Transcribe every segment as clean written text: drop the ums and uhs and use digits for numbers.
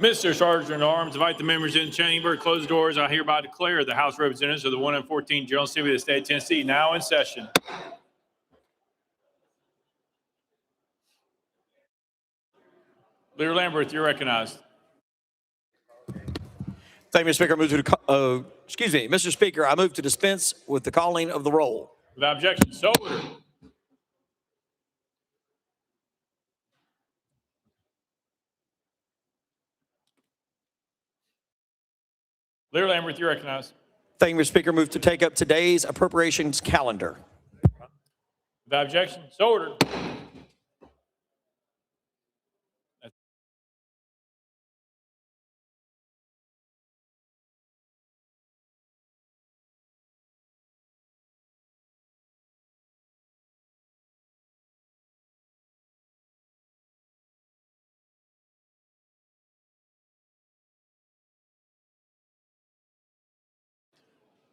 Mr. Sergeant at Arms, invite the members in the chamber. Close the doors. I hereby declare the House of Representatives of the 114th General Assembly of the State of Tennessee now in session. Leader Lambert, you're recognized. Thank you, Mr. Speaker. Mr. Speaker, I move to dispense with the calling of the roll. Without objection, so ordered. Leader Lambert, you're recognized. Thank you, Mr. Speaker. Move to take up today's appropriations calendar. Without objection, so ordered.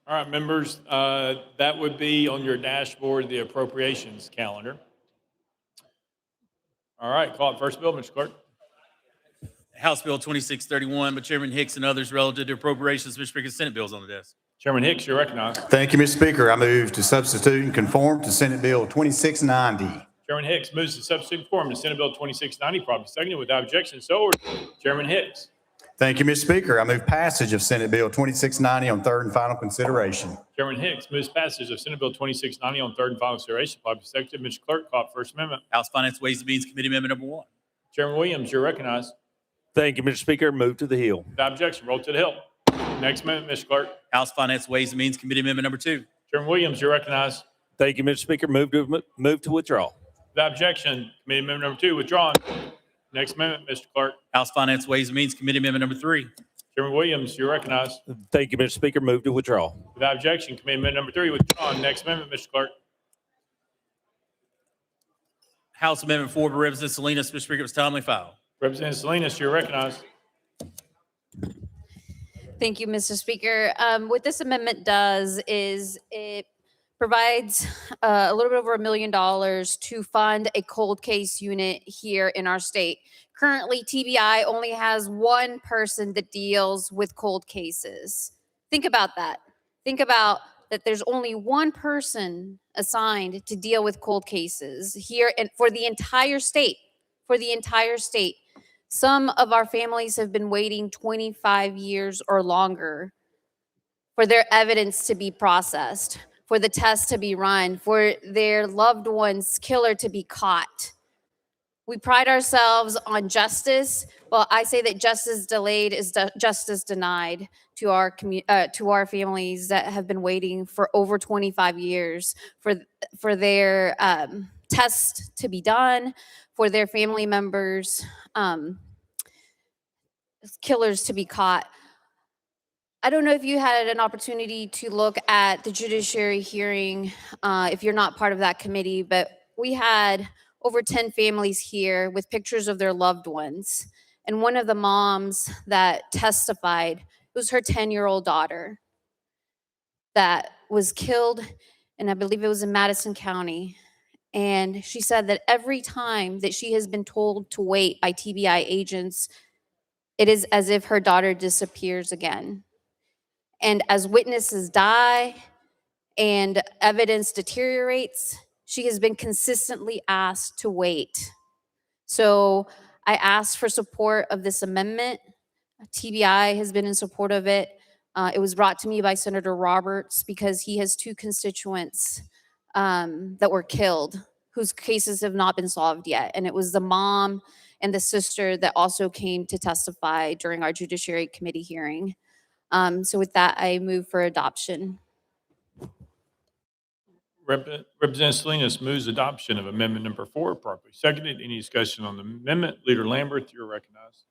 All right, members, that would be on your dashboard, the appropriations calendar. All right, call it first bill, Mr. Clerk. House Bill 2631 by Chairman Hicks and others relative to appropriations. Mr. Speaker, Senate bills on the desk. Chairman Hicks, you're recognized. Thank you, Mr. Speaker. I move to substitute and conform to Senate Bill 2690. Chairman Hicks moves to substitute conform to Senate Bill 2690, properly seconded without objection, so ordered. Chairman Hicks. Thank you, Mr. Speaker. I move passage of Senate Bill 2690 on third and final consideration. Chairman Hicks moves passage of Senate Bill 2690 on third and final consideration, properly seconded. Mr. Clerk, call it First Amendment. House Finance Ways and Means Committee Amendment number 1. Chairman Williams, you're recognized. Thank you, Mr. Speaker. Move to the Hill. Without objection, roll to the Hill. Next amendment, Mr. Clerk. House Finance Ways and Means Committee Amendment number 2. Chairman Williams, you're recognized. Thank you, Mr. Speaker. Move to withdraw. Without objection, committee amendment number 2 withdrawn. Next amendment, Mr. Clerk. House Finance Ways and Means Committee Amendment number 3. Chairman Williams, you're recognized. Thank you, Mr. Speaker. Move to withdraw. Without objection, committee amendment number 3 withdrawn. Next amendment, Mr. Clerk. House Amendment 4 by Representative Salinas. Mr. Speaker, it was timely filed. Representative Salinas, you're recognized. Thank you, Mr. Speaker. What this amendment does is it provides a little bit over $1 million to fund a cold case unit here in our state. Currently, TBI only has one person that deals with cold cases. Think about that. Think about that there's only one person assigned to deal with cold cases here and for the entire state. For the entire state. Some of our families have been waiting 25 years or longer for their evidence to be processed, for the test to be run, for their loved one's killer to be caught. We pride ourselves on justice. Well, I say that justice delayed is justice denied to our families that have been waiting for over 25 years for their test to be done, for their family members, killers to be caught. I don't know if you had an opportunity to look at the judiciary hearing, if you're not part of that committee, but we had over 10 families here with pictures of their loved ones. And one of the moms that testified, it was her 10-year-old daughter that was killed, and I believe it was in Madison County. And she said that every time that she has been told to wait by TBI agents, it is as if her daughter disappears again. And as witnesses die and evidence deteriorates, she has been consistently asked to wait. So I asked for support of this amendment. TBI has been in support of it. It was brought to me by Senator Roberts because he has 2 constituents that were killed whose cases have not been solved yet. And it was the mom and the sister that also came to testify during our Judiciary Committee hearing. So with that, I move for adoption. Representative Salinas moves adoption of amendment number 4, properly seconded. Any discussion on the amendment? Leader Lambert, you're recognized.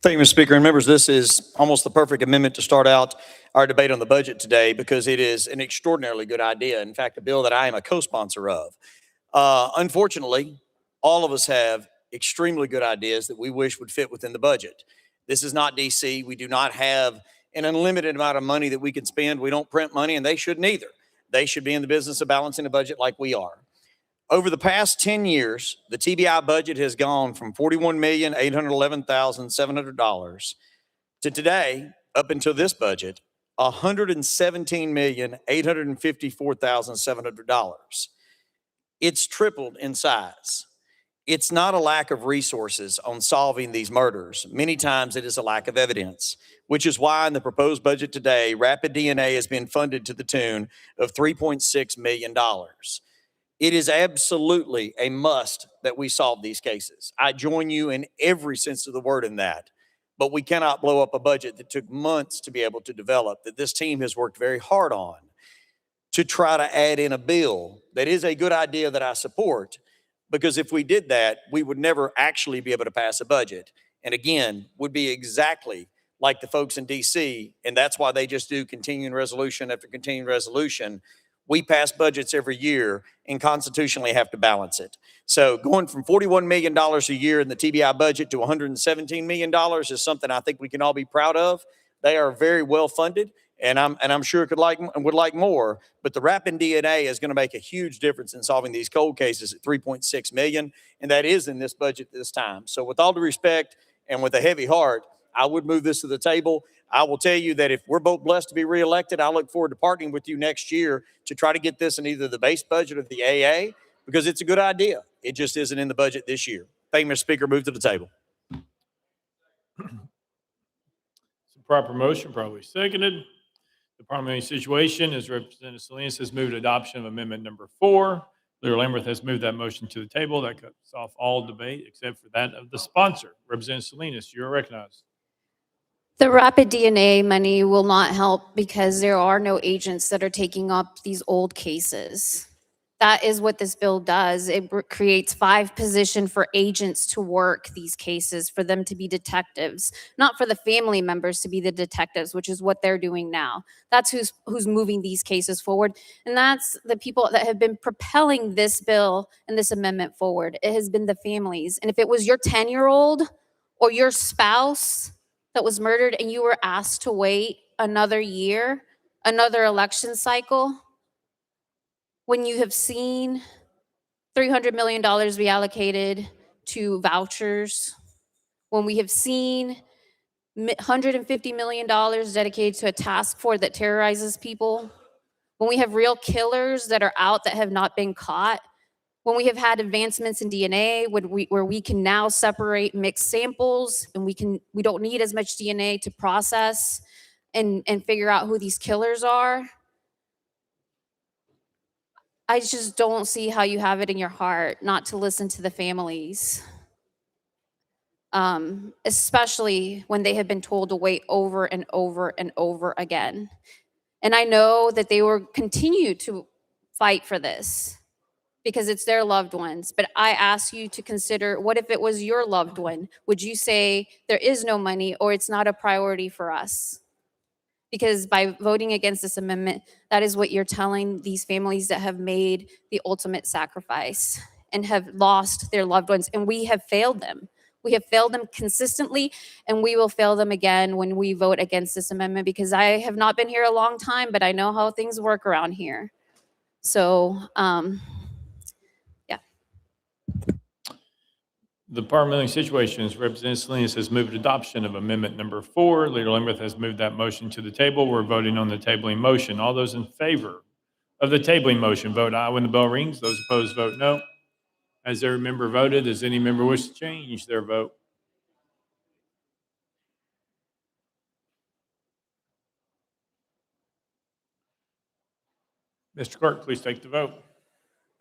Thank you, Mr. Speaker. And members, this is almost the perfect amendment to start out our debate on the budget today because it is an extraordinarily good idea. In fact, a bill that I am a co-sponsor of. Unfortunately, all of us have extremely good ideas that we wish would fit within the budget. This is not DC. We do not have an unlimited amount of money that we can spend. We don't print money, and they shouldn't either. They should be in the business of balancing the budget like we are. Over the past 10 years, the TBI budget has gone from $41,811,700 to today, up until this budget, $117,854,700. It's tripled in size. It's not a lack of resources on solving these murders. Many times it is a lack of evidence, which is why in the proposed budget today, rapid DNA has been funded to the tune of $3.6 million. It is absolutely a must that we solve these cases. I join you in every sense of the word in that, but we cannot blow up a budget that took months to be able to develop, that this team has worked very hard on to try to add in a bill that is a good idea that I support, because if we did that, we would never actually be able to pass a budget. And again, would be exactly like the folks in DC, and that's why they just do continuing resolution after continuing resolution. We pass budgets every year and constitutionally have to balance it. So going from $41 million a year in the TBI budget to $117 million is something I think we can all be proud of. They are very well funded, and I'm sure would like more, but the rapid DNA is going to make a huge difference in solving these cold cases at $3.6 million, and that is in this budget this time. So with all due respect and with a heavy heart, I would move this to the table. I will tell you that if we're both blessed to be reelected, I look forward to partnering with you next year to try to get this in either the base budget or the AA, because it's a good idea. It just isn't in the budget this year. Thank you, Mr. Speaker. Move to the table. Proper motion, probably seconded. The parliamentary situation is Representative Salinas has moved adoption of amendment number 4. Leader Lamberth has moved that motion to the table. That cuts off all debate except for that of the sponsor. Representative Salinas, you're recognized. The rapid DNA money will not help because there are no agents that are taking up these old cases. That is what this bill does. It creates 5 positions for agents to work these cases, for them to be detectives, not for the family members to be the detectives, which is what they're doing now. That's who's moving these cases forward. And that's the people that have been propelling this bill and this amendment forward. It has been the families. And if it was your 10-year-old or your spouse that was murdered and you were asked to wait another year, another election cycle, when you have seen $300 million reallocated to vouchers, when we have seen $150 million dedicated to a task force that terrorizes people, when we have real killers that are out that have not been caught, when we have had advancements in DNA, where we can now separate mixed samples and we don't need as much DNA to process and figure out who these killers are. I just don't see how you have it in your heart not to listen to the families, especially when they have been told to wait over and over and over again. And I know that they will continue to fight for this because it's their loved ones. But I ask you to consider, what if it was your loved one? Would you say there is no money or it's not a priority for us? Because by voting against this amendment, that is what you're telling these families that have made the ultimate sacrifice and have lost their loved ones. And we have failed them. We have failed them consistently, and we will fail them again when we vote against this amendment, because I have not been here a long time, but I know how things work around here. So, The parliamentary situation is Representative Salinas has moved adoption of amendment number 4. Leader Lamberth has moved that motion to the table. We're voting on the tabling motion. All those in favor of the tabling motion, vote aye when the bell rings. Those opposed, vote no. Has every member voted? Does any member wish to change their vote? Mr. Clerk, please take the vote.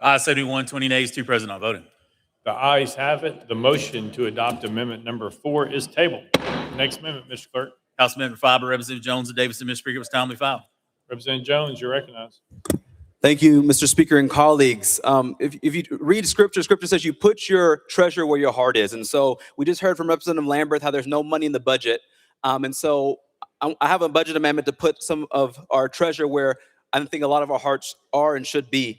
Ayes 71, 20 nays, 2 present, not voting. The ayes have it. The motion to adopt amendment number 4 is tabled. Next amendment, Mr. Clerk. House Amendment 5 by Representative Jones and Davidson. Mr. Speaker, was timely filed. Representative Jones, you're recognized. Thank you, Mr. Speaker and colleagues. If you read scripture says you put your treasure where your heart is. And so we just heard from Representative Lamberth how there's no money in the budget. And so I have a budget amendment to put some of our treasure where I think a lot of our hearts are and should be.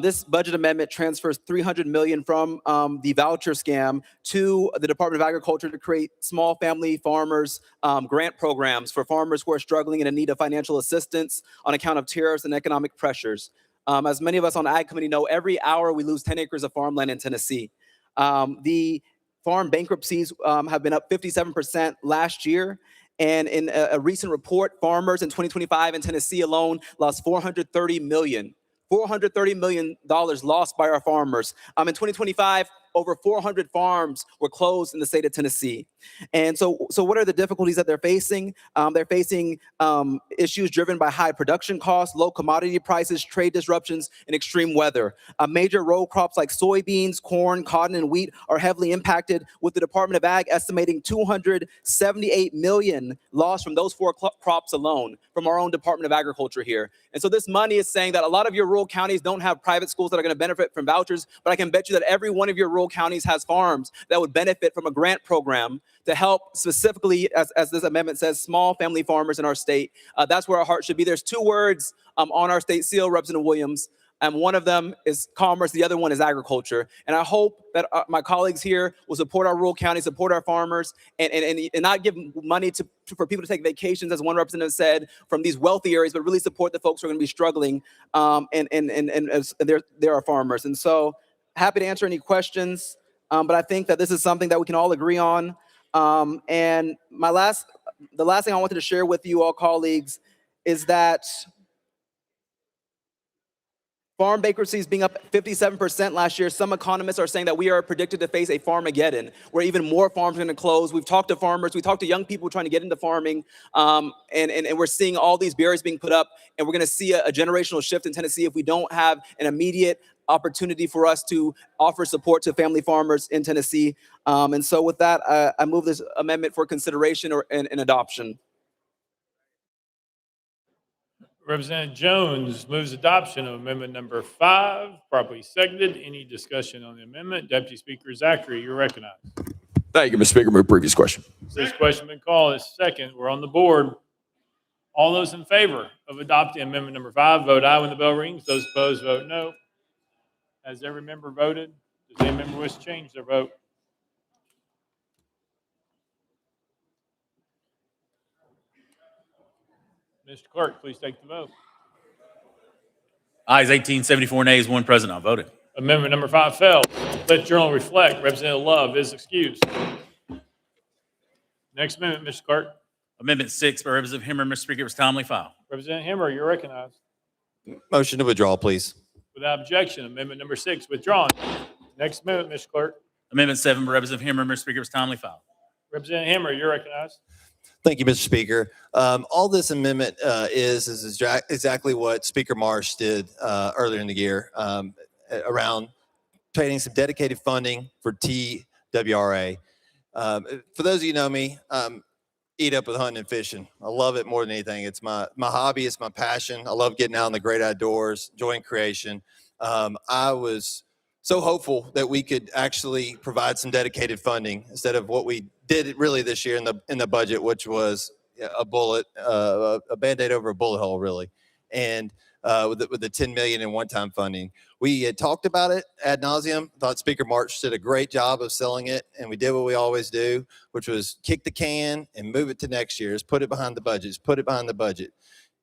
This budget amendment transfers $300 million from the voucher scam to the Department of Agriculture to create small family farmers grant programs for farmers who are struggling and in need of financial assistance on account of tariffs and economic pressures. As many of us on the Ag Committee know, every hour we lose 10 acres of farmland in Tennessee. The farm bankruptcies have been up 57% last year. And in a recent report, farmers in 2025 in Tennessee alone lost $430 million lost by our farmers. In 2025, over 400 farms were closed in the state of Tennessee. And so what are the difficulties that they're facing? They're facing issues driven by high production costs, low commodity prices, trade disruptions, and extreme weather. Major row crops like soybeans, corn, cotton, and wheat are heavily impacted, with the Department of Ag estimating $278 million lost from those four crops alone from our own Department of Agriculture here. And so this money is saying that a lot of your rural counties don't have private schools that are going to benefit from vouchers, but I can bet you that every one of your rural counties has farms that would benefit from a grant program to help specifically, as this amendment says, small family farmers in our state. That's where our heart should be. There's two words on our state seal, Representative Williams. And one of them is commerce, the other one is agriculture. And I hope that my colleagues here will support our rural counties, support our farmers, and not give money for people to take vacations, as one representative said, from these wealthy areas, but really support the folks who are going to be struggling, and they're our farmers. And so happy to answer any questions, but I think that this is something that we can all agree on. And the last thing I wanted to share with you all, colleagues, is that farm bankruptcies being up 57% last year, some economists are saying that we are predicted to face a farmageddon, where even more farms are going to close. We've talked to farmers, we talked to young people trying to get into farming, and we're seeing all these barriers being put up, and we're going to see a generational shift in Tennessee if we don't have an immediate opportunity for us to offer support to family farmers in Tennessee. And so with that, I move this amendment for consideration and adoption. Representative Jones moves adoption of amendment number 5, properly seconded. Any discussion on the amendment? Deputy Speaker Zachary, you're recognized. Thank you, Mr. Speaker. Move previous question. This question been called as second. We're on the board. All those in favor of adopting amendment number 5, vote aye when the bell rings. Those opposed, vote no. Has every member voted? Does any member wish to change their vote? Mr. Clerk, please take the vote. Ayes 18, 74 nays, 1 present, not voted. Amendment number 5 failed. Let journal reflect. Representative Love is excused. Next amendment, Mr. Clerk. Amendment 6 by Representative Hemmer, Mr. Speaker, was timely filed. Representative Hemmer, you're recognized. Motion to withdraw, please. Without objection, amendment number 6 withdrawn. Next amendment, Mr. Clerk. Amendment 7 by Representative Hemmer, Mr. Speaker, was timely filed. Representative Hemmer, you're recognized. Thank you, Mr. Speaker. All this amendment is exactly what Speaker Marsh did earlier in the year around creating some dedicated funding for TWRA. For those of you who know me, eat up with hunting and fishing. I love it more than anything. It's my hobby. It's my passion. I love getting out in the great outdoors, enjoying creation. I was so hopeful that we could actually provide some dedicated funding instead of what we did really this year in the budget, which was a Band-Aid over a bullet hole, really. And with the $10 million in one-time funding, we had talked about it ad nauseum. Thought Speaker March did a great job of selling it, and we did what we always do, which was kick the can and move it to next year. Just put it behind the budget. Just put it behind the budget.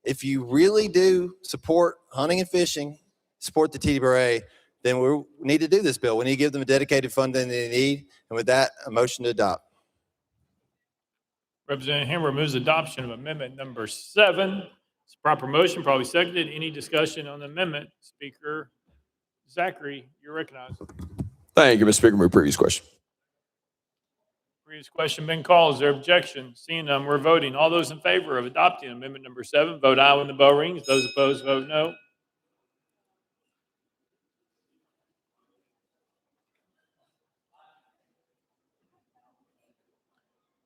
If you really do support hunting and fishing, support the TWRA, then we need to do this bill. We need to give them a dedicated funding they need. And with that, a motion to adopt. Representative Hemmer moves adoption of amendment number 7. It's a proper motion, probably seconded. Any discussion on the amendment? Speaker Zachary, you're recognized. Thank you, Mr. Speaker. Move previous question. Previous question been called. Is there objection? Seeing none, we're voting. All those in favor of adopting amendment number 7, vote aye when the bell rings. Those opposed, vote no.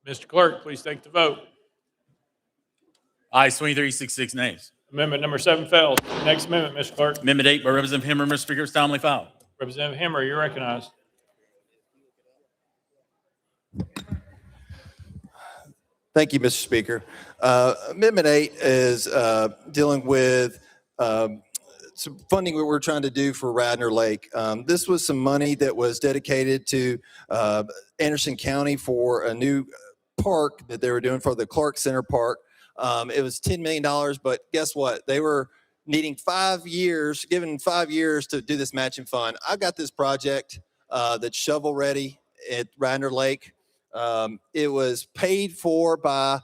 Mr. Clerk, please take the vote. Ayes 23, 66 nays. Amendment number 7 failed. Next amendment, Mr. Clerk. Amendment 8 by Representative Hemmer, Mr. Speaker, was timely filed. Representative Hemmer, you're recognized. Thank you, Mr. Speaker. Amendment 8 is dealing with some funding that we're trying to do for Radnor Lake. This was some money that was dedicated to Anderson County for a new park that they were doing for the Clark Center Park. It was $10 million, but guess what? They were needing 5 years, given 5 years to do this matching fund. I've got this project that's shovel ready at Radnor Lake. It was paid for by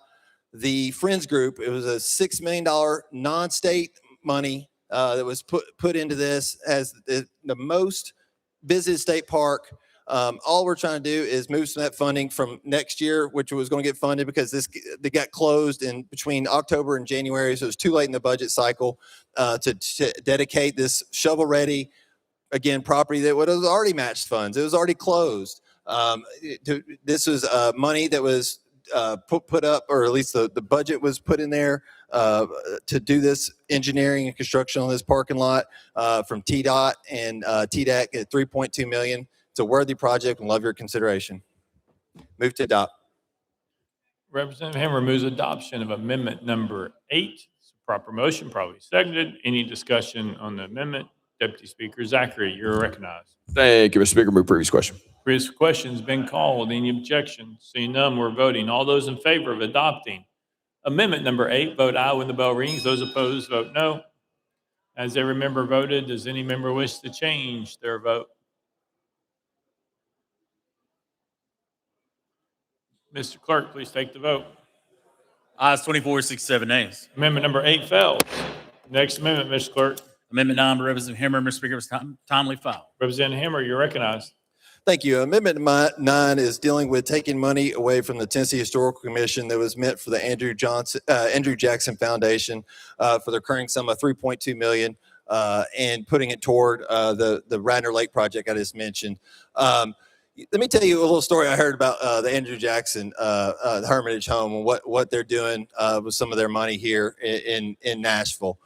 the Friends Group. It was a $6 million non-state money that was put into this as the most busiest state park. All we're trying to do is move some of that funding from next year, which was going to get funded because they got closed in between October and January, so it was too late in the budget cycle to dedicate this shovel-ready, again, property that was already matched funds. It was already closed. This was money that was put up, or at least the budget was put in there to do this engineering and construction on this parking lot from TDOT and TDAC at $3.2 million. It's a worthy project and love your consideration. Move to adopt. Representative Hammer moves adoption of amendment number 8. It's a proper motion, probably seconded. Any discussion on the amendment? Deputy Speaker Zachary, you're recognized. Thank you, Mr. Speaker. Move previous question. Previous question's been called. Any objection? Seeing none, we're voting. All those in favor of adopting amendment number 8, vote aye when the bell rings. Those opposed, vote no. As every member voted, does any member wish to change their vote? Mr. Clerk, please take the vote. Ayes 24, 67 nays. Amendment number 8 fails. Next amendment, Mr. Clerk. Amendment 9 by Representative Hammer, Mr. Speaker, was timely filed. Representative Hammer, you're recognized. Thank you. Amendment 9 is dealing with taking money away from the Tennessee Historical Commission that was meant for the Andrew Jackson Foundation for the recurring sum of $3.2 million and putting it toward the Radnor Lake project I just mentioned. Let me tell you a little story I heard about the Andrew Jackson the Hermitage home and what they're doing with some of their money here in Nashville.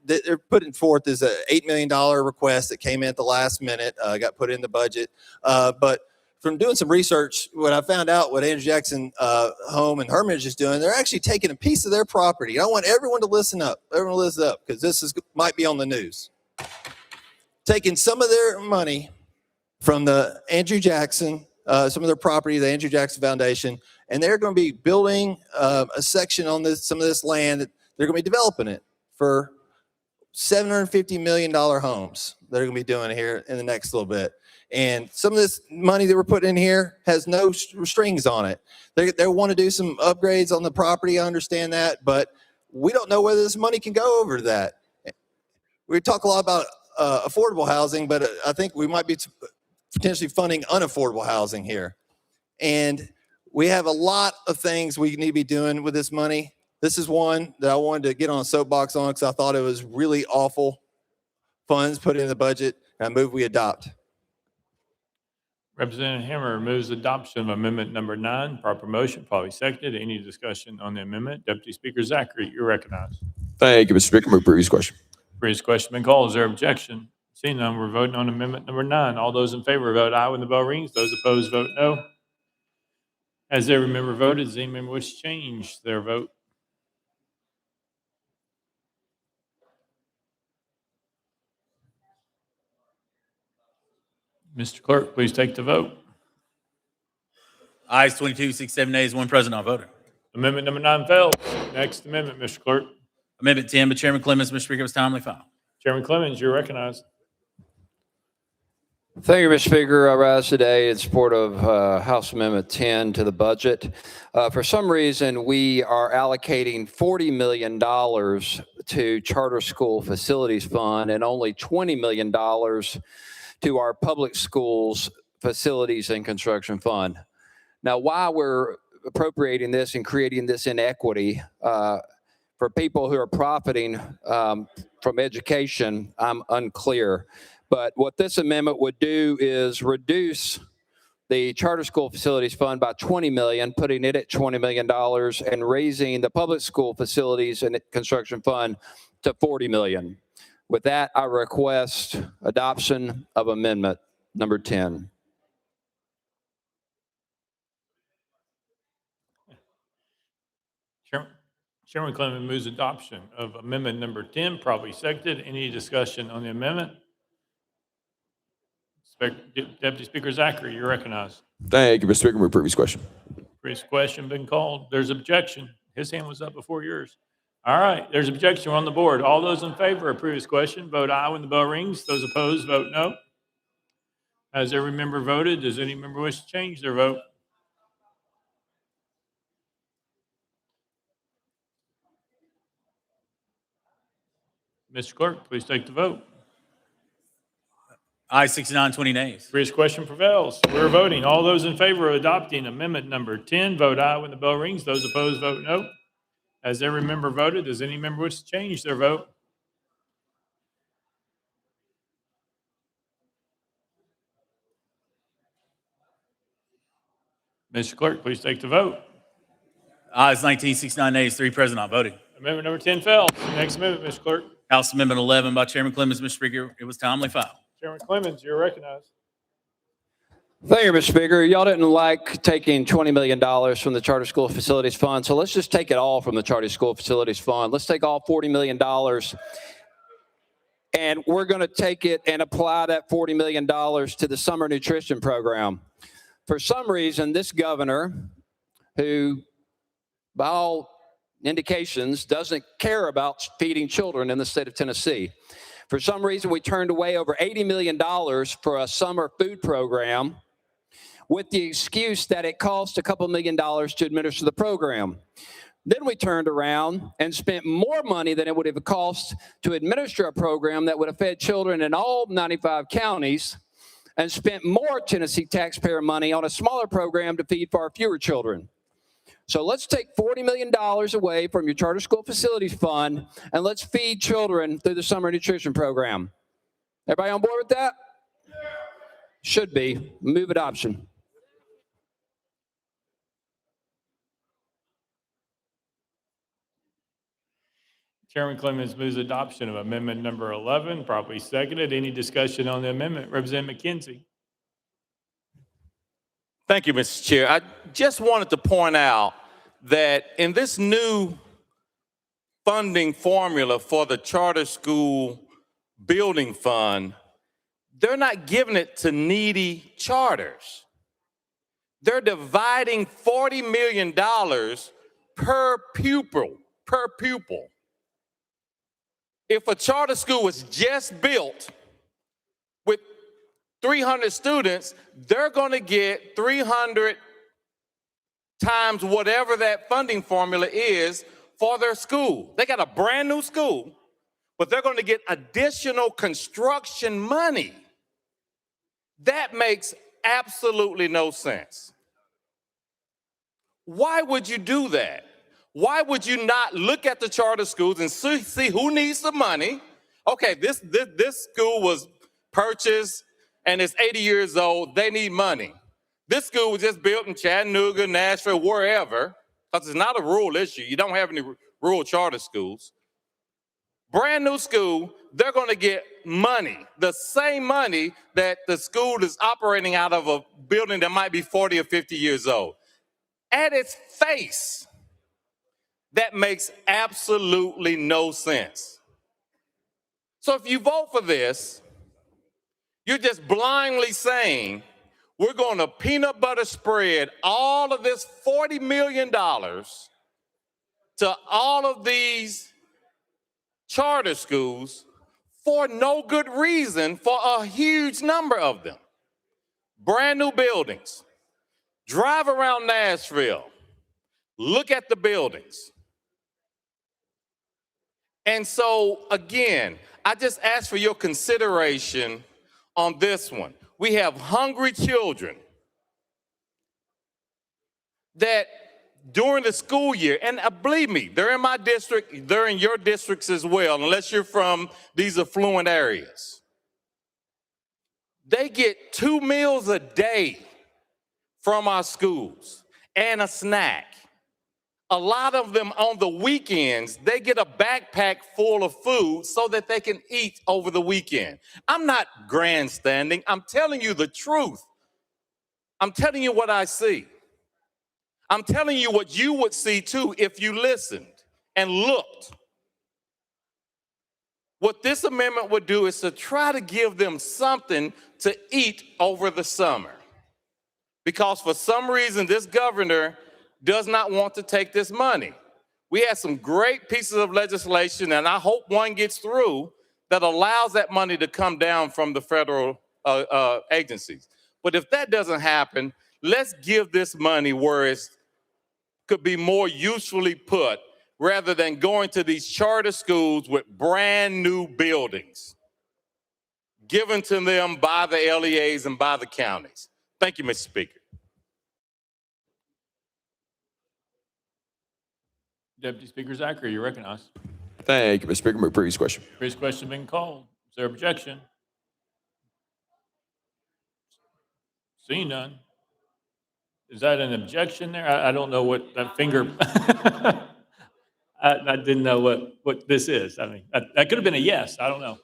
They're putting forth is an $8 million request that came in at the last minute, got put in the budget. But from doing some research, what I found out what Andrew Jackson home and Hermitage is doing, they're actually taking a piece of their property. I want everyone to listen up. Everyone listen up because this might be on the news. Taking some of their money from the Andrew Jackson, some of their property, the Andrew Jackson Foundation, and they're going to be building a section on some of this land that they're going to be developing it for $750 million homes that are going to be doing here in the next little bit. And some of this money that we're putting in here has no strings on it. They want to do some upgrades on the property. I understand that, but we don't know whether this money can go over to that. We talk a lot about affordable housing, but I think we might be potentially funding unaffordable housing here. And we have a lot of things we need to be doing with this money. This is one that I wanted to get on a soapbox on because I thought it was really awful funds put in the budget. And I move we adopt. Representative Hammer moves adoption of amendment number 9. Proper motion, probably seconded. Any discussion on the amendment? Deputy Speaker Zachary, you're recognized. Thank you, Mr. Speaker. Move previous question. Previous question been called. Is there objection? Seeing none, we're voting on amendment number 9. All those in favor vote aye when the bell rings. Those opposed vote no. As every member voted, does any member wish to change their vote? Mr. Clerk, please take the vote. Ayes 22, 67 nays, 1 present, not voting. Amendment number 9 fails. Next amendment, Mr. Clerk. Amendment 10 by Chairman Clemens, Mr. Speaker, was timely filed. Chairman Clemens, you're recognized. Thank you, Mr. Speaker. I rise today in support of House Amendment 10 to the budget. For some reason, we are allocating $40 million to Charter School Facilities Fund and only $20 million to our public schools facilities and construction fund. Now, why we're appropriating this and creating this inequity for people who are profiting from education, I'm unclear. But what this amendment would do is reduce the Charter School Facilities Fund by $20 million, putting it at $20 million, and raising the public school facilities and construction fund to $40 million. With that, I request adoption of amendment number 10. Chairman Clemens moves adoption of amendment number 10, probably seconded. Any discussion on the amendment? Deputy Speaker Zachary, you're recognized. Thank you, Mr. Speaker. Move previous question. Previous question been called. There's objection. His hand was up before yours. All right, there's objection on the board. All those in favor of previous question, vote aye when the bell rings. Those opposed, vote no. Has every member voted? Does any member wish to change their vote? Mr. Clerk, please take the vote. Aye, 69, 20 nays. Previous question prevails. We're voting. All those in favor of adopting amendment number 10, vote aye when the bell rings. Those opposed, vote no. Has every member voted? Does any member wish to change their vote? Mr. Clerk, please take the vote. Ayes 19, 69 nays, 3 present, not voting. Amendment number 10 fails. Next amendment, Mr. Clerk. House Amendment 11 by Chairman Clemens, Mr. Speaker. It was timely filed. Chairman Clemens, you're recognized. Thank you, Mr. Speaker. Y'all didn't like taking $20 million from the Charter School Facilities Fund, so let's just take it all from the Charter School Facilities Fund. Let's take all $40 million, and we're going to take it and apply that $40 million to the summer nutrition program. For some reason, this governor, who by all indications doesn't care about feeding children in the state of Tennessee, for some reason, we turned away over $80 million for a summer food program with the excuse that it cost a couple $1 million to administer the program. Then we turned around and spent more money than it would have cost to administer a program that would have fed children in all 95 counties, and spent more Tennessee taxpayer money on a smaller program to feed far fewer children. So let's take $40 million away from your Charter School Facilities Fund, and let's feed children through the summer nutrition program. Everybody on board with that? Should be. Move adoption. Chairman Clemens moves adoption of amendment number 11, properly seconded. Any discussion on the amendment? Representative McKenzie. Thank you, Mr. Chair. I just wanted to point out that in this new funding formula for the charter school building fund, they're not giving it to needy charters. They're dividing $40 million per pupil. If a charter school was just built with 300 students, they're going to get 300 times whatever that funding formula is for their school. They got a brand new school, but they're going to get additional construction money. That makes absolutely no sense. Why would you do that? Why would you not look at the charter schools and see who needs the money? Okay, this school was purchased and it's 80 years old. They need money. This school was just built in Chattanooga, Nashville, wherever, because it's not a rural issue. You don't have any rural charter schools. Brand new school, they're going to get money, the same money that the school is operating out of a building that might be 40 or 50 years old. At its face, that makes absolutely no sense. So if you vote for this, you're just blindly saying, we're going to peanut butter spread all of this $40 million to all of these charter schools for no good reason for a huge number of them. Brand new buildings. Drive around Nashville. Look at the buildings. And so, again, I just ask for your consideration on this one. We have hungry children that during the school year, and believe me, they're in my district, they're in your districts as well, unless you're from these affluent areas. They get 2 meals a day from our schools and a snack. A lot of them on the weekends, they get a backpack full of food so that they can eat over the weekend. I'm not grandstanding. I'm telling you the truth. I'm telling you what I see. I'm telling you what you would see too if you listened and looked. What this amendment would do is to try to give them something to eat over the summer. Because for some reason, this governor does not want to take this money. We had some great pieces of legislation, and I hope one gets through that allows that money to come down from the federal agencies. But if that doesn't happen, let's give this money where it could be more usefully put rather than going to these charter schools with brand new buildings given to them by the LEAs and by the counties. Thank you, Mr. Speaker. Deputy Speaker Zachary, you're recognized. Thank you, Mr. Speaker. Move previous question. Previous question been called. Is there objection? Seeing none. Is that an objection there? I don't know what that finger. I didn't know what this is. I mean, that could have been a yes. I don't know.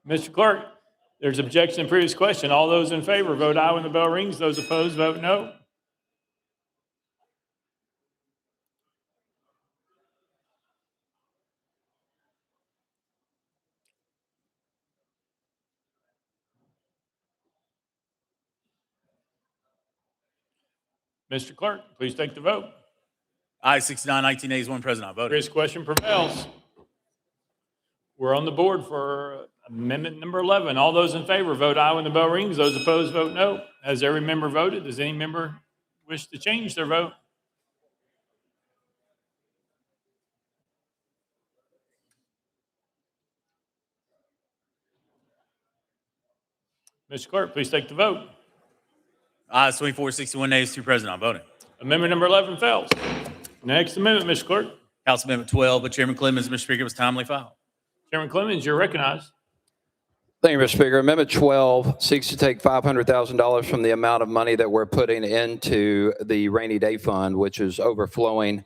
Mr. Clerk, there's objection in previous question. All those in favor vote aye when the bell rings. Those opposed vote no. Mr. Clerk, please take the vote. Aye, 69, 19 nays, one present, not voting. Previous question prevails. We're on the board for amendment number 11. All those in favor vote aye when the bell rings. Those opposed vote no. Has every member voted? Does any member wish to change their vote? Mr. Clerk, please take the vote. Aye, 24, 61 nays, two present, not voting. Amendment number 11 fails. Next amendment, Mr. Clerk. House Amendment 12, but Chairman Clemens, Mr. Speaker, was timely filed. Chairman Clemens, you're recognized. Thank you, Mr. Speaker. Amendment 12 seeks to take $500,000 from the amount of money that we're putting into the rainy day fund, which is overflowing.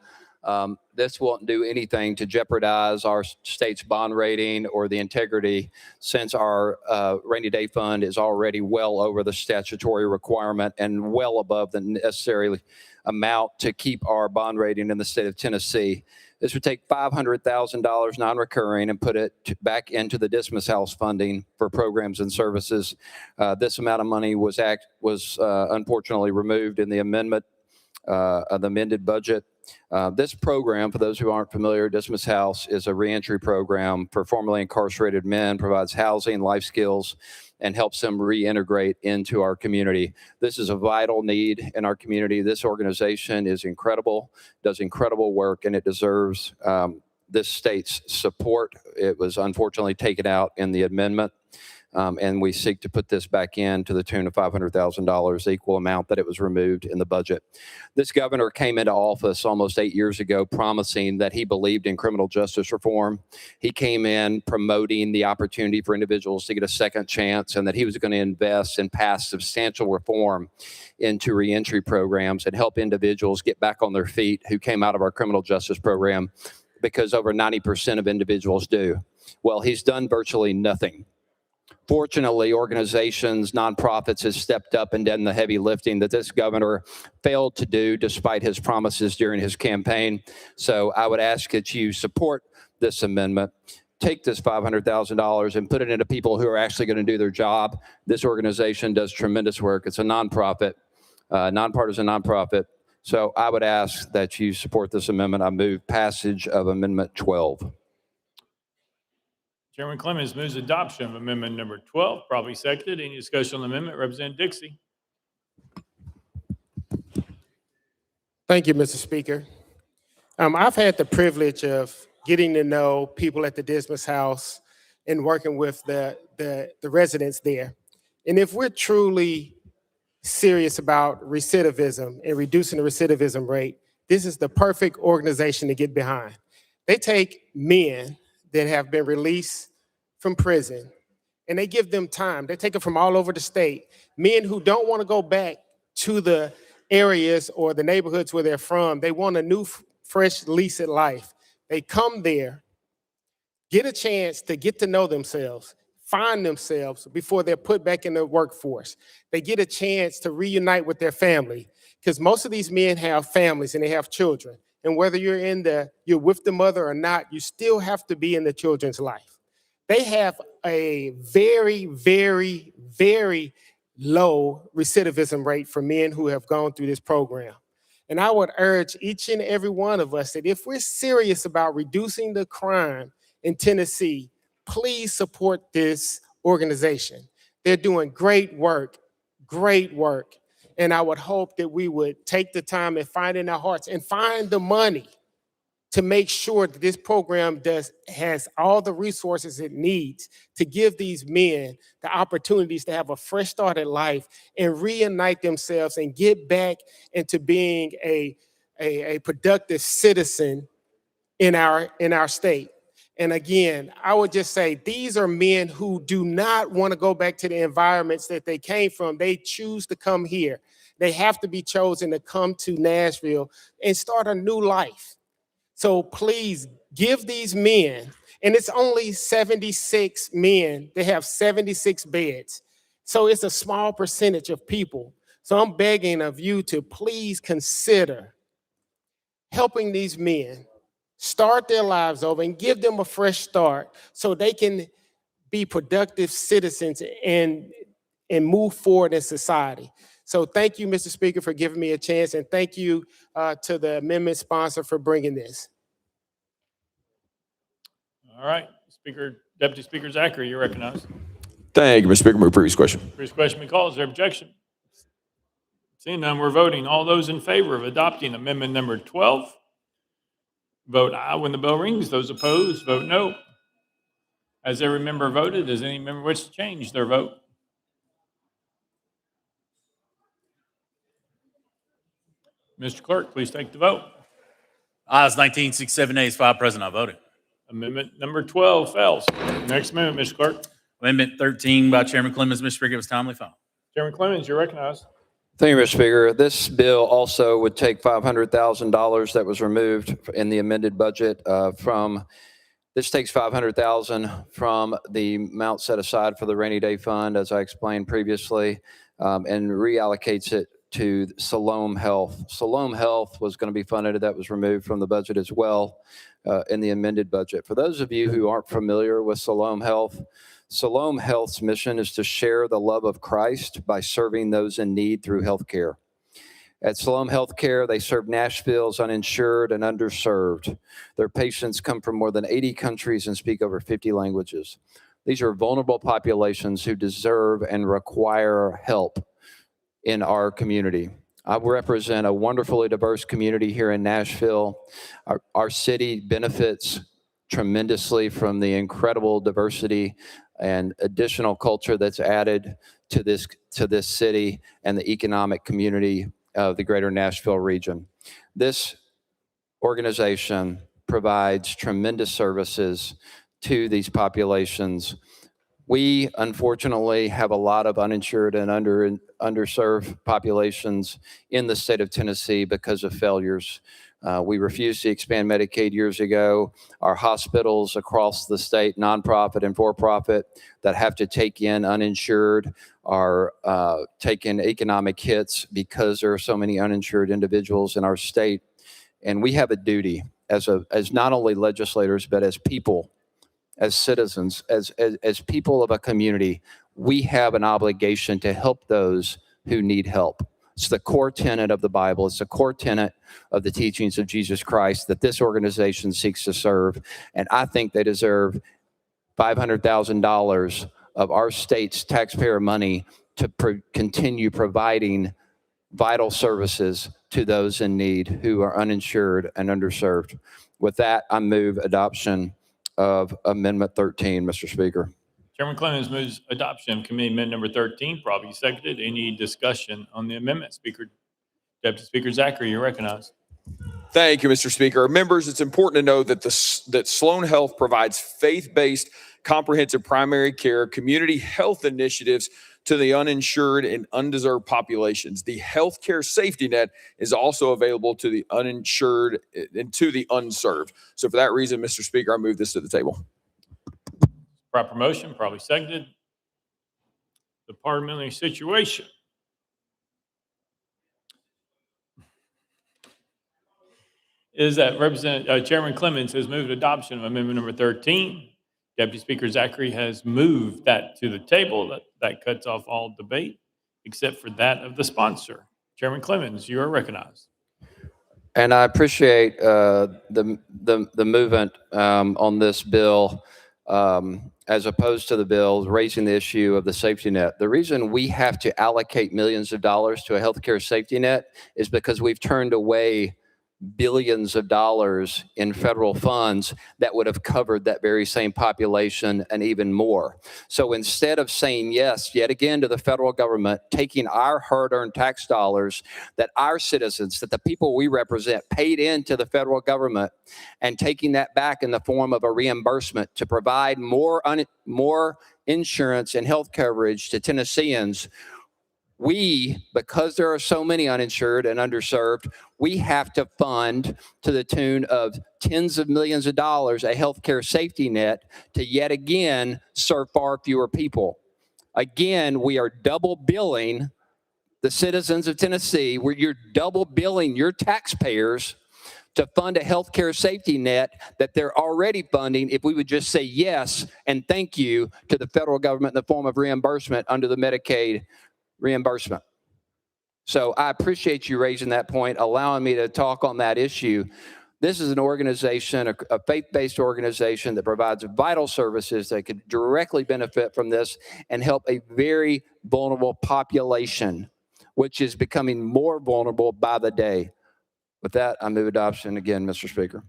This won't do anything to jeopardize our state's bond rating or the integrity, since our rainy day fund is already well over the statutory requirement and well above the necessary amount to keep our bond rating in the state of Tennessee. This would take $500,000 non-recurring and put it back into the Dismiss House funding for programs and services. This amount of money was unfortunately removed in the amendment of the amended budget. This program, for those who aren't familiar, Dismiss House is a reentry program for formerly incarcerated men, provides housing, life skills, and helps them reintegrate into our community. This is a vital need in our community. This organization is incredible, does incredible work, and it deserves this state's support. It was unfortunately taken out in the amendment. And we seek to put this back in to the tune of $500,000, the equal amount that it was removed in the budget. This governor came into office almost 8 years ago promising that he believed in criminal justice reform. He came in promoting the opportunity for individuals to get a second chance, and that he was going to invest and pass substantial reform into reentry programs and help individuals get back on their feet who came out of our criminal justice program, because over 90% of individuals do. Well, he's done virtually nothing. Fortunately, organizations, nonprofits have stepped up and done the heavy lifting that this governor failed to do despite his promises during his campaign. So I would ask that you support this amendment. Take this $500,000 and put it into people who are actually going to do their job. This organization does tremendous work. It's a nonprofit, nonpartisan nonprofit. So I would ask that you support this amendment. I move passage of Amendment 12. Chairman Clemens moves adoption of amendment number 12, probably seconded. Any discussion on the amendment? Representative Dixie. Thank you, Mr. Speaker. I've had the privilege of getting to know people at the Dismiss House and working with the residents there. And if we're truly serious about recidivism and reducing the recidivism rate, this is the perfect organization to get behind. They take men that have been released from prison, and they give them time. They take it from all over the state. Men who don't want to go back to the areas or the neighborhoods where they're from. They want a new, fresh lease at life. They come there, get a chance to get to know themselves, find themselves before they're put back in the workforce. They get a chance to reunite with their family, because most of these men have families and they have children. And whether you're with the mother or not, you still have to be in the children's life. They have a very, very, very low recidivism rate for men who have gone through this program. And I would urge each and every one of us that if we're serious about reducing the crime in Tennessee, please support this organization. They're doing great work, great work. And I would hope that we would take the time and find in our hearts and find the money to make sure that this program has all the resources it needs to give these men the opportunities to have a fresh start at life and reunite themselves and get back into being a productive citizen in our state. And again, I would just say these are men who do not want to go back to the environments that they came from. They choose to come here. They have to be chosen to come to Nashville and start a new life. So please give these men, and it's only 76 men. They have 76 beds. So it's a small percentage of people. So I'm begging of you to please consider helping these men start their lives over and give them a fresh start so they can be productive citizens and move forward in society. So thank you, Mr. Speaker, for giving me a chance, and thank you to the amendment sponsor for bringing this. All right, Deputy Speaker Zachary, you're recognized. Thank you, Mr. Speaker. Move previous question. Previous question be called. Is there objection? Seeing none, we're voting. All those in favor of adopting amendment number 12, vote aye when the bell rings. Those opposed, vote no. Has every member voted? Does any member wish to change their vote? Mr. Clerk, please take the vote. Ayes 19, 67 nays, 5 present, I voted. Amendment number 12 fails. Next amendment, Mr. Clerk. Amendment 13 by Chairman Clemens. Mr. Speaker, it was timely filed. Chairman Clemens, you're recognized. Thank you, Mr. Speaker. This bill also would take $500,000 that was removed in the amended budget this takes $500,000 from the amount set aside for the rainy day fund, as I explained previously, and reallocates it to Siloam Health. Siloam Health was going to be funded. That was removed from the budget as well in the amended budget. For those of you who aren't familiar with Siloam Health's mission is to share the love of Christ by serving those in need through healthcare. At Siloam Healthcare, they serve Nashville's uninsured and underserved. Their patients come from more than 80 countries and speak over 50 languages. These are vulnerable populations who deserve and require help in our community. I represent a wonderfully diverse community here in Nashville. Our city benefits tremendously from the incredible diversity and additional culture that's added to this city and the economic community of the greater Nashville region. This organization provides tremendous services to these populations. We, unfortunately, have a lot of uninsured and underserved populations in the state of Tennessee because of failures. We refused to expand Medicaid years ago. Our hospitals across the state, nonprofit and for-profit, that have to take in uninsured are taking economic hits because there are so many uninsured individuals in our state. And we have a duty as not only legislators, but as people, as citizens, as people of a community, we have an obligation to help those who need help. It's the core tenet of the Bible. It's the core tenet of the teachings of Jesus Christ that this organization seeks to serve. And I think they deserve $500,000 of our state's taxpayer money to continue providing vital services to those in need who are uninsured and underserved. With that, I move adoption of Amendment 13, Mr. Speaker. Chairman Clemens moves adoption of committee amendment number 13, probably seconded. Any discussion on the amendment? Deputy Speaker Zachary, you're recognized. Thank you, Mr. Speaker. Members, it's important to know that that Sloan Health provides faith-based, comprehensive primary care, community health initiatives to the uninsured and undeserved populations. The healthcare safety net is also available to the uninsured and to the unserved. So for that reason, Mr. Speaker, I move this to the table. Proper motion, probably seconded. The parliamentary situation. Is that Chairman Clemens has moved adoption of amendment number 13. Deputy Speaker Zachary has moved that to the table. That cuts off all debate. except for that of the sponsor. Chairman Clemens, you are recognized. And I appreciate the movement on this bill as opposed to the bill raising the issue of the safety net. The reason we have to allocate millions of dollars to a healthcare safety net is because we've turned away billions of dollars in federal funds that would have covered that very same population and even more. So instead of saying yes, yet again, to the federal government, taking our hard-earned tax dollars that our citizens, that the people we represent paid into the federal government, and taking that back in the form of a reimbursement to provide more insurance and health coverage to Tennesseans, we, because there are so many uninsured and underserved, we have to fund to the tune of tens of millions of dollars a healthcare safety net to yet again serve far fewer people. Again, we are double billing the citizens of Tennessee, where you're double billing your taxpayers to fund a healthcare safety net that they're already funding if we would just say yes and thank you to the federal government in the form of reimbursement under the Medicaid reimbursement. So I appreciate you raising that point, allowing me to talk on that issue. This is an organization, a faith-based organization that provides vital services that could directly benefit from this and help a very vulnerable population, which is becoming more vulnerable by the day. With that, I move adoption again, Mr. Speaker.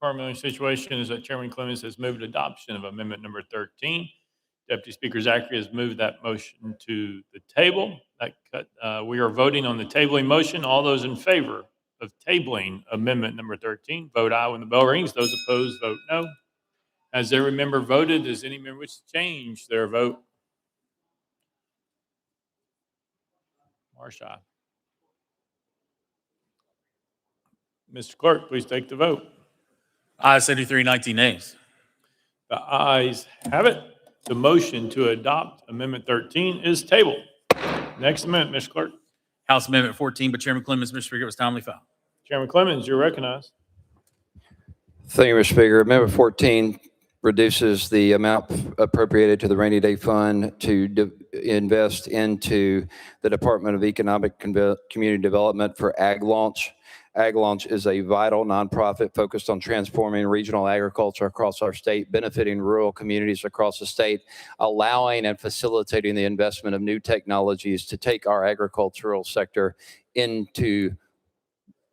Parliamentary situation is that Chairman Clemens has moved adoption of amendment number 13. Deputy Speaker Zachary has moved that motion to the table. We are voting on the tabling motion. All those in favor of tabling amendment number 13, vote aye when the bell rings. Those opposed, vote no. Has every member voted? Does any member wish to change their vote? Marsha. Mr. Clerk, please take the vote. Ayes 73, 19 nays. The ayes have it. The motion to adopt Amendment 13 is tabled. Next amendment, Mr. Clerk. House Amendment 14 by Chairman Clemens, Mr. Speaker, was timely filed. Chairman Clemens, you're recognized. Thank you, Mr. Speaker. Amendment 14 reduces the amount appropriated to the rainy day fund to invest into the Department of Economic Community Development for Ag Launch. Ag Launch is a vital nonprofit focused on transforming regional agriculture across our state, benefiting rural communities across the state, allowing and facilitating the investment of new technologies to take our agricultural sector into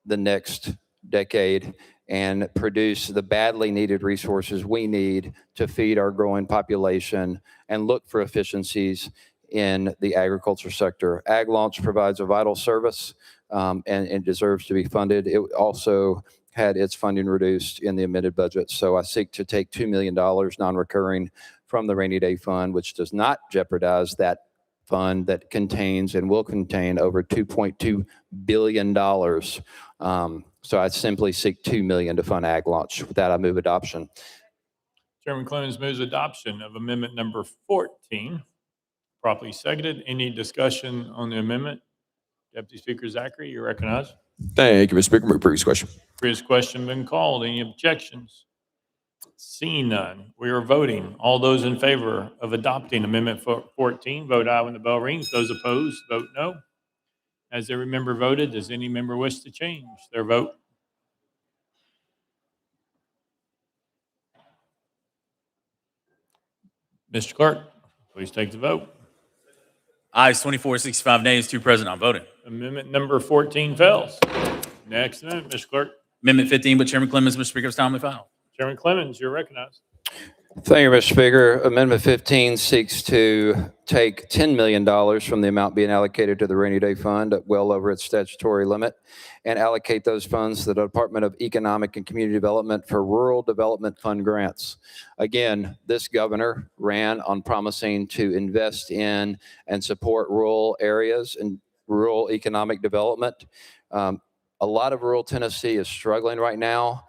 the next decade and produce the badly needed resources we need to feed our growing population and look for efficiencies in the agriculture sector. Ag Launch provides a vital service and deserves to be funded. It also had its funding reduced in the amended budget. So I seek to take $2 million non-recurring from the rainy day fund, which does not jeopardize that fund that contains and will contain over $2.2 billion. So I simply seek $2 million to fund Ag Launch. With that, I move adoption. Chairman Clemens moves adoption of amendment number 14. Properly seconded. Any discussion on the amendment? Deputy Speaker Zachary, you're recognized. Thank you, Mr. Speaker. Move previous question. Previous question been called. Any objections? Seeing none, we are voting. All those in favor of adopting amendment 14, vote aye when the bell rings. Those opposed, vote no. Has every member voted? Does any member wish to change their vote? Mr. Clerk, please take the vote. Ayes 24, 65 nays, 2 present, not voting. Amendment number 14 fails. Next amendment, Mr. Clerk. Amendment 15 by Chairman Clemens, Mr. Speaker, was timely filed. Chairman Clemens, you're recognized. Thank you, Mr. Speaker. Amendment 15 seeks to take $10 million from the amount being allocated to the rainy day fund, well over its statutory limit, and allocate those funds to the Department of Economic and Community Development for Rural Development Fund grants. Again, this governor ran on promising to invest in and support rural areas and rural economic development. A lot of rural Tennessee is struggling right now.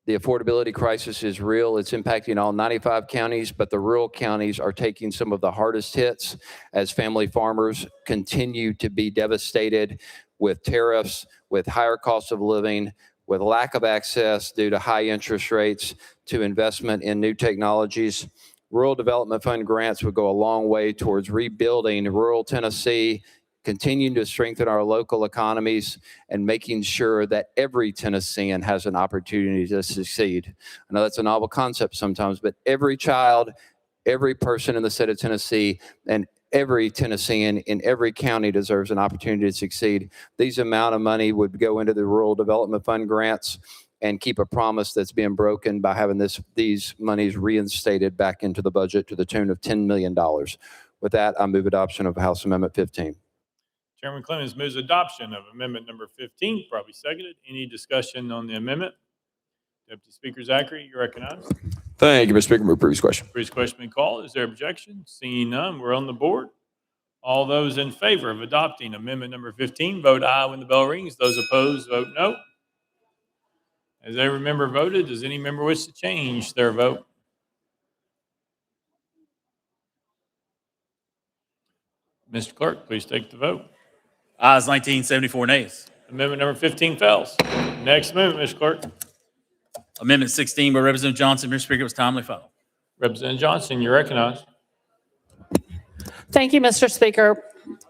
The affordability crisis is real. It's impacting all 95 counties, but the rural counties are taking some of the hardest hits as family farmers continue to be devastated with tariffs, with higher cost of living, with lack of access due to high interest rates, to investment in new technologies. Rural Development Fund grants would go a long way towards rebuilding rural Tennessee, continuing to strengthen our local economies, and making sure that every Tennessean has an opportunity to succeed. I know that's a novel concept sometimes, but every child, every person in the state of Tennessee, and every Tennessean in every county deserves an opportunity to succeed. These amount of money would go into the Rural Development Fund grants and keep a promise that's being broken by having these monies reinstated back into the budget to the tune of $10 million. With that, I move adoption of House Amendment 15. Chairman Clemens moves adoption of amendment number 15, probably seconded. Any discussion on the amendment? Deputy Speaker Zachary, you recognize. Thank you, Mr. Speaker. Move previous question. Previous question been called. Is there objection? Seeing none, we're on the board. All those in favor of adopting amendment number 15, vote aye when the bell rings. Those opposed, vote no. Has every member voted? Does any member wish to change their vote? Mr. Clerk, please take the vote. Ayes 19, 74 nays. Amendment number 15 fails. Next amendment, Mr. Clerk. Amendment 16 by Representative Johnson. Mr. Speaker, it was timely filed. Representative Johnson, you're recognized. Thank you, Mr. Speaker.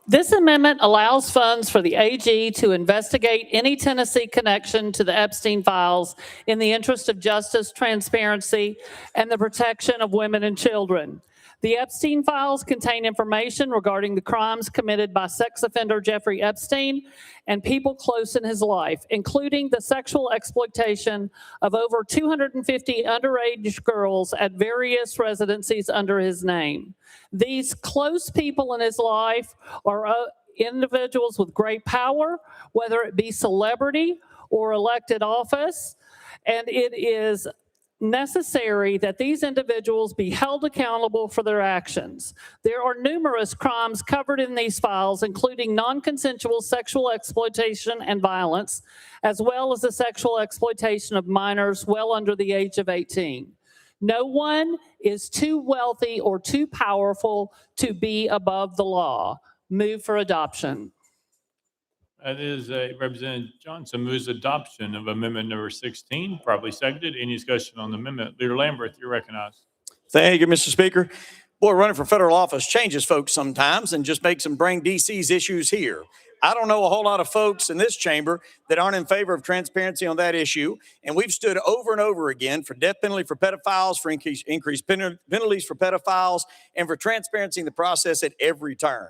This amendment allows funds for the AG to investigate any Tennessee connection to the Epstein files in the interest of justice, transparency, and the protection of women and children. The Epstein files contain information regarding the crimes committed by sex offender Jeffrey Epstein and people close in his life, including the sexual exploitation of over 250 underage girls at various residencies under his name. These close people in his life are individuals with great power, whether it be celebrity or elected office, and it is necessary that these individuals be held accountable for their actions. There are numerous crimes covered in these files, including non-consensual sexual exploitation and violence, as well as the sexual exploitation of minors well under the age of 18. No one is too wealthy or too powerful to be above the law. Move for adoption. That is Representative Johnson moves adoption of amendment number 16, probably seconded. Any discussion on the amendment? Leader Lamberth, you're recognized. Thank you, Mr. Speaker. Boy, running for federal office changes folks sometimes and just makes them bring DC's issues here. I don't know a whole lot of folks in this chamber that aren't in favor of transparency on that issue. And we've stood over and over again for death penalty for pedophiles, for increased penalties for pedophiles, and for transparency in the process at every turn.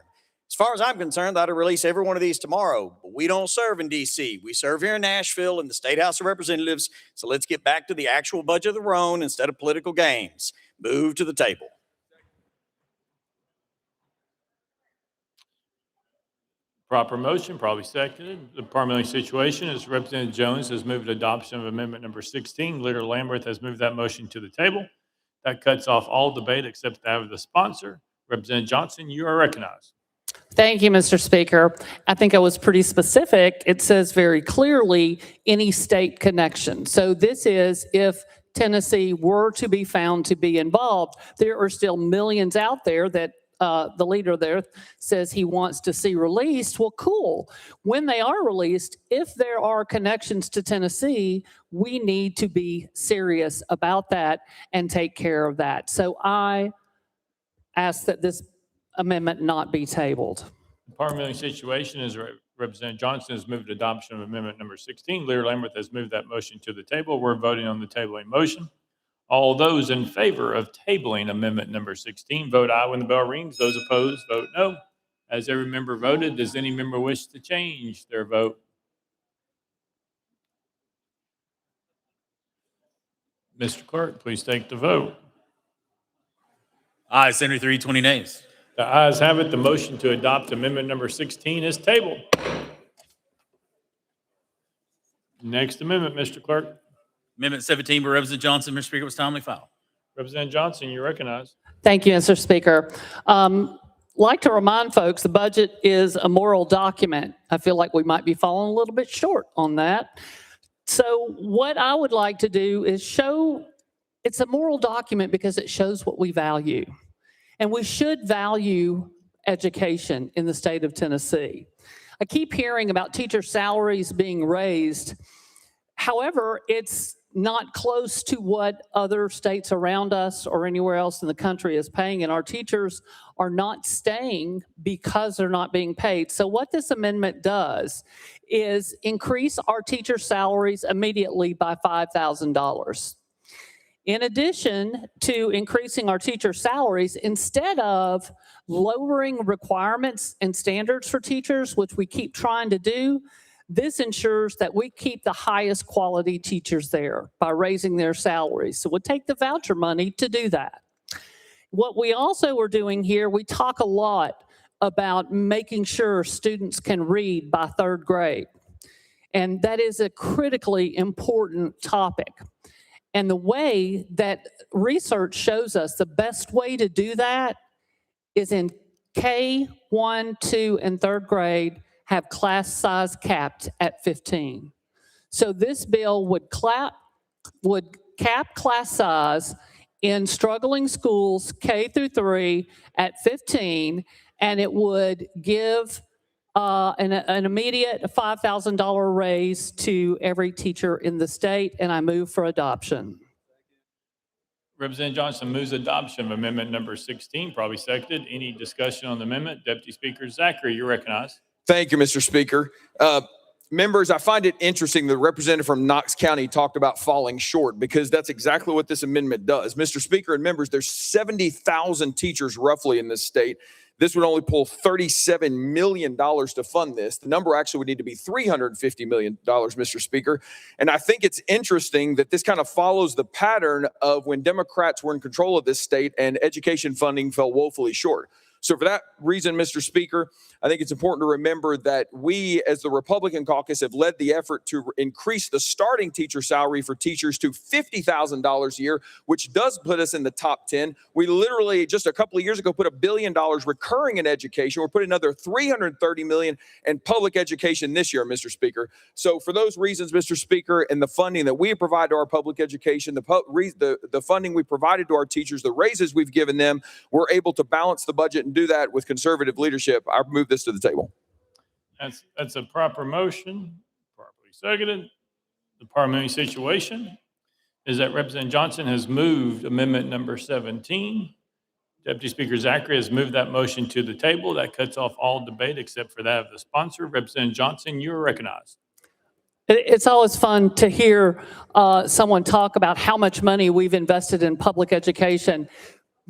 As far as I'm concerned, I'd release every one of these tomorrow, but we don't serve in D.C. We serve here in Nashville in the State House of Representatives. So let's get back to the actual budget of their own instead of political games. Move to the table. Proper motion, probably seconded. The parliamentary situation is Representative Jones has moved adoption of amendment number 16. Leader Lamberth has moved that motion to the table. That cuts off all debate except that of the sponsor. Representative Johnson, you are recognized. Thank you, Mr. Speaker. I think I was pretty specific. It says very clearly any state connection. So this is if Tennessee were to be found to be involved. There are still millions out there that the leader there says he wants to see released. Well, cool. When they are released, if there are connections to Tennessee, we need to be serious about that and take care of that. So I ask that this amendment not be tabled. The parliamentary situation is Representative Johnson has moved adoption of amendment number 16. Leader Lamberth has moved that motion to the table. We're voting on the tabling motion. All those in favor of tabling amendment number 16, vote aye when the bell rings. Those opposed, vote no. Has every member voted? Does any member wish to change their vote? Mr. Clerk, please take the vote. Ayes 73, 20 nays. The ayes have it. The motion to adopt amendment number 16 is tabled. Next amendment, Mr. Clerk. Amendment 17 by Representative Johnson. Mr. Speaker, it was timely filed. Representative Johnson, you recognize. Thank you, Mr. Speaker. Like to remind folks, the budget is a moral document. I feel like we might be falling a little bit short on that. So what I would like to do is show it's a moral document because it shows what we value. And we should value education in the state of Tennessee. I keep hearing about teacher salaries being raised. However, it's not close to what other states around us or anywhere else in the country is paying, and our teachers are not staying because they're not being paid. So what this amendment does is increase our teacher salaries immediately by $5,000. In addition to increasing our teacher salaries, instead of lowering requirements and standards for teachers, which we keep trying to do, this ensures that we keep the highest quality teachers there by raising their salaries. So we'll take the voucher money to do that. What we also are doing here, we talk a lot about making sure students can read by 3rd grade. And that is a critically important topic. And the way that research shows us the best way to do that is in K1, 2, and 3rd grade, have class size capped at 15. So this bill would cap class size in struggling schools K through 3 at 15, and it would give an immediate $5,000 raise to every teacher in the state, and I move for adoption. Representative Johnson moves adoption of amendment number 16, probably seconded. Any discussion on the amendment? Deputy Speaker Zachary, you're recognized. Thank you, Mr. Speaker. Members, I find it interesting the representative from Knox County talked about falling short, because that's exactly what this amendment does. Mr. Speaker and members, there's 70,000 teachers roughly in this state. This would only pull $37 million to fund this. The number actually would need to be $350 million, Mr. Speaker. And I think it's interesting that this kind of follows the pattern of when Democrats were in control of this state and education funding fell woefully short. So for that reason, Mr. Speaker, I think it's important to remember that we, as the Republican caucus, have led the effort to increase the starting teacher salary for teachers to $50,000 a year, which does put us in the top 10. We literally, just a couple of years ago, put $1 billion recurring in education. We're putting another $330 million in public education this year, Mr. Speaker. So for those reasons, Mr. Speaker, and the funding that we provide to our public education, the funding we provided to our teachers, the raises we've given them, we're able to balance the budget and do that with conservative leadership. I move this to the table. That's a proper motion, properly seconded. The parliamentary situation is that Representative Johnson has moved amendment number 17. Deputy Speaker Zachary has moved that motion to the table. That cuts off all debate except for that of the sponsor. Representative Johnson, you are recognized. It's always fun to hear someone talk about how much money we've invested in public education.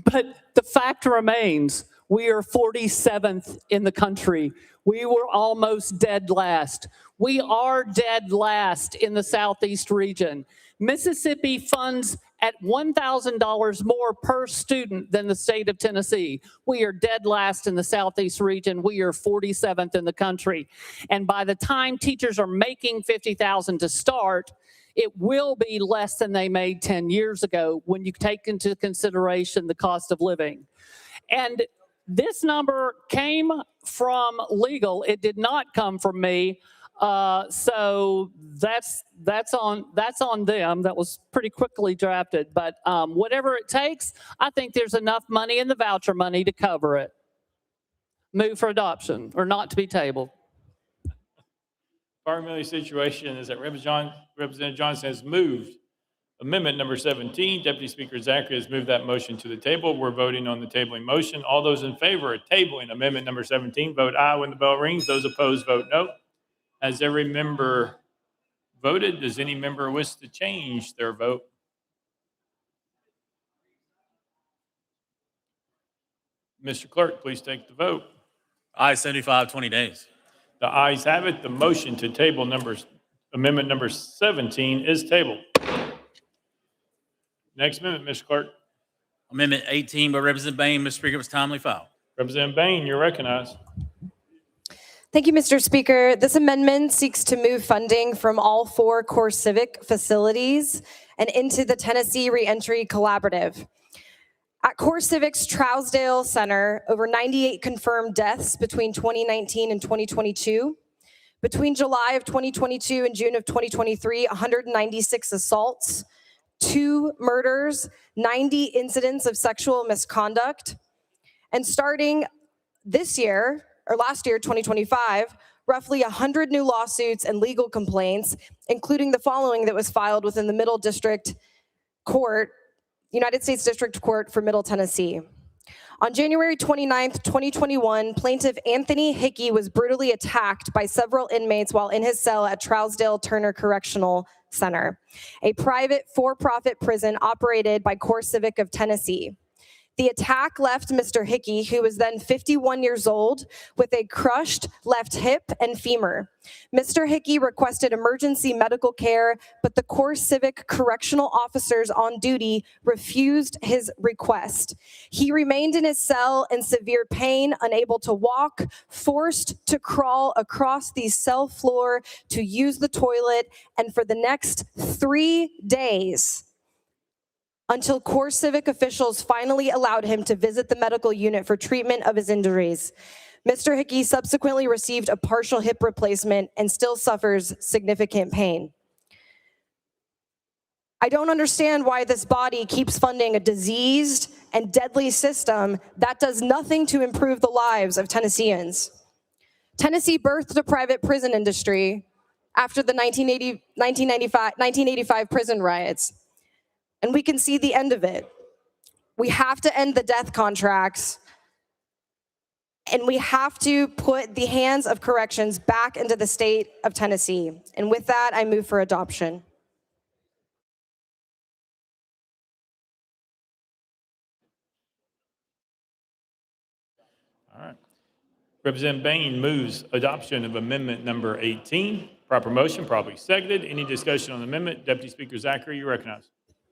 But the fact remains, we are 47th in the country. We were almost dead last. We are dead last in the Southeast region. Mississippi funds at $1,000 more per student than the state of Tennessee. We are dead last in the Southeast region. We are 47th in the country. And by the time teachers are making $50,000 to start, it will be less than they made 10 years ago when you take into consideration the cost of living. And this number came from legal. It did not come from me. So that's on them. That was pretty quickly drafted. But whatever it takes, I think there's enough money in the voucher money to cover it. Move for adoption or not to be tabled. Parliamentary situation is that Representative Johnson has moved amendment number 17. Deputy Speaker Zachary has moved that motion to the table. We're voting on the tabling motion. All those in favor of tabling amendment number 17, vote aye when the bell rings. Those opposed, vote no. Has every member voted? Does any member wish to change their vote? Mr. Clerk, please take the vote. Aye, 75, 20 days. The ayes have it. The motion to table amendment number 17 is tabled. Next amendment, Mr. Clerk. Amendment 18 by Representative Bain. Mr. Speaker, was timely filed. Representative Bain, you're recognized. Thank you, Mr. Speaker. This amendment seeks to move funding from all 4 core civic facilities and into the Tennessee Reentry Collaborative. At Core Civic's Trousdale Center, over 98 confirmed deaths between 2019 and 2022. Between July of 2022 and June of 2023, 196 assaults, 2 murders, 90 incidents of sexual misconduct. And starting this year, or last year, 2025, roughly 100 new lawsuits and legal complaints, including the following that was filed within the Middle District Court, United States District Court for Middle Tennessee. On January 29th, 2021, plaintiff Anthony Hickey was brutally attacked by several inmates while in his cell at Trousdale Turner Correctional Center, a private for-profit prison operated by CoreCivic of Tennessee. The attack left Mr. Hickey, who was then 51 years old, with a crushed left hip and femur. Mr. Hickey requested emergency medical care, but the CoreCivic correctional officers on duty refused his request. He remained in his cell in severe pain, unable to walk, forced to crawl across the cell floor to use the toilet, and for the next 3 days, until CoreCivic officials finally allowed him to visit the medical unit for treatment of his injuries. Mr. Hickey subsequently received a partial hip replacement and still suffers significant pain. I don't understand why this body keeps funding a diseased and deadly system that does nothing to improve the lives of Tennesseans. Tennessee birthed a private prison industry after the 1985 prison riots. And we can see the end of it. We have to end the death contracts, and we have to put the hands of corrections back into the state of Tennessee. And with that, I move for adoption. All right. Representative Bain moves adoption of amendment number 18. Proper motion, probably seconded. Any discussion on the amendment? Deputy Speaker Zachary, you recognize.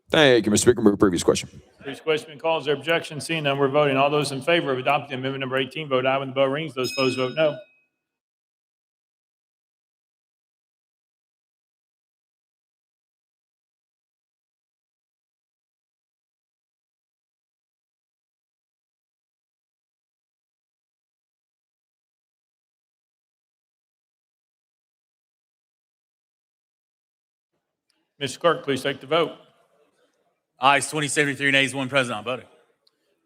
Thank you, Mr. Speaker. Move previous question. Previous question been called. Is there objection? Seeing none, we're voting. All those in favor of adopting amendment number 18, vote aye when the bell rings. Those opposed, vote no. Mr. Clerk, please take the vote. Ayes 2073, nays 1 present, not voting.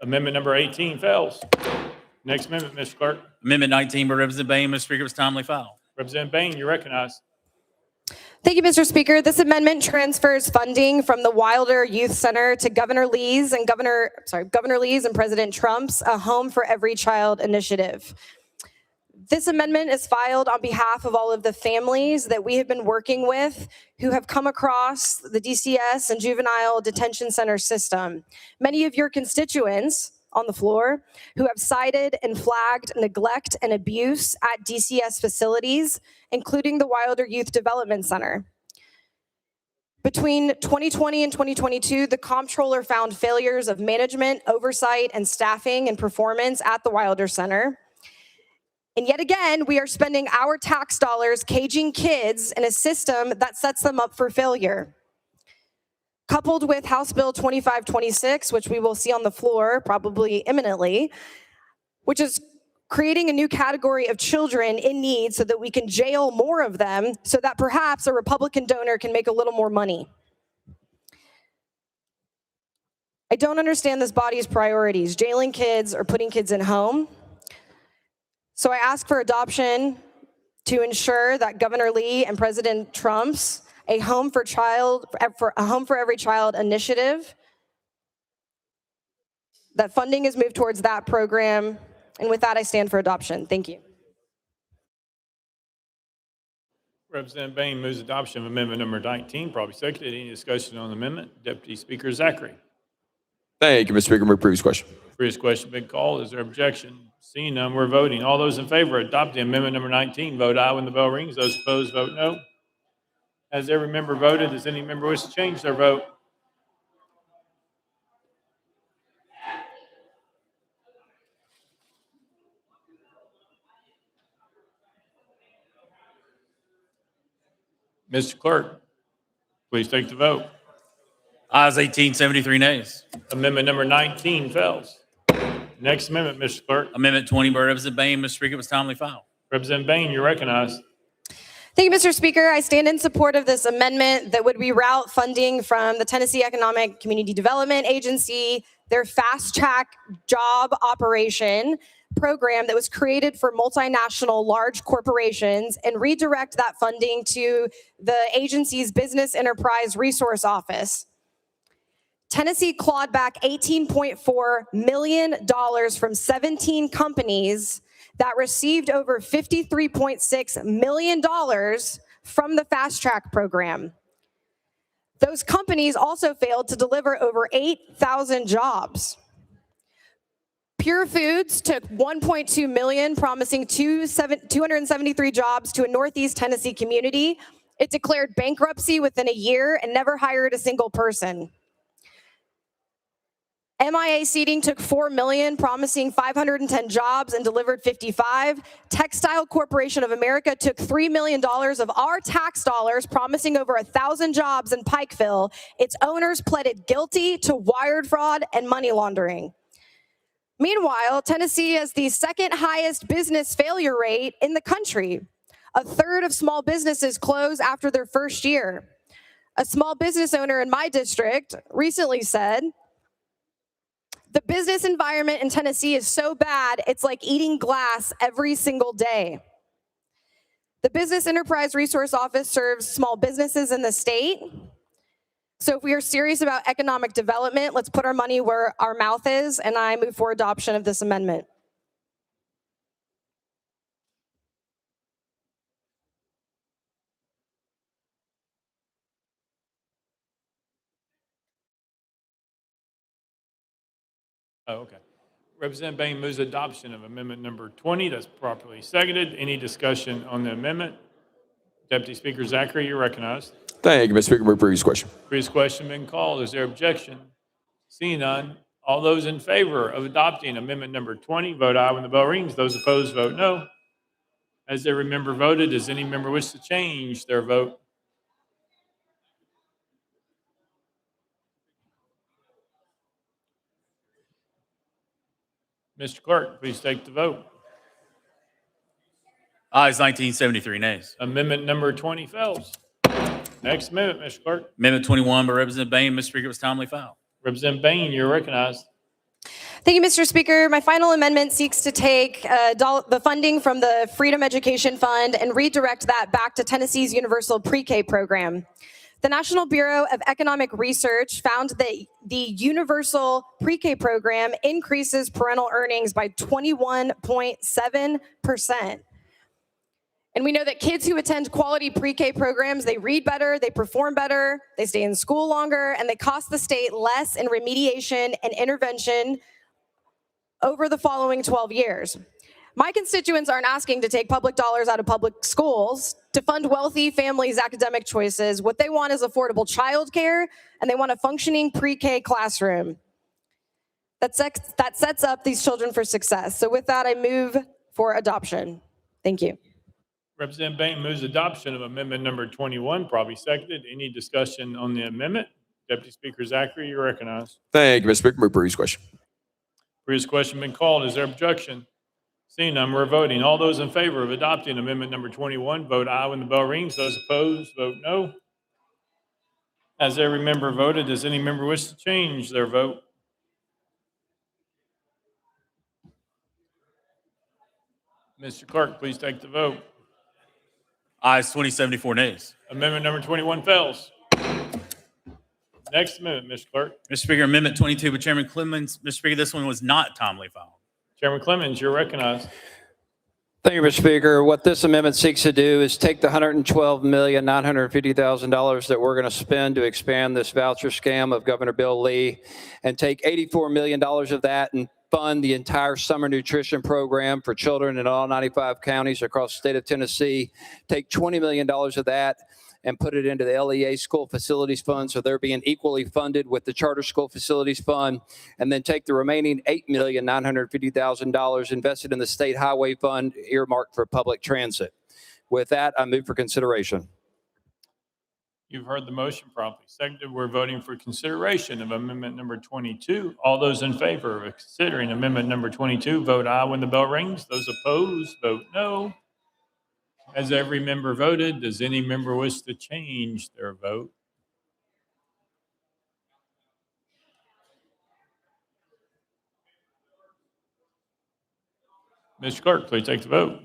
Amendment number 18 fails. Next amendment, Mr. Clerk. Amendment 19 by Representative Bain, Mr. Speaker, was timely filed. Representative Bain, you recognize. Thank you, Mr. Speaker. This amendment transfers funding from the Wilder Youth Center to Governor Lee's and President Trump's A Home for Every Child initiative. This amendment is filed on behalf of all of the families that we have been working with who have come across the DCS and juvenile detention center system. Many of your constituents on the floor who have cited and flagged neglect and abuse at DCS facilities, including the Wilder Youth Development Center. Between 2020 and 2022, the comptroller found failures of management, oversight, and staffing and performance at the Wilder Center. And yet again, we are spending our tax dollars caging kids in a system that sets them up for failure. Coupled with House Bill 2526, which we will see on the floor probably imminently, which is creating a new category of children in need so that we can jail more of them so that perhaps a Republican donor can make a little more money. I don't understand this body's priorities, jailing kids or putting kids in home. So I ask for adoption to ensure that Governor Lee and President Trump's A Home for Every Child initiative, that funding is moved towards that program. And with that, I stand for adoption. Thank you. Representative Bain moves adoption of amendment number 19, probably seconded. Any discussion on the amendment? Deputy Speaker Zachary. Thank you, Mr. Speaker. Move previous question. Previous question been called. Is there objection? Seeing none, we're voting. All those in favor of adopting amendment number 19, vote aye when the bell rings. Those opposed, vote no. Has every member voted? Does any member wish to change their vote? Mr. Clerk, please take the vote. Ayes 18, 73 nays. Amendment number 19 fails. Next amendment, Mr. Clerk. Amendment 20 by Representative Bain, Mr. Speaker, was timely filed. Representative Bain, you're recognized. Thank you, Mr. Speaker. I stand in support of this amendment that would reroute funding from the Tennessee Economic Community Development Agency, their fast track job operation, program that was created for multinational large corporations and redirect that funding to the agency's Business Enterprise Resource Office. Tennessee clawed back $18.4 million from 17 companies that received over $53.6 million from the Fast Track program. Those companies also failed to deliver over 8,000 jobs. Pure Foods took $1.2 million, promising 273 jobs to a Northeast Tennessee community. It declared bankruptcy within a year and never hired a single person. MIA Seating took $4 million, promising 510 jobs and delivered 55. Textile Corporation of America took $3 million of our tax dollars, promising over 1,000 jobs in Pikeville. Its owners pleaded guilty to wire fraud and money laundering. Meanwhile, Tennessee has the second highest business failure rate in the country. A third of small businesses close after their first year. A small business owner in my district recently said, "The business environment in Tennessee is so bad, it's like eating glass every single day." The Business Enterprise Resource Office serves small businesses in the state. So if we are serious about economic development, let's put our money where our mouth is, and I move for adoption of this amendment. Oh, okay. Representative Bain moves adoption of amendment number 20. That's properly seconded. Any discussion on the amendment? Deputy Speaker Zachary, you're recognized. Thank you, Mr. Speaker. Move previous question. Previous question been called. Is there objection? Seeing none, all those in favor of adopting amendment number 20, vote aye when the bell rings. Those opposed, vote no. Has every member voted? Does any member wish to change their vote? Mr. Clerk, please take the vote. Ayes 19, 73 nays. Amendment number 20 fails. Next amendment, Mr. Clerk. Amendment 21 by Representative Bain. Mr. Speaker, was timely filed. Representative Bain, you're recognized. Thank you, Mr. Speaker. My final amendment seeks to take the funding from the Freedom Education Fund and redirect that back to Tennessee's Universal Pre-K program. The National Bureau of Economic Research found that the Universal Pre-K program increases parental earnings by 21.7%. And we know that kids who attend quality pre-K programs, they read better, they perform better, they stay in school longer, and they cost the state less in remediation and intervention over the following 12 years. My constituents aren't asking to take public dollars out of public schools to fund wealthy families' academic choices. What they want is affordable childcare, and they want a functioning pre-K classroom that sets up these children for success. So with that, I move for adoption. Thank you. Representative Bain moves adoption of amendment number 21, probably seconded. Any discussion on the amendment? Deputy Speaker Zachary, you're recognized. Thank you, Mr. Speaker. Move previous question. Previous question been called. Is there objection? Seeing none, we're voting. All those in favor of adopting amendment number 21, vote aye when the bell rings. Those opposed, vote no. Has every member voted? Does any member wish to change their vote? Mr. Clerk, please take the vote. Ayes 20, 74 nays. Amendment number 21 fails. Next amendment, Mr. Clerk. Mr. Speaker, Amendment 22 by Chairman Clemens. Mr. Speaker, this one was not timely filed. Chairman Clemens, you're recognized. Thank you, Mr. Speaker. What this amendment seeks to do is take the $112,950,000 that we're going to spend to expand this voucher scam of Governor Bill Lee and take $84 million of that and fund the entire summer nutrition program for children in all 95 counties across the state of Tennessee, take $20 million of that and put it into the LEA School Facilities Fund so they're being equally funded with the Charter School Facilities Fund, and then take the remaining $8,950,000 invested in the State Highway Fund earmarked for public transit. With that, I move for consideration. You've heard the motion properly seconded. We're voting for consideration of amendment number 22. All those in favor of considering amendment number 22, vote aye when the bell rings. Those opposed, vote no. Has every member voted? Does any member wish to change their vote? Mr. Clerk, please take the vote.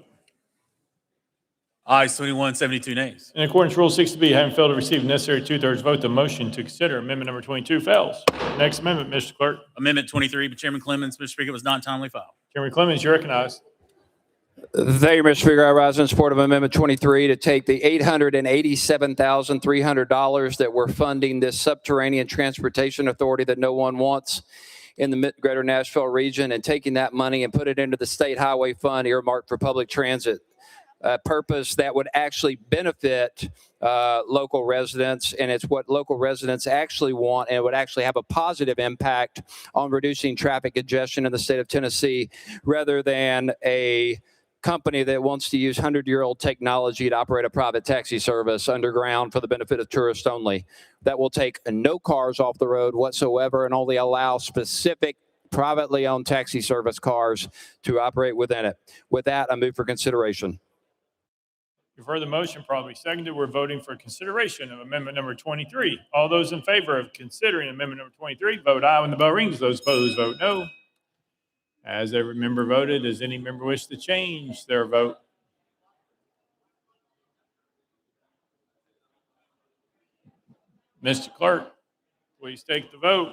Ayes 21, 72 nays. In accordance with Rule 60B, having failed to receive necessary two-thirds vote, the motion to consider amendment number 22 fails. Next amendment, Mr. Clerk. Amendment 23 by Chairman Clemens. Mr. Speaker, was not timely filed. Chairman Clemens, you recognize. Thank you, Mr. Speaker. I rise in support of Amendment 23 to take the $887,300 that we're funding this subterranean transportation authority that no one wants in the greater Nashville region, and taking that money and put it into the state highway fund earmarked for public transit. Purpose that would actually benefit local residents, and it's what local residents actually want, and it would actually have a positive impact on reducing traffic congestion in the state of Tennessee, rather than a company that wants to use 100-year-old technology to operate a private taxi service underground for the benefit of tourists only. That will take no cars off the road whatsoever and only allow specific privately owned taxi service cars to operate within it. With that, I move for consideration. You've heard the motion, probably seconded. We're voting for consideration of amendment number 23. All those in favor of considering amendment number 23, vote aye when the bell rings. Those opposed, vote no. As every member voted, does any member wish to change their vote? Mr. Clerk, please take the vote.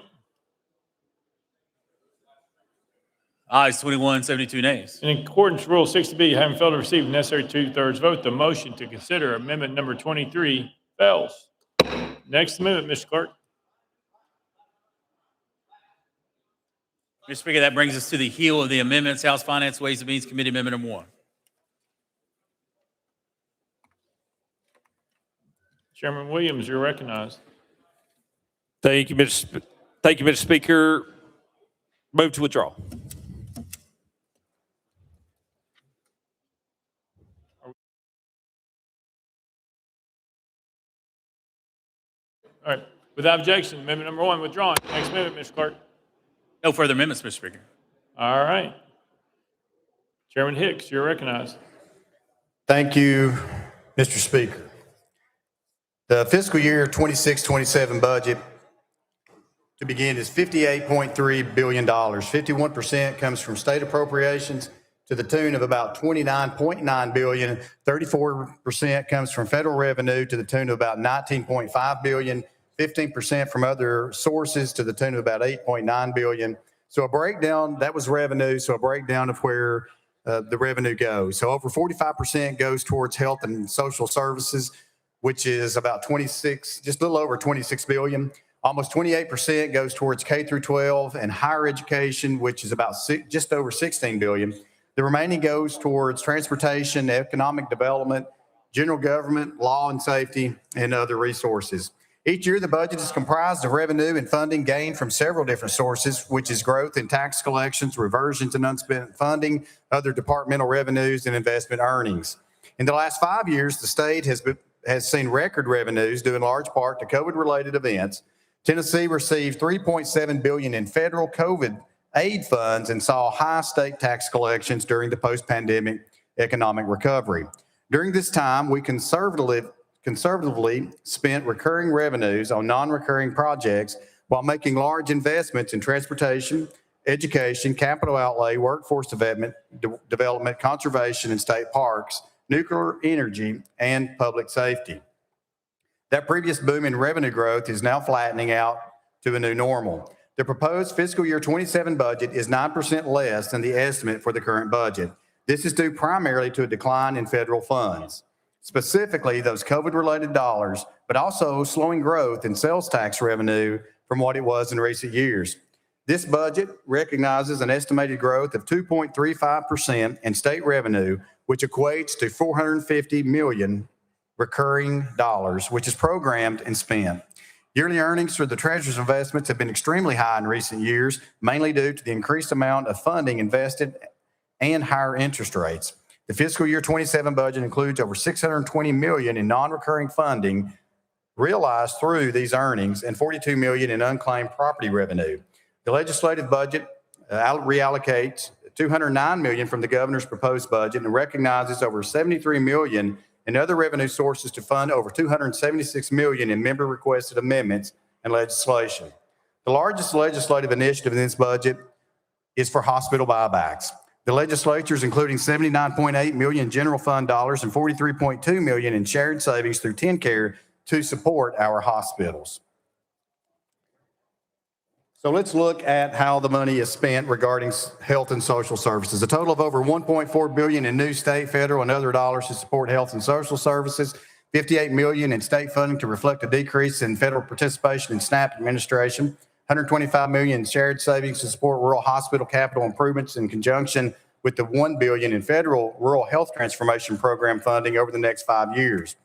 Ayes 21, 72 nays. In accordance with Rule 60B, having failed to receive the necessary two-thirds vote, the motion to consider amendment number 23 fails. Next amendment, Mr. Clerk. Mr. Speaker, that brings us to the heel of the amendments. House Finance, Ways and Means Committee Amendment number 1. Chairman Williams, you're recognized. Thank you, Mr. Speaker. Move to withdraw. All right. Without objection, amendment number 1 withdrawn. Next amendment, Mr. Clerk. No further amendments, Mr. Speaker. All right. Chairman Hicks, you're recognized. Thank you, Mr. Speaker. The fiscal year 26-27 budget to begin is $58.3 billion. 51% comes from state appropriations to the tune of about $29.9 billion. 34% comes from federal revenue to the tune of about $19.5 billion. 15% from other sources to the tune of about $8.9 billion. So a breakdown, that was revenue, so a breakdown of where the revenue goes. So over 45% goes towards health and social services, which is about just a little over 26 billion. Almost 28% goes towards K through 12 and higher education, which is about just over 16 billion. The remaining goes towards transportation, economic development, general government, law and safety, and other resources. Each year, the budget is comprised of revenue and funding gained from several different sources, which is growth in tax collections, reversions in unspent funding, other departmental revenues, and investment earnings. In the last 5 years, the state has seen record revenues due in large part to COVID-related events. Tennessee received $3.7 billion in federal COVID aid funds and saw high state tax collections during the post-pandemic economic recovery. During this time, we conservatively spent recurring revenues on non-recurring projects while making large investments in transportation, education, capital outlay, workforce development, conservation and state parks, nuclear energy, and public safety. That previous boom in revenue growth is now flattening out to a new normal. The proposed fiscal year 27 budget is 9% less than the estimate for the current budget. This is due primarily to a decline in federal funds, specifically those COVID-related dollars, but also slowing growth in sales tax revenue from what it was in recent years. This budget recognizes an estimated growth of 2.35% in state revenue, which equates to $450 million recurring dollars, which is programmed and spent. Yearly earnings for the Treasurer's investments have been extremely high in recent years, mainly due to the increased amount of funding invested and higher interest rates. The fiscal year 27 budget includes over $620 million in non-recurring funding realized through these earnings and $42 million in unclaimed property revenue. The legislative budget reallocates $209 million from the governor's proposed budget and recognizes over $73 million in other revenue sources to fund over $276 million in member-requested amendments and legislation. The largest legislative initiative in this budget is for hospital buybacks. The legislatures, including $79.8 million in general fund dollars and $43.2 million in shared savings through TennCare to support our hospitals. So let's look at how the money is spent regarding health and social services. A total of over $1.4 billion in new state, federal, and other dollars to support health and social services, $58 million in state funding to reflect a decrease in federal participation in SNAP administration, $125 million in shared savings to support rural hospital capital improvements in conjunction with the $1 billion in federal rural health transformation program funding over the next 5 years,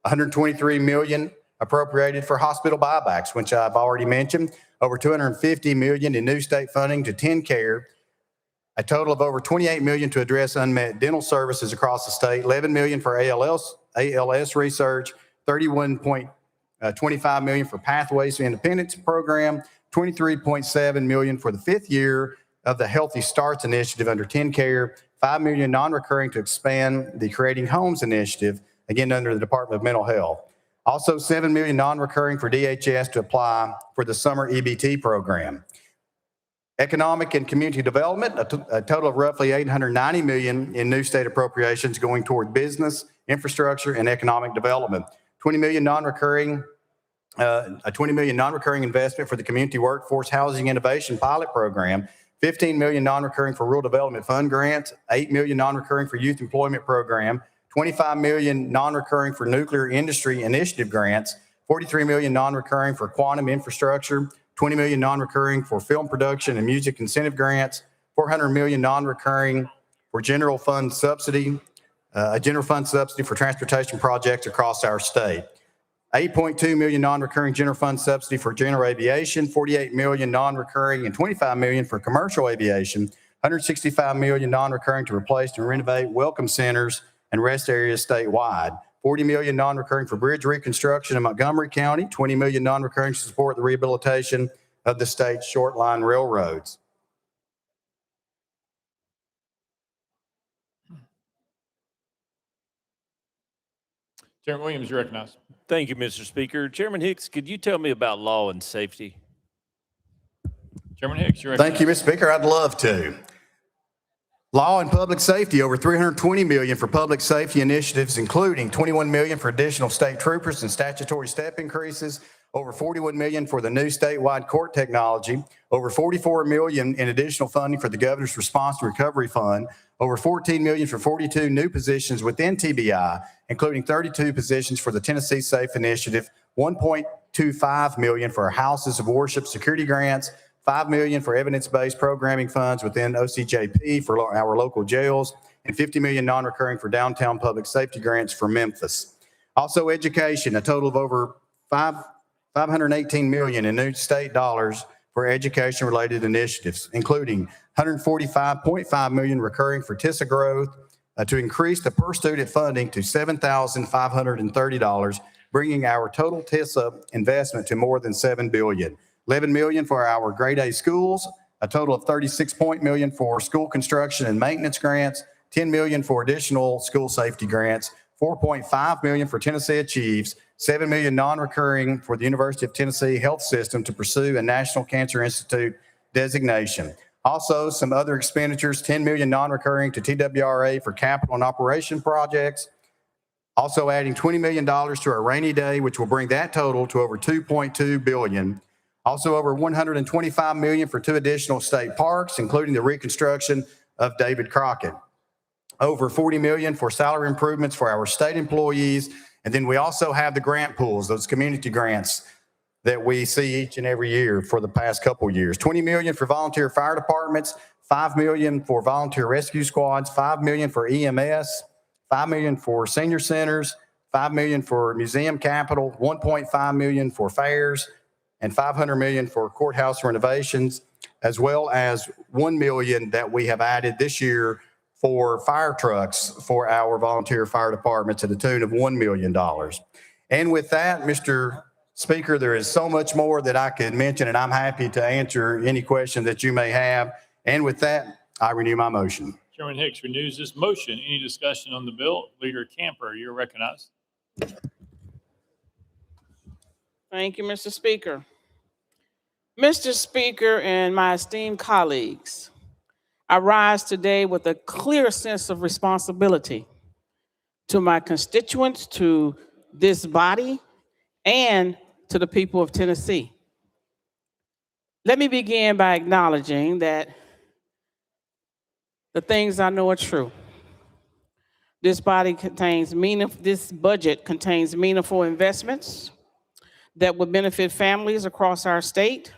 $123 million appropriated for hospital buybacks, which I've already mentioned, over $250 million in new state funding to TennCare, a total of over $28 million to address unmet dental services across the state, $11 million for ALS research, $31.25 million for Pathways to Independence program, $23.7 million for the 5th year of the Healthy Starts initiative under TennCare, $5 million non-recurring to expand the Creating Homes initiative, again under the Department of Mental Health. Also, $7 million non-recurring for DHS to apply for the summer EBT program. Economic and community development, a total of roughly $890 million in new state appropriations going toward business, infrastructure, and economic development. $20 million non-recurring investment for the Community Workforce Housing Innovation Pilot Program, $15 million non-recurring for Rural Development Fund grants, $8 million non-recurring for Youth Employment Program, $25 million non-recurring for Nuclear Industry Initiative grants, $43 million non-recurring for quantum infrastructure, $20 million non-recurring for film production and music incentive grants, $400 million non-recurring for general fund subsidy, a general fund subsidy for transportation projects across our state. $8.2 million non-recurring general fund subsidy for general aviation, $48 million non-recurring and $25 million for commercial aviation, $165 million non-recurring to replace and renovate welcome centers and rest areas statewide, $40 million non-recurring for bridge reconstruction in Montgomery County, $20 million non-recurring to support the rehabilitation of the state's short line railroads. Chairman Williams, you recognize. Thank you, Mr. Speaker. Chairman Hicks, could you tell me about law and safety? Chairman Hicks, you recognize. Thank you, Mr. Speaker. I'd love to. Law and public safety, over $320 million for public safety initiatives, including $21 million for additional state troopers and statutory step increases, over $41 million for the new statewide court technology, over $44 million in additional funding for the Governor's Response and Recovery Fund, over $14 million for 42 new positions within TBI, including 32 positions for the Tennessee Safe Initiative, $1.25 million for our Houses of Worship security grants, $5 million for evidence-based programming funds within OCJP for our local jails, and $50 million non-recurring for downtown public safety grants for Memphis. Also, education, a total of over $518 million in new state dollars for education-related initiatives, including $145.5 million recurring for TISA growth to increase the per-student funding to $7,530, bringing our total TISA investment to more than $7 billion. $11 million for our grade A schools, a total of $36 million for school construction and maintenance grants, $10 million for additional school safety grants, $4.5 million for Tennessee Achieves, $7 million non-recurring for the University of Tennessee Health System to pursue a National Cancer Institute designation. Also, some other expenditures, $10 million non-recurring to TWRA for capital and operation projects. Also adding $20 million to our rainy day, which will bring that total to over $2.2 billion. Also over $125 million for 2 additional state parks, including the reconstruction of David Crockett. Over $40 million for salary improvements for our state employees. And then we also have the grant pools, those community grants that we see each and every year for the past couple years. $20 million for volunteer fire departments, $5 million for volunteer rescue squads, $5 million for EMS, $5 million for senior centers, $5 million for museum capital, $1.5 million for fairs, and $500 million for courthouse renovations, as well as $1 million that we have added this year for fire trucks for our volunteer fire departments at the tune of $1 million. And with that, Mr. Speaker, there is so much more that I could mention, and I'm happy to answer any question that you may have. And with that, I renew my motion. Chairman Hicks renews this motion. Any discussion on the bill? Leader Camper, you're recognized. Thank you, Mr. Speaker. Mr. Speaker and my esteemed colleagues, I rise today with a clear sense of responsibility to my constituents, to this body, and to the people of Tennessee. Let me begin by acknowledging that the things I know are true. This budget contains meaningful investments that will benefit families across our state.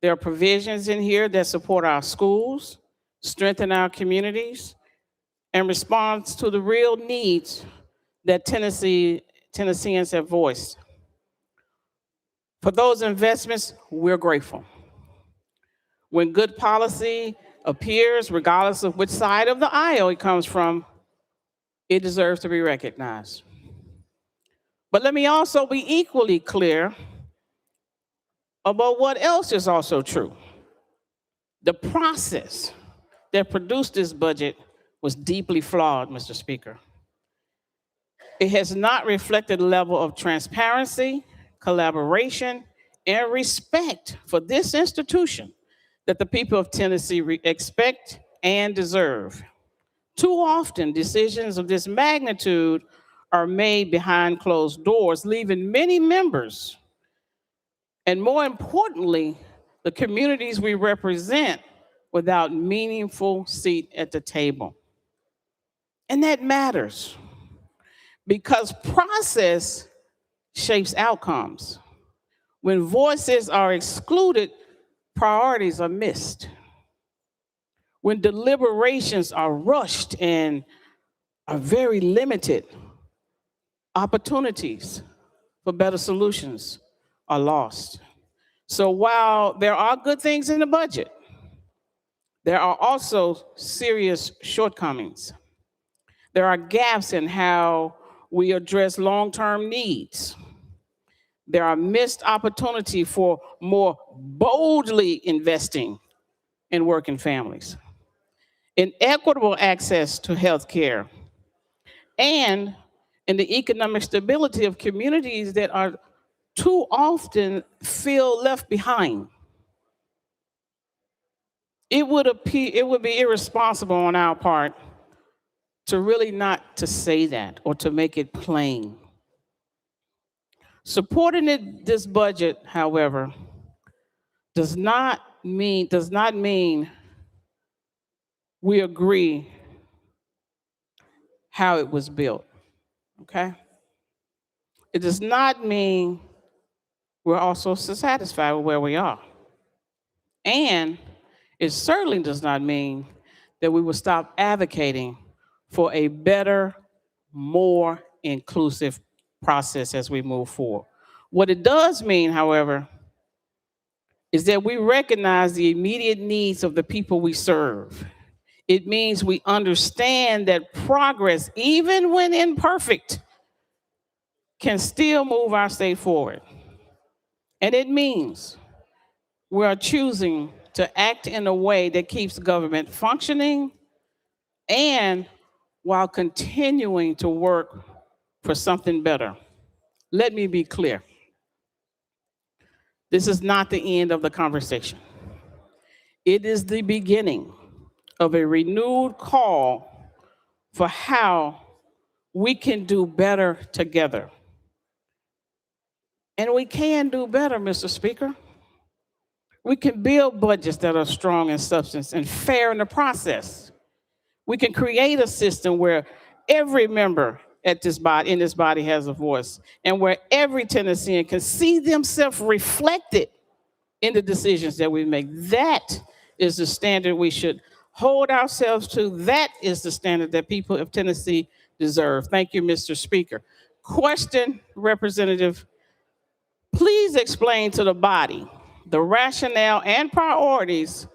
There are provisions in here that support our schools, strengthen our communities, and responds to the real needs that Tennesseans have voiced. For those investments, we're grateful. When good policy appears, regardless of which side of the aisle it comes from, it deserves to be recognized. But let me also be equally clear about what else is also true. The process that produced this budget was deeply flawed, Mr. Speaker. It has not reflected a level of transparency, collaboration, and respect for this institution that the people of Tennessee expect and deserve. Too often, decisions of this magnitude are made behind closed doors, leaving many members, and more importantly, the communities we represent, without meaningful seat at the table. And that matters because process shapes outcomes. When voices are excluded, priorities are missed. When deliberations are rushed and are very limited, opportunities for better solutions are lost. So while there are good things in the budget, there are also serious shortcomings. There are gaps in how we address long-term needs. There are missed opportunity for more boldly investing in working families, inequitable access to health care, and in the economic stability of communities that are too often feel left behind. It would be irresponsible on our part to really not to say that or to make it plain. Supporting this budget, however, does not mean we agree how it was built, okay? It does not mean we're also satisfied with where we are. And it certainly does not mean that we will stop advocating for a better, more inclusive process as we move forward. What it does mean, however, is that we recognize the immediate needs of the people we serve. It means we understand that progress, even when imperfect, can still move our state forward. And it means we are choosing to act in a way that keeps government functioning and while continuing to work for something better. Let me be clear. This is not the end of the conversation. It is the beginning of a renewed call for how we can do better together. And we can do better, Mr. Speaker. We can build budgets that are strong in substance and fair in the process. We can create a system where every member in this body has a voice, and where every Tennessean can see themselves reflected in the decisions that we make. That is the standard we should hold ourselves to. That is the standard that people of Tennessee deserve. Thank you, Mr. Speaker. Question, Representative, please explain to the body the rationale and priorities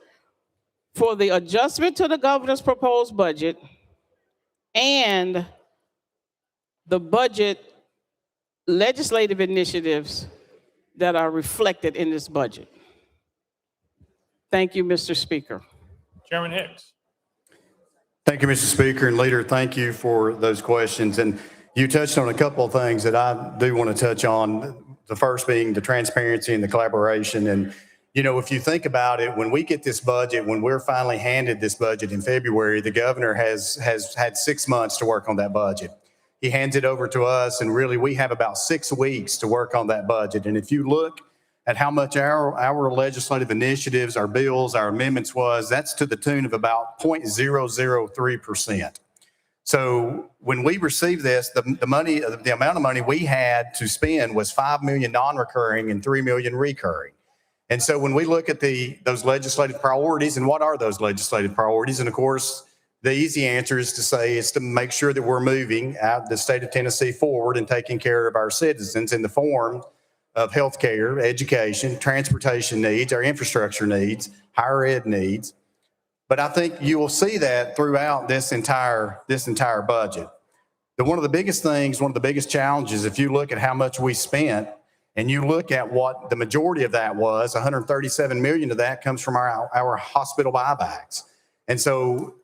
for the adjustment to the governor's proposed budget and the budget legislative initiatives that are reflected in this budget. Thank you, Mr. Speaker. Chairman Hicks. Thank you, Mr. Speaker, and Leader, thank you for those questions. And you touched on a couple of things that I do want to touch on. The first being the transparency and the collaboration. And You know, if you think about it, when we get this budget, when we're finally handed this budget in February, the governor has had 6 months to work on that budget. He hands it over to us, and really we have about 6 weeks to work on that budget. And if you look at how much our legislative initiatives, our bills, our amendments was, that's to the tune of about 0.003%. So when we received this, the amount of money we had to spend was 5 million non-recurring and 3 million recurring. And so when we look at those legislative priorities, and what are those legislative priorities? And of course, the easy answer is to make sure that we're moving out the state of Tennessee forward and taking care of our citizens in the form of healthcare, education, transportation needs, our infrastructure needs, higher ed needs. But I think you will see that throughout this entire budget. One of the biggest challenges, if you look at how much we spent, and you look at what the majority of that was, 137 million of that comes from our hospital buybacks. And so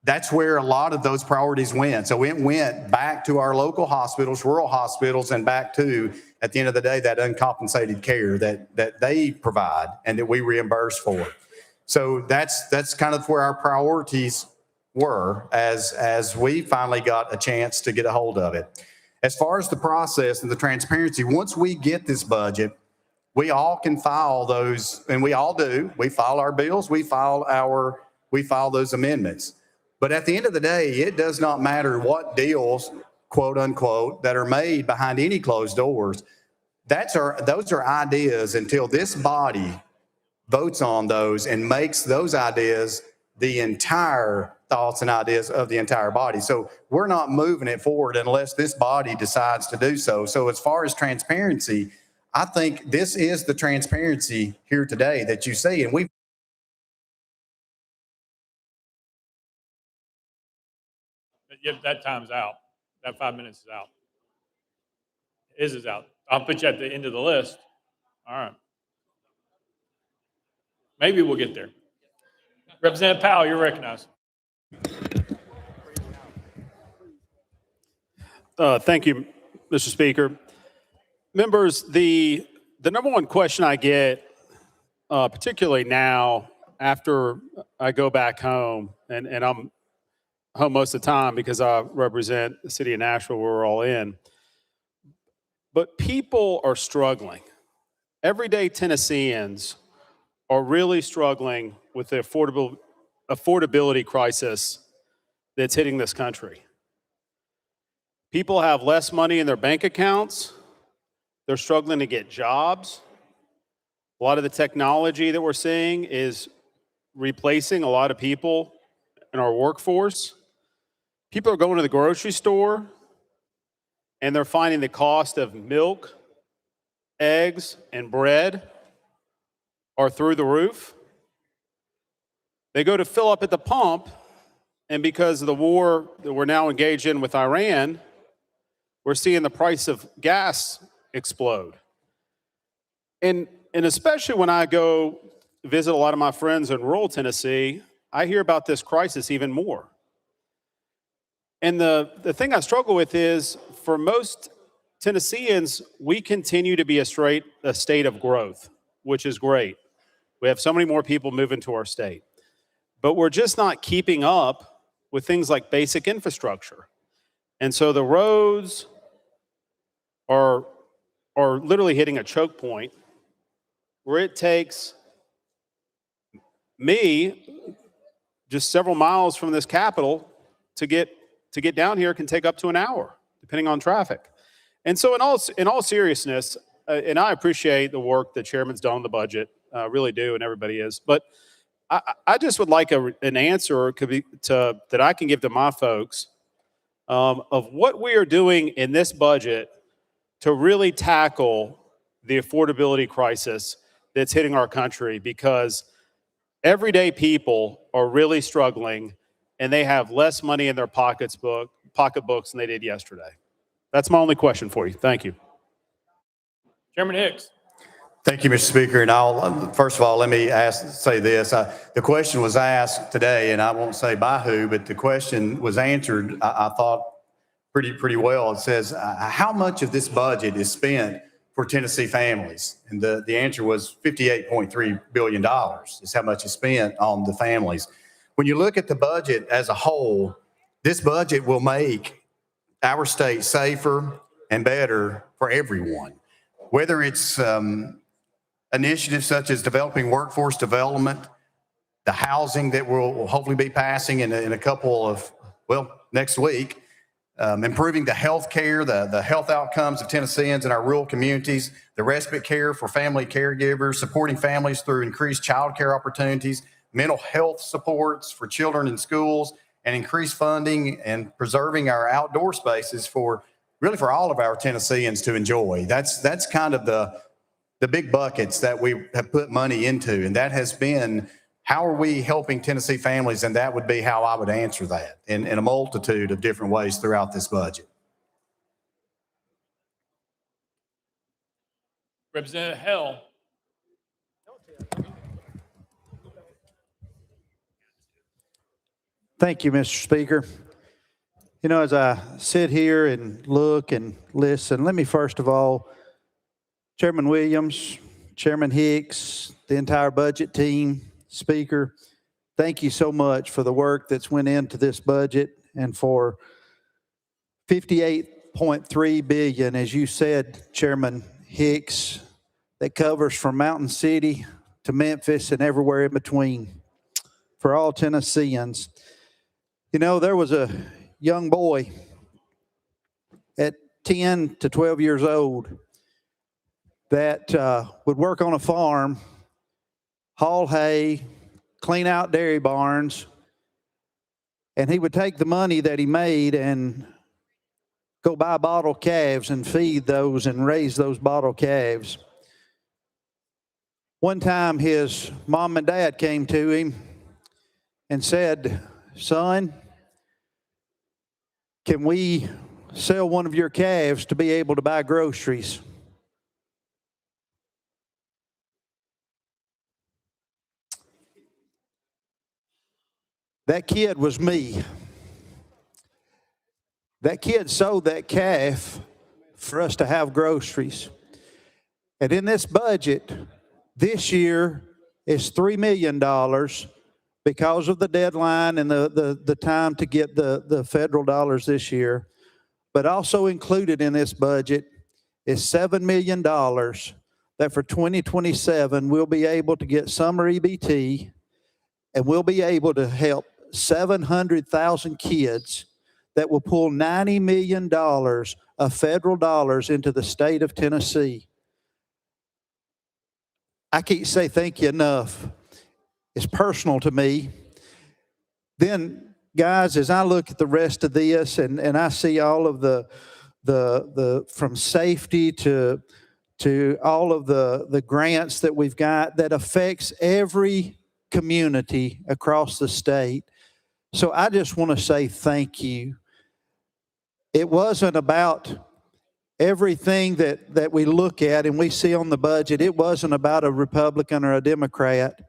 that's where a lot of those priorities went. So it went back to our local hospitals, rural hospitals, and back to, at the end of the day, that uncompensated care that they provide and that we reimburse for. So that's kind of where our priorities were as we finally got a chance to get a hold of it. As far as the process and the transparency, once we get this budget, we all can file those, and we all do. We file our bills, we file those amendments. But at the end of the day, it does not matter what deals, quote unquote, that are made behind any closed doors. Those are ideas until this body votes on those and makes those ideas the entire thoughts and ideas of the entire body. So we're not moving it forward unless this body decides to do so. So as far as transparency, I think this is the transparency here today that you see. And that time's out. That 5 minutes is out. Is out. I'll put you at the end of the list. All right. Maybe we'll get there. Representative Powell, you're recognized. Thank you, Mr. Speaker. Members, the number one question I get, particularly now after I go back home, and I'm home most of the time because I represent the city of Nashville where we're all in, but people are struggling. Everyday Tennesseans are really struggling with the affordability crisis that's hitting this country. People have less money in their bank accounts. They're struggling to get jobs. A lot of the technology that we're seeing is replacing a lot of people in our workforce. People are going to the grocery store and they're finding the cost of milk, eggs, and bread are through the roof. They go to fill up at the pump, and because of the war that we're now engaged in with Iran, we're seeing the price of gas explode. And especially when I go visit a lot of my friends in rural Tennessee, I hear about this crisis even more. And the thing I struggle with is, for most Tennesseans, we continue to be a state of growth, which is great. We have so many more people moving to our state. But we're just not keeping up with things like basic infrastructure. And so the roads are literally hitting a choke point where it takes me just several miles from this capital to get down here can take up to an hour, depending on traffic. And so in all seriousness, and I appreciate the work the chairman's done on the budget, really do, and everybody is, but I just would like an answer that I can give to my folks of what we are doing in this budget to really tackle the affordability crisis that's hitting our country, because everyday people are really struggling and they have less money in their pocketbooks than they did yesterday. That's my only question for you. Thank you. Chairman Hicks. Thank you, Mr. Speaker. And first of all, let me say this. The question was asked today, and I won't say by who, but the question was answered, I thought, pretty well. It says, how much of this budget is spent for Tennessee families? And the answer was $58.3 billion is how much is spent on the families. When you look at the budget as a whole, this budget will make our state safer and better for everyone. Whether it's initiatives such as developing workforce development, the housing that will hopefully be passing in a couple of, next week, improving the health care, the health outcomes of Tennesseans in our rural communities, the respite care for family caregivers, supporting families through increased child care opportunities, mental health supports for children in schools, and increased funding and preserving our outdoor spaces for all of our Tennesseans to enjoy. That's kind of the big buckets that we have put money into, and that has been how are we helping Tennessee families, and that would be how I would answer that in a multitude of different ways throughout this budget. Representative Hell. Thank you, Mr. Speaker. You know, as I sit here and look and listen, let me first of all, Chairman Williams, Chairman Hicks, the entire budget team, Speaker, thank you so much for the work that's went into this budget and for $58.3 billion, as you said, Chairman Hicks, that covers from Mountain City to Memphis and everywhere in between for all Tennesseans. You know, there was a young boy at 10 to 12 years old that would work on a farm, haul hay, clean out dairy barns, and he would take the money that he made and go buy bottle calves and feed those and raise those bottle calves. One time his mom and dad came to him and said, "Son, can we sell one of your calves to be able to buy groceries?" That kid was me. That kid sold that calf for us to have groceries. And in this budget, this year is $3 million because of the deadline and the time to get the federal dollars this year. But also included in this budget is $7 million that for 2027 we'll be able to get summer EBT, and we'll be able to help 700,000 kids that will pull $90 million of federal dollars into the state of Tennessee. I can't say thank you enough. It's personal to me. Then, guys, as I look at the rest of this and I see all of the from safety to all of the grants that we've got that affects every community across the state. So I just want to say thank you. It wasn't about everything that we look at and we see on the budget. It wasn't about a Republican or a Democrat,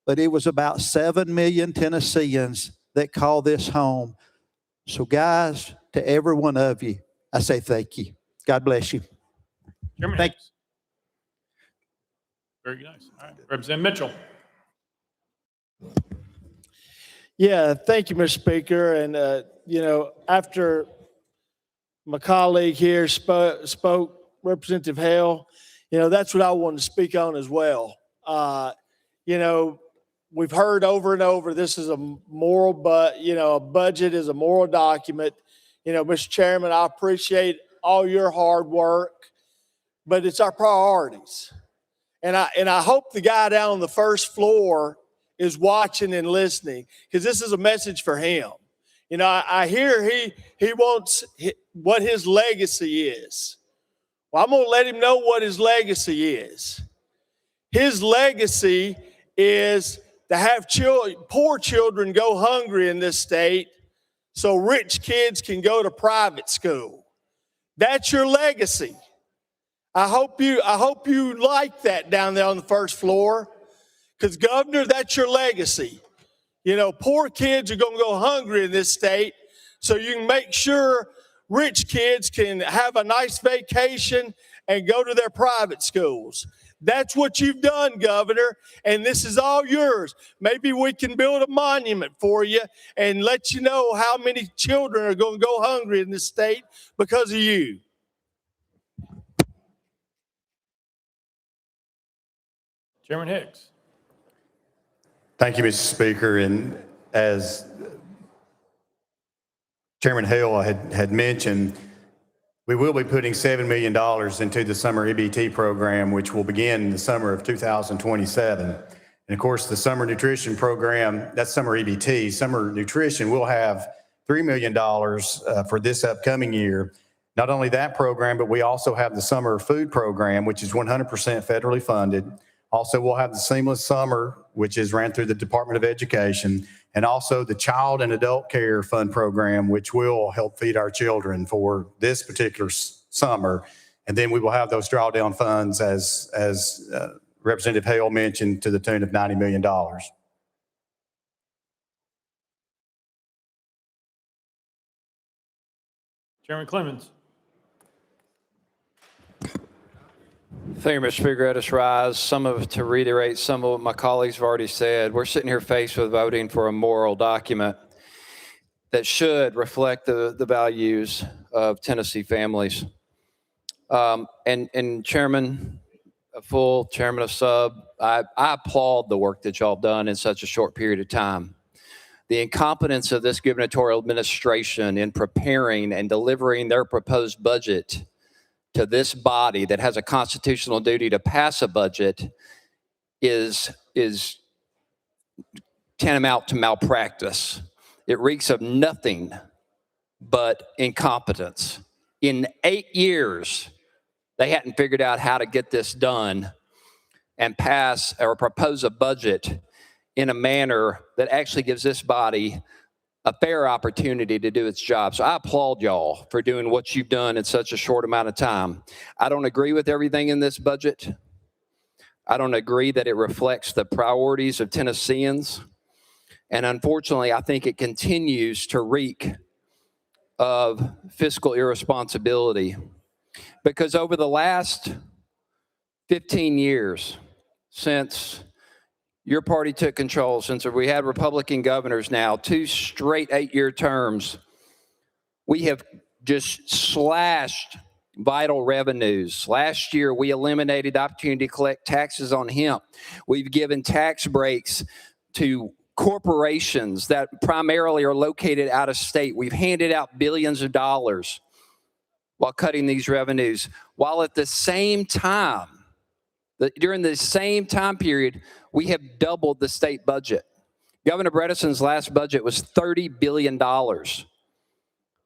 but it was about 7 million Tennesseans that call this home. So guys, to every one of you, I say thank you. God bless you. Chairman Thank Hicks. Very nice. All right. Representative Mitchell. Yeah, thank you, Mr. Speaker. And, after my colleague here spoke, Representative Hale, that's what I wanted to speak on as well. We've heard over and over, this is a moral, but, a budget is a moral document. Mr. Chairman, I appreciate all your hard work, but it's our priorities. And I hope the guy down on the first floor is watching and listening, because this is a message for him. I hear he wants what his legacy is. Well, I'm going to let him know what his legacy is. His legacy is to have poor children go hungry in this state so rich kids can go to private school. That's your legacy. I hope you like that down there on the first floor. Because, Governor, that's your legacy. Poor kids are going to go hungry in this state, so you can make sure rich kids can have a nice vacation and go to their private schools. That's what you've done, Governor, and this is all yours. Maybe we can build a monument for you and let you know how many children are going to go hungry in this state because of you. Chairman Hicks. Thank you, Mr. Speaker. And as Chairman Hale had mentioned, we will be putting $7 million into the summer EBT program, which will begin in the summer of 2027. And of course, the summer nutrition program, that's summer EBT. Summer nutrition will have $3 million for this upcoming year. Not only that program, but we also have the summer food program, which is 100% federally funded. Also, we'll have the Seamless Summer, which is ran through the Department of Education, and also the Child and Adult Care Fund program, which will help feed our children for this particular summer. And then we will have those drawdown funds, as Representative Hale mentioned, to the tune of $90 million. Chairman Clemens. Thank you, Mr. Speaker. Let us rise. To reiterate some of what my colleagues have already said, we're sitting here faced with voting for a moral document that should reflect the values of Tennessee families. And Chairman, Chairman of Sub, I applaud the work that y'all done in such a short period of time. The incompetence of this gubernatorial administration in preparing and delivering their proposed budget to this body that has a constitutional duty to pass a budget is tantamount to malpractice. It reeks of nothing but incompetence. In 8 years, they hadn't figured out how to get this done and pass or propose a budget in a manner that actually gives this body a fair opportunity to do its job. So I applaud y'all for doing what you've done in such a short amount of time. I don't agree with everything in this budget. I don't agree that it reflects the priorities of Tennesseans. And unfortunately, I think it continues to reek of fiscal irresponsibility. Because over the last 15 years, since your party took control, since we had Republican governors now, 2 straight 8-year terms, we have just slashed vital revenues. Last year, we eliminated the opportunity to collect taxes on hemp. We've given tax breaks to corporations that primarily are located out of state. We've handed out billions of dollars while cutting these revenues, while at the same time, during the same time period, we have doubled the state budget. Governor Bredesen's last budget was $30 billion.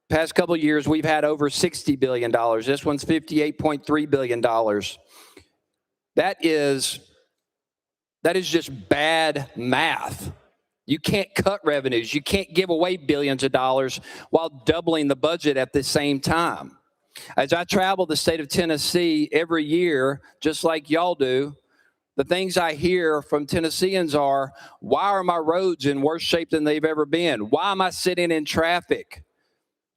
Past couple of years, we've had over $60 billion. This one's $58.3 billion. That is just bad math. You can't cut revenues. You can't give away billions of dollars while doubling the budget at the same time. As I travel the state of Tennessee every year, just like y'all do, the things I hear from Tennesseans are, why are my roads in worse shape than they've ever been? Why am I sitting in traffic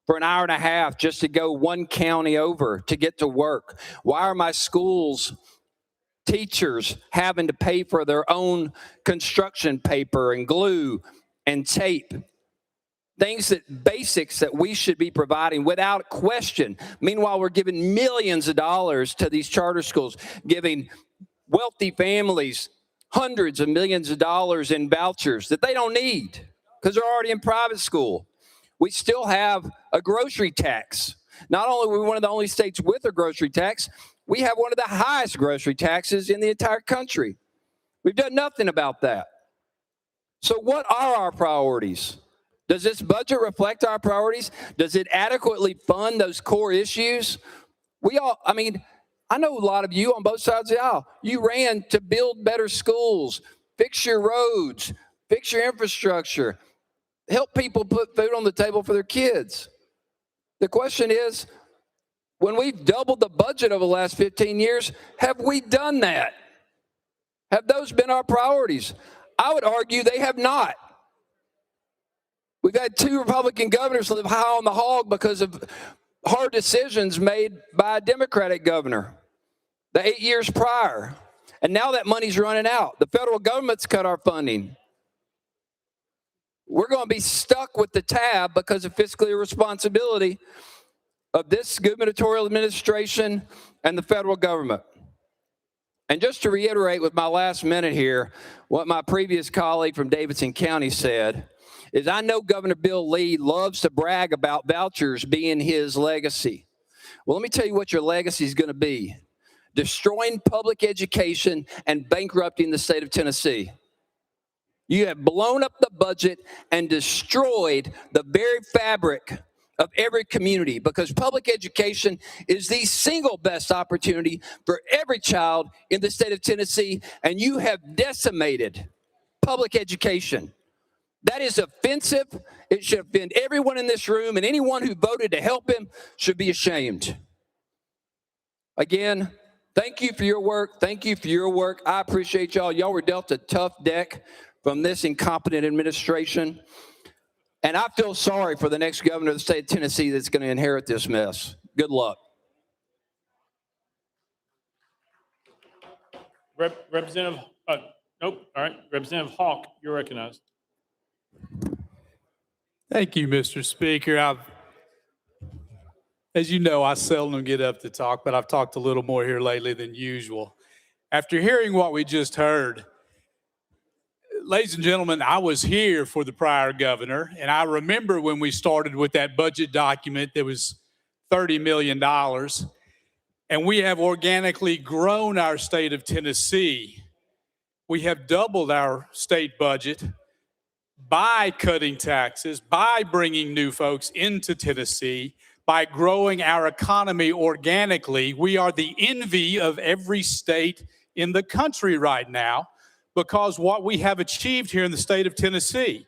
for an hour and a half just to go one county over to get to work? Why are my schools, teachers having to pay for their own construction paper and glue and tape? Basics that we should be providing without question. Meanwhile, we're giving millions of dollars to these charter schools, giving wealthy families hundreds of millions of dollars in vouchers that they don't need because they're already in private school. We still have a grocery tax. Not only are we one of the only states with a grocery tax, we have one of the highest grocery taxes in the entire country. We've done nothing about that. So what are our priorities? Does this budget reflect our priorities? Does it adequately fund those core issues? I know a lot of you on both sides of the aisle, you ran to build better schools, fix your roads, fix your infrastructure, help people put food on the table for their kids. The question is, when we've doubled the budget over the last 15 years, have we done that? Have those been our priorities? I would argue they have not. We've had 2 Republican governors live high on the hog because of hard decisions made by a Democratic governor. the 8 years prior. And now that money's running out. The federal government's cut our funding. We're going to be stuck with the tab because of fiscal irresponsibility of this gubernatorial administration and the federal government. And just to reiterate with my last minute here, what my previous colleague from Davidson County said is I know Governor Bill Lee loves to brag about vouchers being his legacy. Well, let me tell you what your legacy is going to be. Destroying public education and bankrupting the state of Tennessee. You have blown up the budget and destroyed the very fabric of every community because public education is the single best opportunity for every child in the state of Tennessee, and you have decimated public education. That is offensive. It should offend everyone in this room, and anyone who voted to help him should be ashamed. Again, thank you for your work. Thank you for your work. I appreciate y'all. Y'all were dealt a tough deck from this incompetent administration. And I feel sorry for the next governor of the state of Tennessee that's going to inherit this mess. Good luck. Representative, nope, all right. Representative Hawk, you're recognized. Thank you, Mr. Speaker. As you know, I seldom get up to talk, but I've talked a little more here lately than usual. After hearing what we just heard, ladies and gentlemen, I was here for the prior governor, and I remember when we started with that budget document that was $30 million, and we have organically grown our state of Tennessee. We have doubled our state budget by cutting taxes, by bringing new folks into Tennessee, by growing our economy organically. We are the envy of every state in the country right now because what we have achieved here in the state of Tennessee.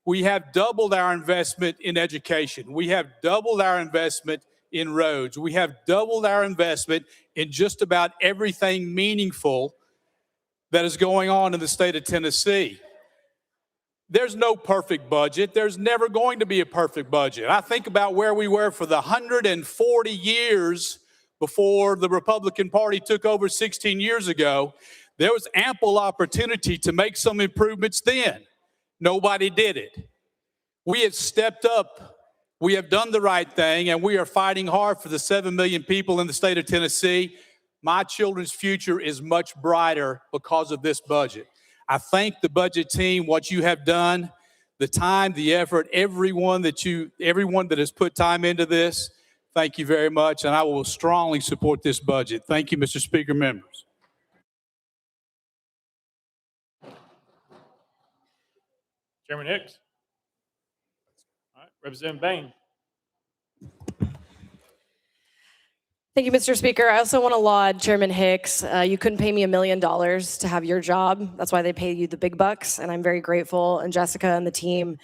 We have doubled our investment in education. We have doubled our investment in roads. We have doubled our investment in just about everything meaningful that is going on in the state of Tennessee. There's no perfect budget. There's never going to be a perfect budget. I think about where we were for the 140 years before the Republican Party took over 16 years ago. There was ample opportunity to make some improvements then. Nobody did it. We have stepped up. We have done the right thing, and we are fighting hard for the 7 million people in the state of Tennessee. My children's future is much brighter because of this budget. I thank the budget team, what you have done, the time, the effort, everyone that has put time into this. Thank you very much, and I will strongly support this budget. Thank you, Mr. Speaker, members. Chairman Hicks. All right, Representative Bain. Thank you, Mr. Speaker. I also want to laud Chairman Hicks. You couldn't pay me $1 million to have your job. That's why they pay you the big bucks, and I'm very grateful, and Jessica and the team.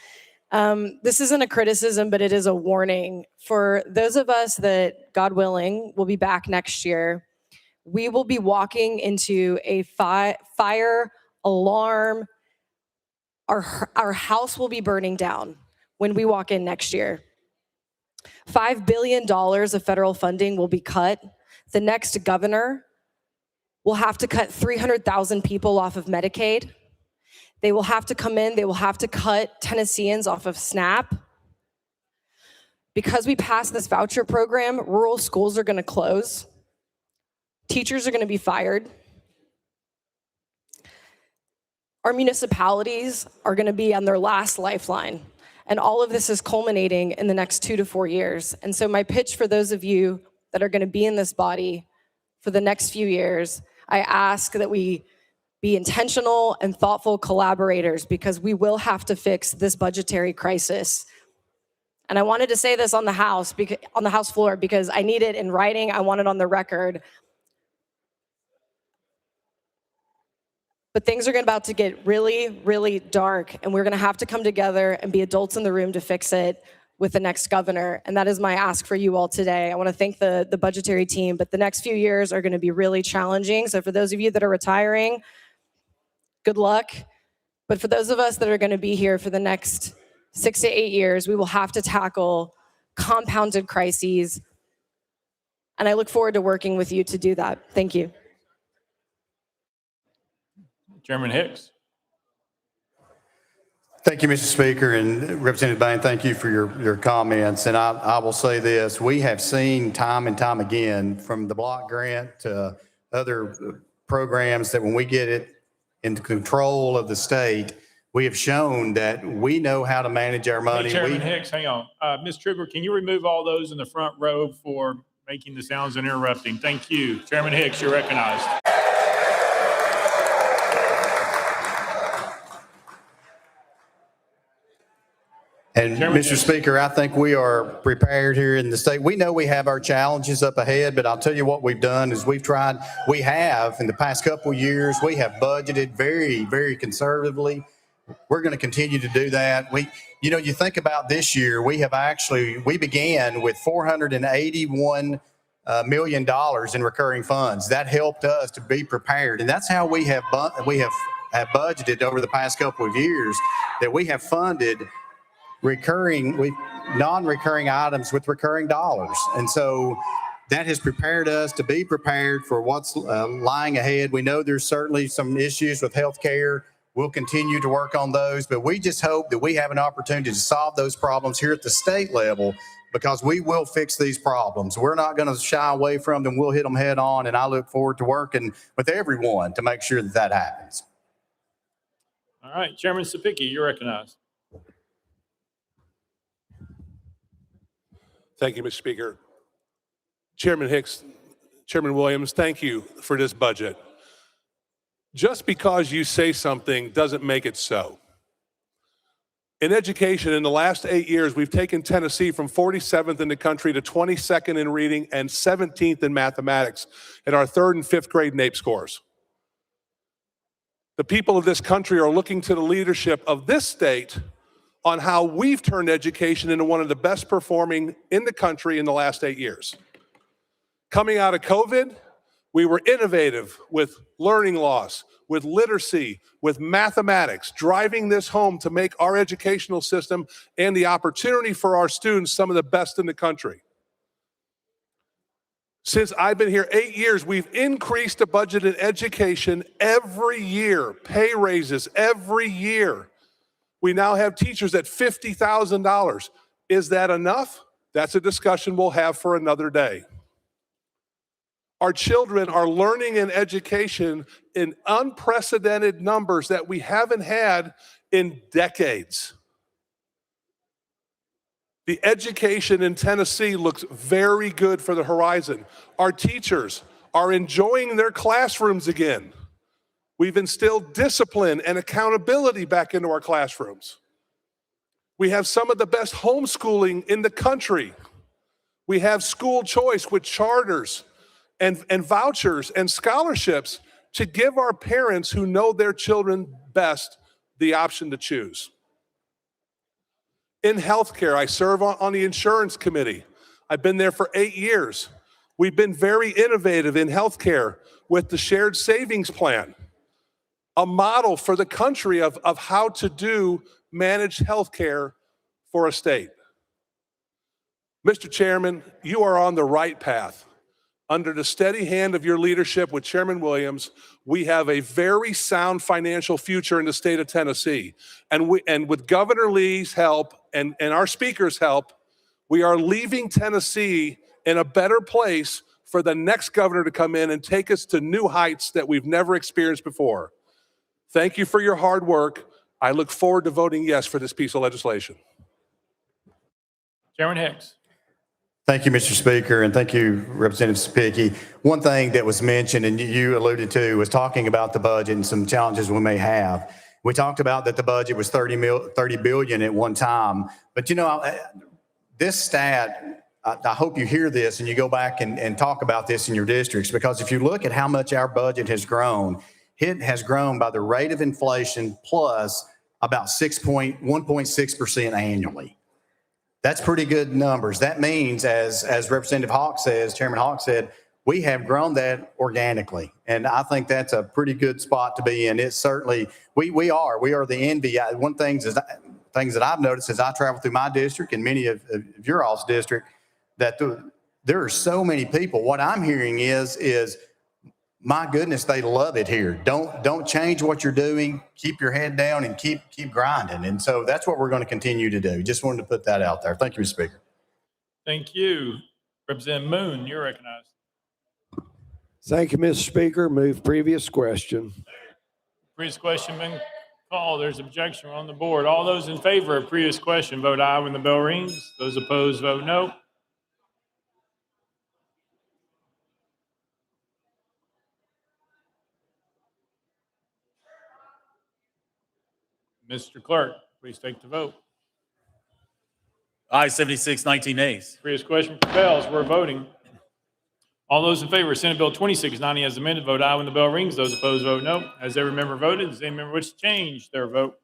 This isn't a criticism, but it is a warning. For those of us that, God willing, will be back next year, we will be walking into a fire alarm. Our house will be burning down when we walk in next year. $5 billion of federal funding will be cut. The next governor will have to cut 300,000 people off of Medicaid. They will have to come in, they will have to cut Tennesseans off of SNAP. Because we passed this voucher program, rural schools are going to close. Teachers are going to be fired. Our municipalities are going to be on their last lifeline. And all of this is culminating in the next 2 to 4 years. And so my pitch for those of you that are going to be in this body for the next few years, I ask that we be intentional and thoughtful collaborators because we will have to fix this budgetary crisis. And I wanted to say this on the House floor because I need it in writing. I want it on the record. But things are about to get really, really dark, and we're going to have to come together and be adults in the room to fix it with the next governor. And that is my ask for you all today. I want to thank the budgetary team, but the next few years are going to be really challenging. So for those of you that are retiring, good luck. But for those of us that are going to be here for the next 6 to 8 years, we will have to tackle compounded crises. And I look forward to working with you to do that. Thank you. Chairman Hicks. Thank you, Mr. Speaker, and Representative Bain, thank you for your comments. And I will say this, we have seen time and time again, from the block grant to other programs, that when we get it into control of the state, we have shown that we know how to manage our money. Hey, Chairman Hicks, hang on. Ms. Trigger, can you remove all those in the front row for making the sounds and interrupting? Thank you. Chairman Hicks, you're recognized. And Mr. Speaker, I think we are prepared here in the state. We know we have our challenges up ahead, but I'll tell you what we've done is we have in the past couple of years, we have budgeted very, very conservatively. We're going to continue to do that. You think about this year, we began with $481 million in recurring funds. That helped us to be prepared. And that's how we have budgeted over the past couple of years, that we have funded non-recurring items with recurring dollars. And so that has prepared us to be prepared for what's lying ahead. We know there's certainly some issues with healthcare. We'll continue to work on those, but we just hope that we have an opportunity to solve those problems here at the state level, because we will fix these problems. We're not going to shy away from them. We'll hit them head on, and I look forward to working with everyone to make sure that that happens. All right, Chairman Sapicki, you're recognized. Thank you, Mr. Speaker. Chairman Hicks, Chairman Williams, thank you for this budget. Just because you say something doesn't make it so. In education, in the last 8 years, we've taken Tennessee from 47th in the country to 22nd in reading and 17th in mathematics in our 3rd and 5th grade NAEP scores. The people of this country are looking to the leadership of this state on how we've turned education into one of the best performing in the country in the last 8 years. Coming out of COVID, we were innovative with learning loss, with literacy, with mathematics, driving this home to make our educational system and the opportunity for our students some of the best in the country. Since I've been here 8 years, we've increased the budget in education every year, pay raises every year. We now have teachers at $50,000. Is that enough? That's a discussion we'll have for another day. Our children are learning in education in unprecedented numbers that we haven't had in decades. The education in Tennessee looks very good for the horizon. Our teachers are enjoying their classrooms again. We've instilled discipline and accountability back into our classrooms. We have some of the best homeschooling in the country. We have school choice with charters and vouchers and scholarships to give our parents who know their children best the option to choose. In healthcare, I serve on the insurance committee. I've been there for 8 years. We've been very innovative in healthcare with the shared savings plan, a model for the country of how to do managed healthcare for a state. Mr. Chairman, you are on the right path. Under the steady hand of your leadership with Chairman Williams, we have a very sound financial future in the state of Tennessee. And with Governor Lee's help and our speaker's help, we are leaving Tennessee in a better place for the next governor to come in and take us to new heights that we've never experienced before. Thank you for your hard work. I look forward to voting yes for this piece of legislation. Chairman Hicks. Thank you, Mr. Speaker, and thank you, Representative Sapicki. One thing that was mentioned and you alluded to was talking about the budget and some challenges we may have. We talked about that the budget was $30 billion at one time, but this stat, I hope you hear this and you go back and talk about this in your districts, because if you look at how much our budget has grown, it has grown by the rate of inflation plus about 1.6% annually. That's pretty good numbers. That means, as Representative Hawk says, Chairman Hawk said, we have grown that organically. And I think that's a pretty good spot to be in. It's certainly, we are the envy. One things that I've noticed as I travel through my district and many of your all's district, that there are so many people. What I'm hearing is my goodness, they love it here. Don't change what you're doing. Keep your head down and keep grinding. And so that's what we're going to continue to do. Just wanted to put that out there. Thank you, Mr. Speaker. Thank you. Representative Moon, you're recognized. Thank you, Mr. Speaker. Move previous question. Previous question been called. There's objection on the board. All those in favor of previous question, vote aye when the bell rings. Those opposed, vote no. Mr. Clerk, please take the vote. Aye, 76, 19 nays. Previous question prevails. We're voting. All those in favor of Senate Bill 2690 as amended, vote aye when the bell rings. Those opposed, vote no. Has every member voted? Does any member wish to change their vote?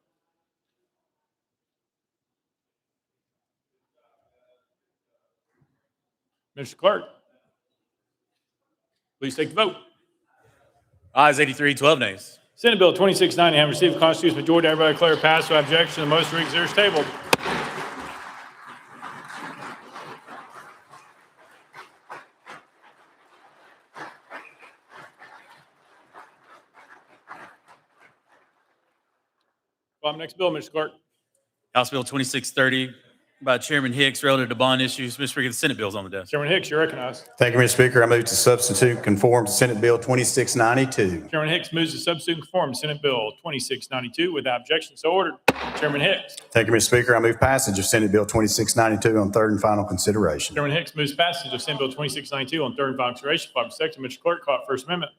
Mr. Clerk, please take the vote. Ayes 83, 12 nays. Senate Bill 2690 having received a constitutional majority, everybody declare it passed without objection. The motion reads is tabled. Next bill, Mr. Clerk. House Bill 2630 by Chairman Hicks relative to bond issues. Mr. Speaker, the Senate bill's on the desk. Chairman Hicks, you're recognized. Thank you, Mr. Speaker. I move to substitute conform to Senate Bill 2692. Chairman Hicks moves to substitute conform to Senate Bill 2692 without objection. So ordered. Chairman Hicks. Thank you, Mr. Speaker. I move passage of Senate Bill 2692 on third and final consideration. Chairman Hicks moves passage of Senate Bill 2692 on third and final consideration. Five section. Mr. Clerk, call it First Amendment.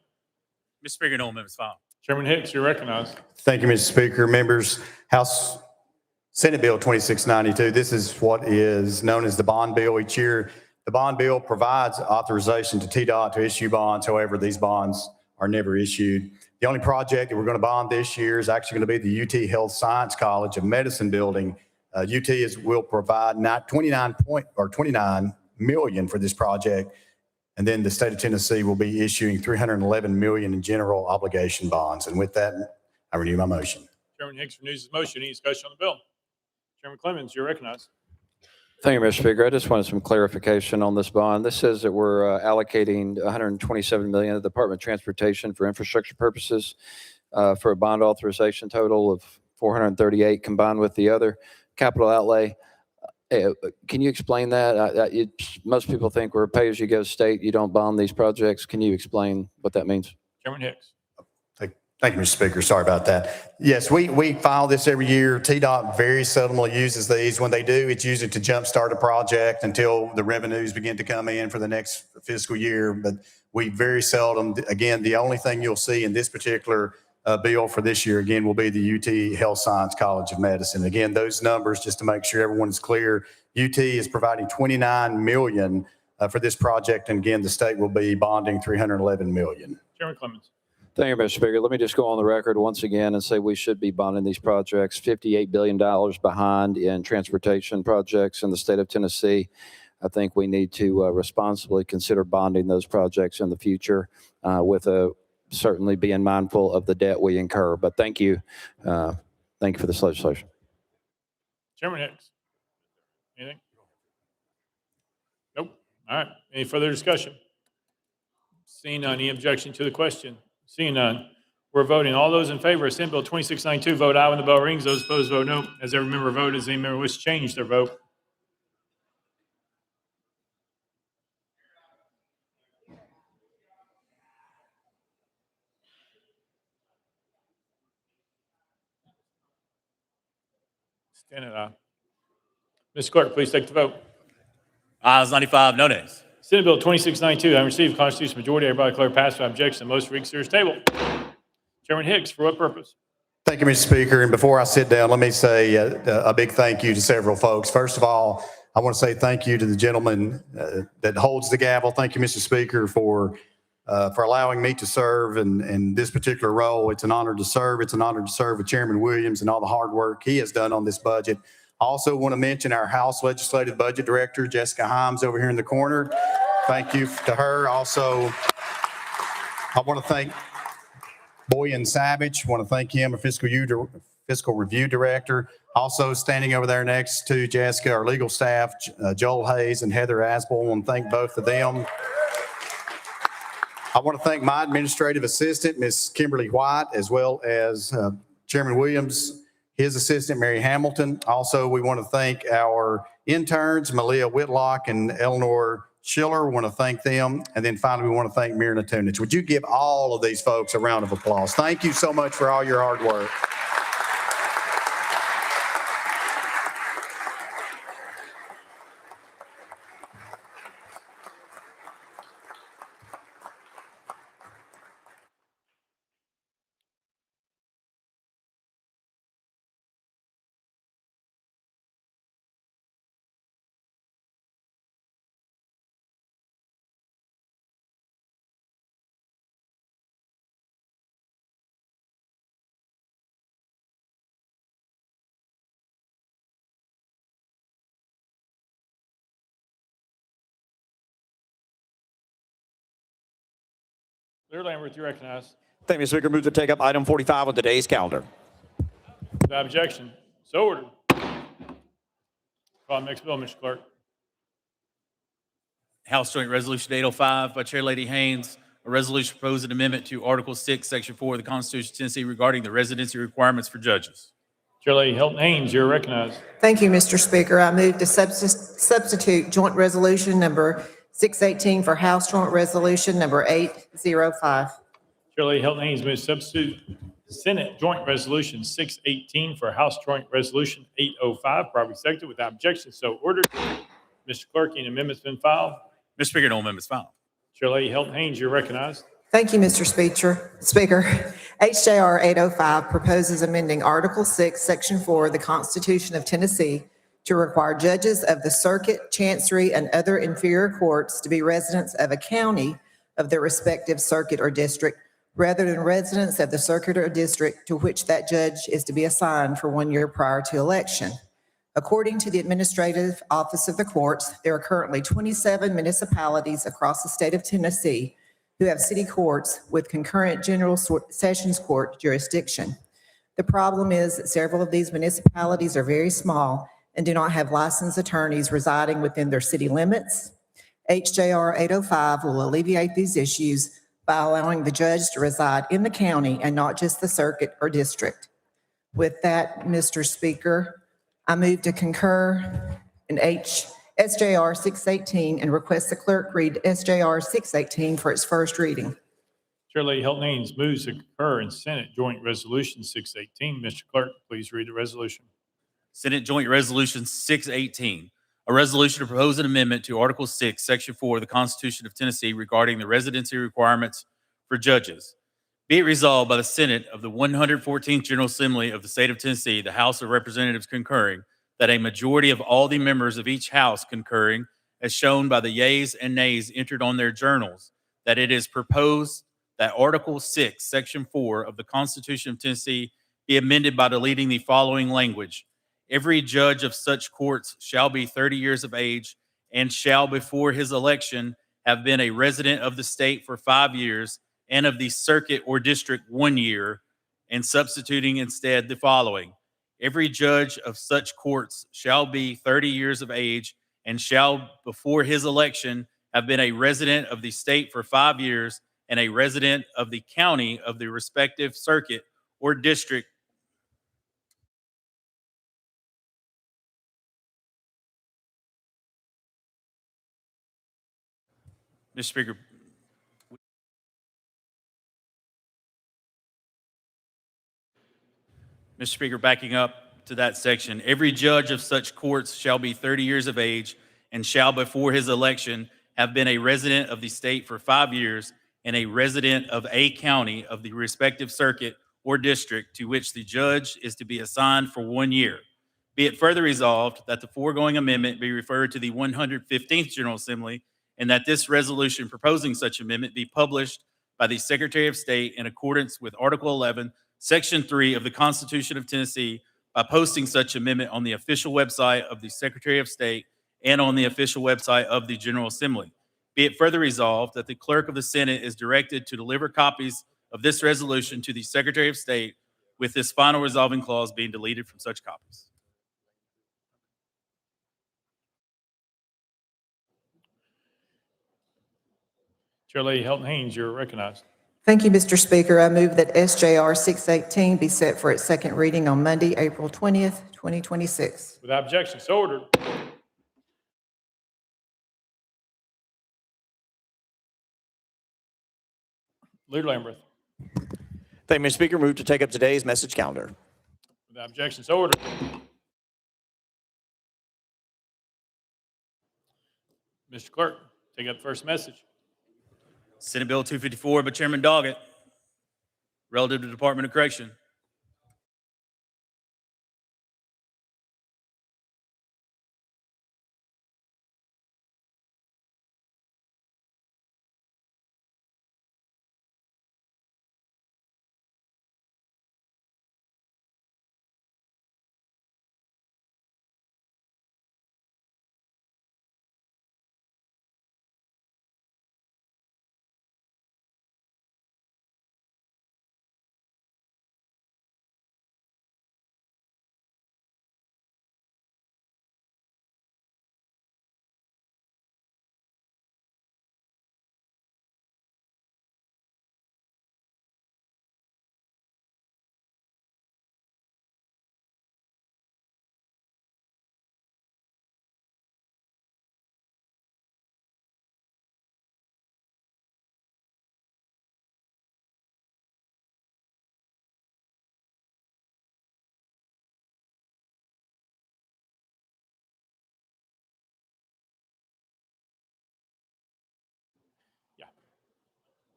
Mr. Speaker, no amendments filed. Chairman Hicks, you're recognized. Thank you, Mr. Speaker. Members, Senate Bill 2692, this is what is known as the bond bill each year. The bond bill provides authorization to TDOT to issue bonds. However, these bonds are never issued. The only project that we're going to bond this year is actually going to be the UT Health Science College of Medicine building. UT will provide 29 million for this project. And then the state of Tennessee will be issuing $311 million in general obligation bonds. And with that, I renew my motion. Chairman Hicks renews his motion. Any discussion on the bill? Chairman Clemens, you're recognized. Thank you, Mr. Speaker. I just wanted some clarification on this bond. This says that we're allocating $127 million to the Department of Transportation for infrastructure purposes for a bond authorization total of $438 combined with the other capital outlay. Can you explain that? Most people think we're a pay-as-you-go state. You don't bond these projects. Can you explain what that means? Chairman Hicks. Thank you, Mr. Speaker. Sorry about that. Yes, we file this every year. TDOT very seldomly uses these. When they do, it's usually to jumpstart a project until the revenues begin to come in for the next fiscal year. But we very seldom, again, the only thing you'll see in this particular bill for this year, again, will be the UT Health Science College of Medicine. Again, those numbers, just to make sure everyone is clear, UT is providing $29 million for this project. And again, the state will be bonding $311 million. Chairman Clemens. Thank you, Mr. Speaker. Let me just go on the record once again and say we should be bonding these projects. $58 billion behind in transportation projects in the state of Tennessee. I think we need to responsibly consider bonding those projects in the future with certainly being mindful of the debt we incur. But thank you. Thank you for this legislation. Chairman Hicks. Anything? Nope. All right. Any further discussion? Seeing none, any objection to the question? Seeing none, we're voting. All those in favor of Senate Bill 2692, vote aye when the bell rings. Those opposed, vote no. As every member voted, does any member wish to change their vote? Stand it aye. Mr. Clerk, please take the vote. Ayes 95, no nays. Senate Bill 2692, having received constitutional majority, everybody declare passed without objection. The motion reads table. Chairman Hicks, for what purpose? Thank you, Mr. Speaker. And before I sit down, let me say a big thank you to several folks. First of all, I want to say thank you to the gentleman that holds the gavel. Thank you, Mr. Speaker, for allowing me to serve in this particular role. It's an honor to serve. It's an honor to serve with Chairman Williams and all the hard work he has done on this budget. I also want to mention our House Legislative Budget Director, Jessica Himes, over here in the corner. Thank you to her. Also, I want to thank Boyan Savage. I want to thank him, a fiscal review director. Also standing over there next to Jessica, our legal staff, Joel Hayes and Heather Asbel. I want to thank both of them. I want to thank my administrative assistant, Ms. Kimberly White, as well as Chairman Williams, his assistant, Mary Hamilton. Also, we want to thank our interns, Malia Whitlock and Eleanor Schiller. We want to thank them. And then finally, we want to thank Mirna Tunich. Would you give all of these folks a round of applause? Thank you so much for all your hard work. Leader Lambert, you recognize. Thank you, Mr. Speaker. Move to take up item 45 on today's calendar. Without objection, so ordered. Call next bill, Mr. Clerk. House Joint Resolution 805 by Chair Lady Haynes, a resolution proposing amendment to Article 6, Section 4 of the Constitution of Tennessee regarding the residency requirements for judges. Chair Lady Hilton Haynes, you're recognized. Thank you, Mr. Speaker. I move to substitute Joint Resolution number 618 for House Joint Resolution number 805. Chair Lady Hilton Haynes moves to substitute Senate Joint Resolution 618 for House Joint Resolution 805. Properly seconded without objection, so ordered. Mr. Clerk, any amendments been filed? Mr. Speaker, no amendments filed. Chair Lady Hilton Haynes, you're recognized. Thank you, Mr. Speaker. HJR 805 proposes amending Article 6, Section 4 of the Constitution of Tennessee to require judges of the circuit, chancery, and other inferior courts to be residents of a county of their respective circuit or district, rather than residents of the circuit or district to which that judge is to be assigned for 1 year prior to election. According to the Administrative Office of the Courts, there are currently 27 municipalities across the state of Tennessee who have city courts with concurrent general sessions court jurisdiction. The problem is that several of these municipalities are very small and do not have licensed attorneys residing within their city limits. HJR 805 will alleviate these issues by allowing the judge to reside in the county and not just the circuit or district. With that, Mr. Speaker, I move to concur in SJR 618 and request the clerk read SJR 618 for its first reading. Chair Lady Hilton Haynes moves to concur in Senate Joint Resolution 618. Mr. Clerk, please read the resolution. Senate Joint Resolution 618, a resolution to propose an amendment to Article 6, Section 4 of the Constitution of Tennessee regarding the residency requirements for judges. Be it resolved by the Senate of the 114th General Assembly of the State of Tennessee, the House of Representatives concurring, that a majority of all the members of each House concurring, as shown by the yeas and nays entered on their journals, that it is proposed that Article 6, Section 4 of the Constitution of Tennessee be amended by deleting the following language. Every judge of such courts shall be 30 years of age and shall before his election have been a resident of the state for 5 years and of the circuit or district 1 year, and substituting instead the following. Every judge of such courts shall be 30 years of age and shall before his election have been a resident of the state for 5 years and a resident of the county of the respective circuit or district. Mr. Speaker, backing up to that section, every judge of such courts shall be 30 years of age and shall before his election have been a resident of the state for 5 years and a resident of a county of the respective circuit or district to which the judge is to be assigned for 1 year. Be it further resolved that the foregoing amendment be referred to the 115th General Assembly and that this resolution proposing such amendment be published by the Secretary of State in accordance with Article 11, Section 3 of the Constitution of Tennessee by posting such amendment on the official website of the Secretary of State and on the official website of the General Assembly. Be it further resolved that the Clerk of the Senate is directed to deliver copies of this resolution to the Secretary of State, with this final resolving clause being deleted from such copies. Chair Lady Hilton Haynes, you're recognized. Thank you, Mr. Speaker. I move that SJR 618 be set for its second reading on Monday, April 20th, 2026. Without objection, so ordered. Leader Lamberth. Thank you, Mr. Speaker. Move to take up today's message calendar. Without objection, so ordered. Mr. Clerk, take up the first message. Senate Bill 254 by Chairman Doggett, relative to the Department of Correction.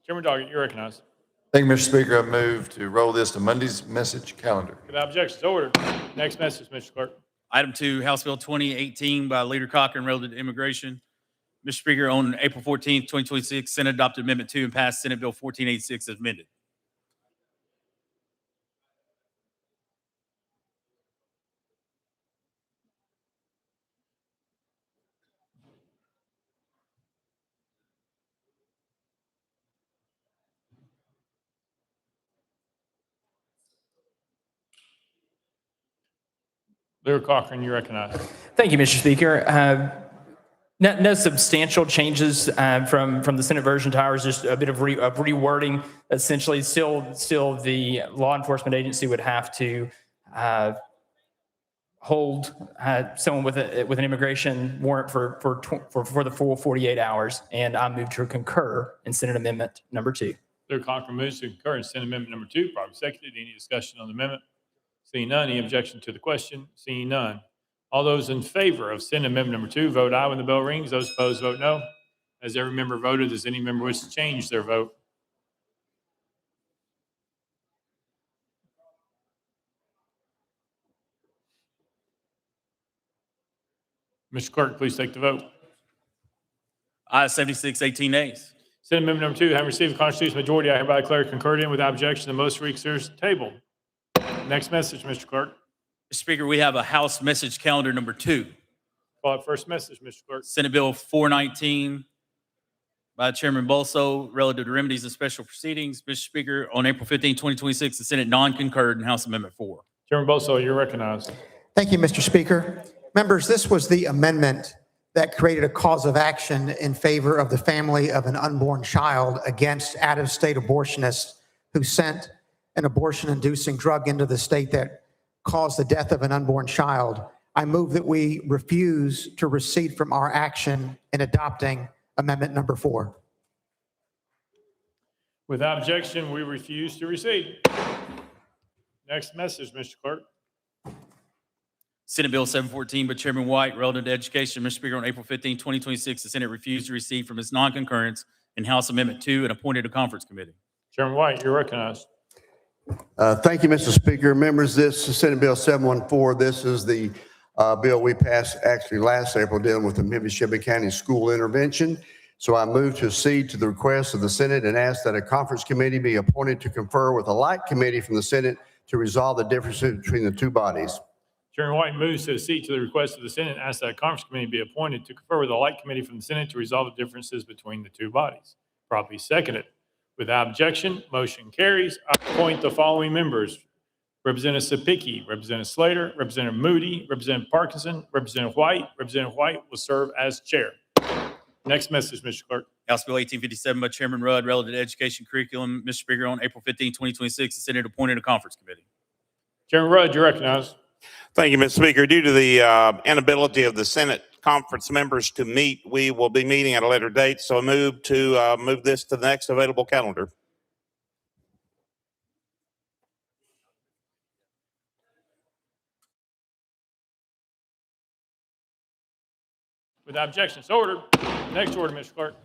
Chairman Doggett, you're recognized. Thank you, Mr. Speaker. I move to roll this to Monday's message calendar. Without objection, so ordered. Next message, Mr. Clerk. Item 2, House Bill 2018 by Leader Cochran, relative to immigration. Mr. Speaker, on April 14th, 2026, Senate adopted Amendment 2 and passed Senate Bill 1486 as amended. Leader Cochran, you're recognized. Thank you, Mr. Speaker. No substantial changes from the Senate version to ours, just a bit of rewording. Essentially, still the law enforcement agency would have to hold someone with an immigration warrant for the full 48 hours, and I move to concur in Senate Amendment number 2. Leader Cochran moves to concur in Senate Amendment number 2. Properly seconded. Any discussion on the amendment? Seeing none, any objection to the question? Seeing none. All those in favor of Senate Amendment number 2, vote aye when the bell rings. Those opposed, vote no. Has every member voted? Does any member wish to change their vote? Mr. Clerk, please take the vote. Ayes 76, 18 nays. Senate Amendment number 2, having received a constitutional majority, I hereby declare concurred in without objection. The motion reconsiders tabled. Next message, Mr. Clerk. Mr. Speaker, we have a House message calendar number 2. Call it first message, Mr. Clerk. Senate Bill 419 by Chairman Bolso, relative to remedies and special proceedings. Mr. Speaker, on April 15, 2026, the Senate non-concurred in House Amendment 4. Chairman Bolso, you're recognized. Thank you, Mr. Speaker. Members, this was the amendment that created a cause of action in favor of the family of an unborn child against out-of-state abortionists who sent an abortion-inducing drug into the state that caused the death of an unborn child. I move that we refuse to recede from our action in adopting Amendment number 4. Without objection, we refuse to recede. Next message, Mr. Clerk. Senate Bill 714 by Chairman White, relative to education. Mr. Speaker, on April 15, 2026, the Senate refused to recede from its non-concurrence in House Amendment 2 and appointed a conference committee. Chairman White, you're recognized. Thank you, Mr. Speaker. Members, this is Senate Bill 714. This is the bill we passed actually last April dealing with the Memphis-Shelby County school intervention. So I move to accede to the request of the Senate and ask that a conference committee be appointed to confer with a like committee from the Senate to resolve the differences between the two bodies. Chairman White moves to accede to the request of the Senate and asks that a conference committee be appointed to confer with a like committee from the Senate to resolve the differences between the two bodies. Properly seconded. Without objection, motion carries. I appoint the following members: Representative Sapicki, Representative Slater, Representative Moody, Representative Parkinson, Representative White. Representative White will serve as chair. Next message, Mr. Clerk. House Bill 1857 by Chairman Rudd relative to education curriculum. Mr. Speaker, on April 15, 2026, the Senate appointed a conference committee. Chairman Rudd, you're recognized. Thank you, Mr. Speaker. Due to the inability of the Senate conference members to meet, we will be meeting at a later date. So I move to move this to the next available calendar. Without objection, so ordered. Next order, Mr. Clerk.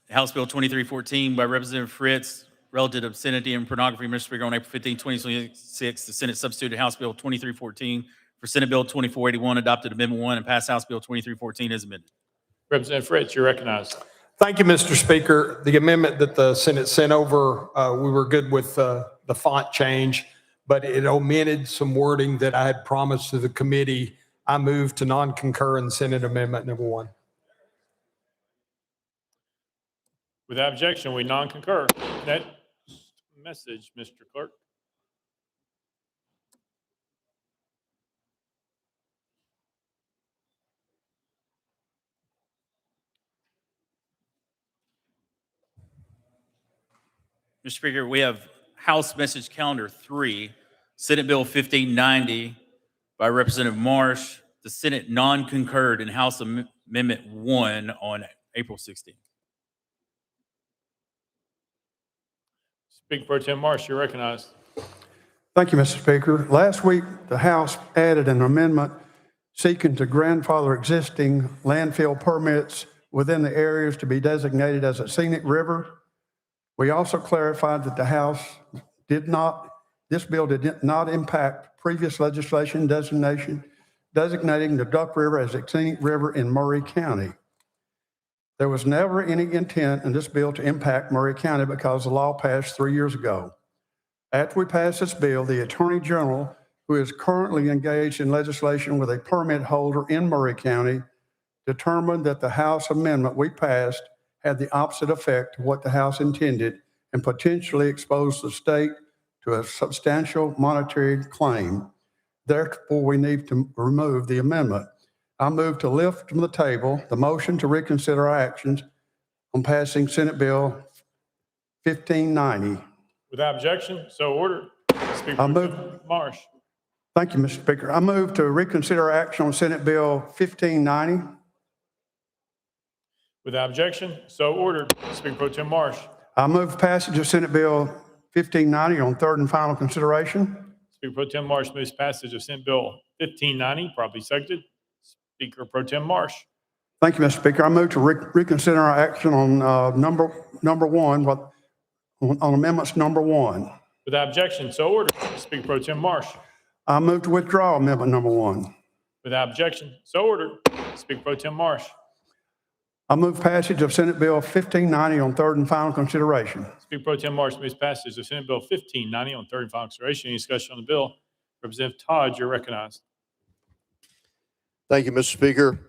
House Bill 2314 by Representative Fritz relative to obscenity and pornography. Mr. Speaker, on April 15, 2026, the Senate substituted House Bill 2314 for Senate Bill 2481, adopted Amendment 1, and passed House Bill 2314 as amended. Representative Fritz, you're recognized. Thank you, Mr. Speaker. The amendment that the Senate sent over, we were good with the font change, but it omitted some wording that I had promised to the committee. I moved to non-concur in Senate Amendment number 1. Without objection, we non-concur. Next message, Mr. Clerk. Mr. Speaker, we have House Message Calendar 3, Senate Bill 1590 by Representative Marsh. The Senate non-concurred in House Amendment 1 on April 16th. Speaker Pro Tem Marsh, you're recognized. Thank you, Mr. Speaker. Last week, the House added an amendment seeking to grandfather existing landfill permits within the areas to be designated as a scenic river. We also clarified that the House this bill did not impact previous legislation designating the Duck River as a scenic river in Murray County. There was never any intent in this bill to impact Murray County because the law passed 3 years ago. After we passed this bill, the Attorney General, who is currently engaged in legislation with a permit holder in Murray County, determined that the House amendment we passed had the opposite effect of what the House intended and potentially exposed the state to a substantial monetary claim. Therefore, we need to remove the amendment. I move to lift from the table the motion to reconsider our actions on passing Senate Bill 1590. Without objection, so ordered. Speaker I Pro move. Tem Marsh. Thank you, Mr. Speaker. I move to reconsider our action on Senate Bill 1590. Without objection, so ordered. Speaker Pro Tem Marsh. I move passage of Senate Bill 1590 on third and final consideration. Speaker Pro Tem Marsh moves passage of Senate Bill 1590, properly seconded. Speaker Pro Tem Marsh. Thank you, Mr. Speaker. I move to reconsider our action on number 1, on amendments number 1. Without objection, so ordered. Speaker Pro Tem Marsh. I move to withdraw amendment number 1. Without objection, so ordered. Speaker Pro Tem Marsh. I move passage of Senate Bill 1590 on third and final consideration. Speaker Pro Tem Marsh moves passage of Senate Bill 1590 on third and final consideration. Any discussion on the bill? Representative Todd, you're recognized. Thank you, Mr. Speaker.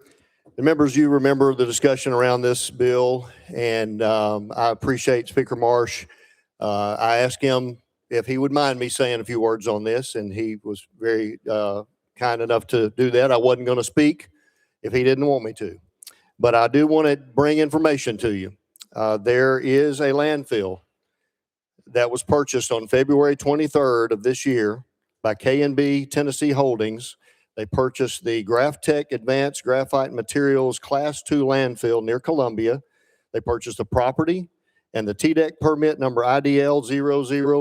The members, you remember the discussion around this bill, and I appreciate Speaker Marsh. I asked him if he would mind me saying a few words on this, and he was very kind enough to do that. I wasn't going to speak if he didn't want me to, but I do want to bring information to you. There is a landfill that was purchased on February 23rd of this year by K&B Tennessee Holdings. They purchased the GraphTech Advanced Graphite Materials Class 2 landfill near Columbia. They purchased the property and the TDEC permit number IDL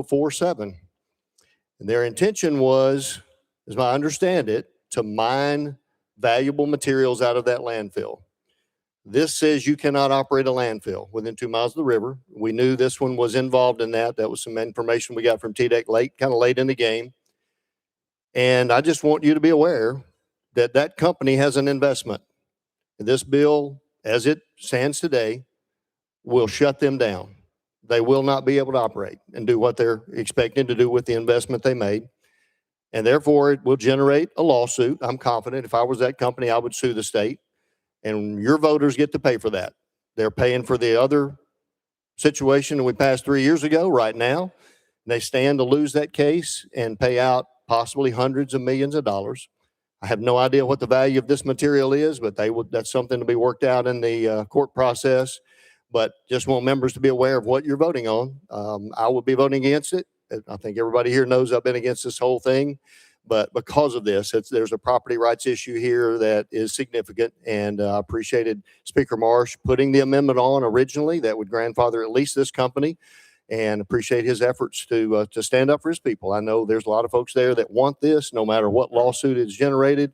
0047. And their intention was, as I understand it, to mine valuable materials out of that landfill. This says you cannot operate a landfill within 2 miles of the river. We knew this one was involved in that. That was some information we got from TDEC kind of late in the game. And I just want you to be aware that that company has an investment. This bill, as it stands today, will shut them down. They will not be able to operate and do what they're expecting to do with the investment they made. And therefore, it will generate a lawsuit. I'm confident if I was that company, I would sue the state. And your voters get to pay for that. They're paying for the other situation that we passed 3 years ago right now. They stand to lose that case and pay out possibly hundreds of millions of dollars. I have no idea what the value of this material is, but that's something to be worked out in the court process. But just want members to be aware of what you're voting on. I will be voting against it. I think everybody here knows I've been against this whole thing. But because of this, there's a property rights issue here that is significant. And I appreciated Speaker Marsh putting the amendment on originally that would grandfather at least this company, and appreciate his efforts to stand up for his people. I know there's a lot of folks there that want this, no matter what lawsuit is generated,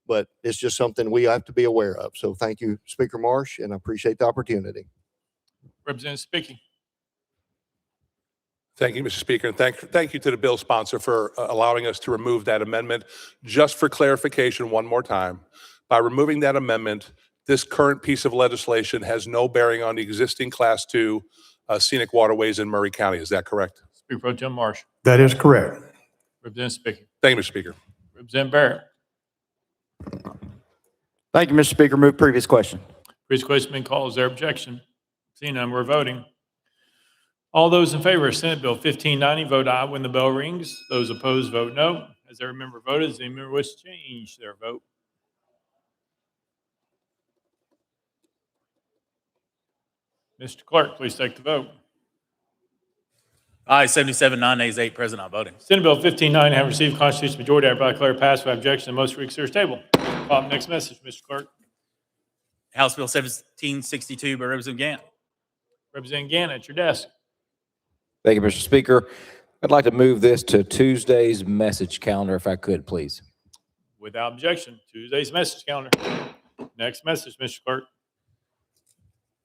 but it's just something we have to be aware of. So thank you, Speaker Marsh, and I appreciate the opportunity. Representative Spicky. Thank you, Mr. Speaker, and thank you to the bill sponsor for allowing us to remove that amendment. Just for clarification one more time, by removing that amendment, this current piece of legislation has no bearing on the existing Class 2 scenic waterways in Murray County. Is that correct? Speaker Pro Tem Marsh. That is correct. Representative Spicky. Thank you, Mr. Speaker. Representative Barrett. Thank you, Mr. Speaker. Move previous question. Previous question been called. Is there objection? Seeing none, we're voting. All those in favor of Senate Bill 1590, vote aye when the bell rings. Those opposed, vote no. As every member voted, does any member wish to change their vote? Mr. Clerk, please take the vote. Aye, 77, non nays 8, present not voting. Senate Bill 1590 have received constitutional majority. I hereby declare passed without objection. The motion reconsider is tabled. Call up next message, Mr. Clerk. House Bill 1762 by Representative Gant. Representative Gann at your desk. Thank you, Mr. Speaker. I'd like to move this to Tuesday's message calendar, if I could, please. Without objection, Tuesday's message calendar. Next message, Mr. Clerk.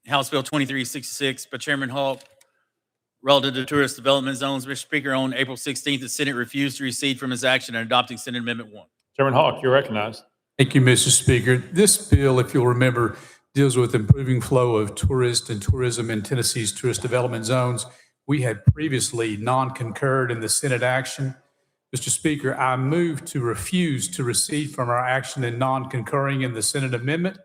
House Bill 2366 by Chairman Hawk, relative to tourist development zones. Mr. Speaker, on April 16th, the Senate refused to recede from its action in adopting Senate Amendment 1. Chairman Hawk, you're recognized. Thank you, Mr. Speaker. This bill, if you'll remember, deals with improving flow of tourists and tourism in Tennessee's tourist development zones. We had previously non-concurred in the Senate action. Mr. Speaker, I move to refuse to recede from our action in non-concurring in the Senate amendment.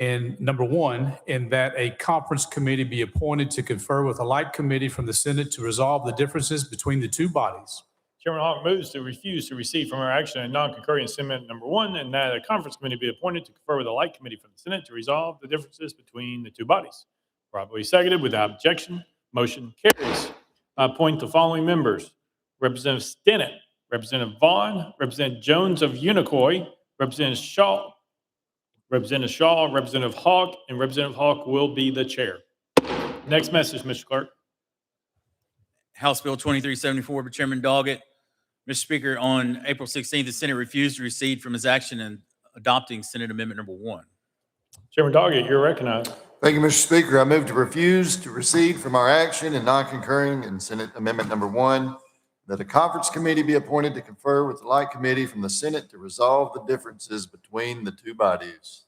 And number one, and that a conference committee be appointed to confer with a like committee from the Senate to resolve the differences between the two bodies. Chairman Hawk moves to refuse to recede from our action in non-concurring in Senate Amendment number 1, and that a conference committee be appointed to confer with a like committee from the Senate to resolve the differences between the two bodies. Properly seconded without objection. Motion carries. I appoint the following members: Representative Scenic, Representative Vaughn, Representative Jones of Unicoi, Representative Shaw, Representative Hawk, and Representative Hawk will be the chair. Next message, Mr. Clerk. House Bill 2374 by Chairman Doggett. Mr. Speaker, on April 16th, the Senate refused to recede from its action in adopting Senate Amendment number 1. Chairman Doggett, you're recognized. Thank you, Mr. Speaker. I move to refuse to recede from our action in non-concurring in Senate Amendment number 1, that a conference committee be appointed to confer with the like committee from the Senate to resolve the differences between the two bodies.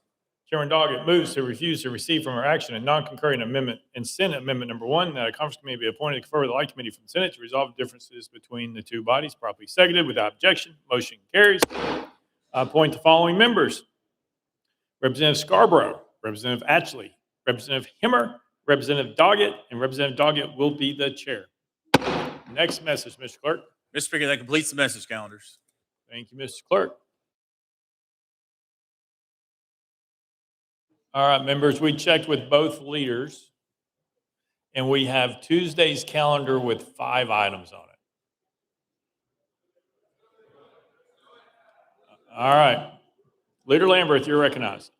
Chairman Doggett moves to refuse to receive from our action in non-concurring amendment in Senate Amendment number 1, that a conference committee be appointed to confer with the like committee from the Senate to resolve the differences between the two bodies. Properly seconded without objection. Motion carries. I appoint the following members: Representative Scarborough, Representative Atchley, Representative Himmer, Representative Doggett, and Representative Doggett will be the chair. Next message, Mr. Clerk. Mr. Speaker, that completes the message calendars. Thank you, Mr. Clerk. All right, members, we checked with both leaders, and we have Tuesday's calendar with 5 items on it. All right. Leader Lamberth, you're recognized.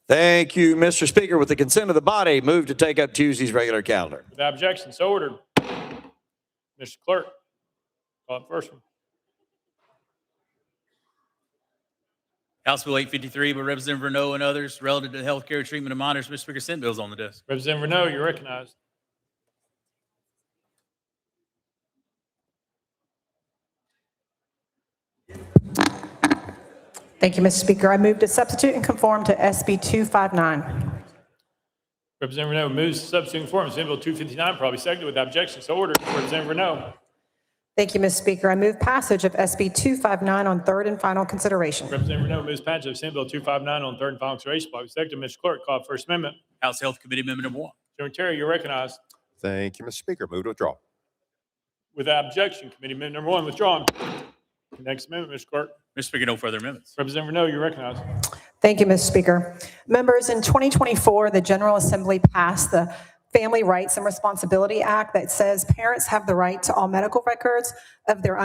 Thank you, Mr. Speaker. With the consent of the body, move to take up Tuesday's regular calendar. Without objection, so ordered. Mr. Clerk, call up first one. House Bill 853 by Representative Renault and others, relative to the health care treatment of minors. Mr. Speaker, Senate bill's on the desk. Representative Renault, you're recognized. Thank you, Mr. Speaker. I move to substitute and conform to SB 259. Representative Renault moves to substitute and conform to Senate Bill 259, probably seconded without objection, so ordered. Representative Renault. Thank you, Mr. Speaker. I move passage of SB 259 on third and final consideration. Representative Renault moves passage of Senate Bill 259 on third and final consideration. Probably seconded. Mr. Clerk, call up First Amendment. House Health Committee Amendment number 1. Chairman Terry, you're recognized. Thank you, Mr. Speaker. Move to withdraw. Without objection, Committee Amendment number 1 withdrawn. Next amendment, Mr. Clerk. Mr. Speaker, no further amendments. Representative Renault, you're recognized. Thank you, Mr. Speaker. Members, in 2024, the General Assembly passed the Family Rights and Responsibility Act that says parents have the right to all medical records of their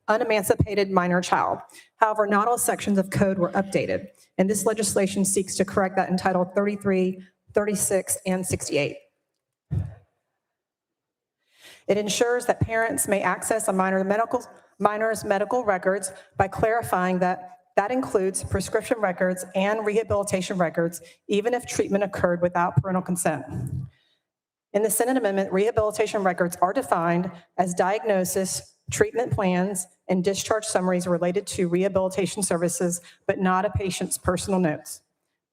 unemancipated minor child. However, not all sections of code were updated, and this legislation seeks to correct that in Title 33, 36, and 68. It ensures that parents may access a minor's medical records by clarifying that includes prescription records and rehabilitation records, even if treatment occurred without parental consent. In the Senate amendment, rehabilitation records are defined as diagnosis, treatment plans, and discharge summaries related to rehabilitation services, but not a patient's personal notes.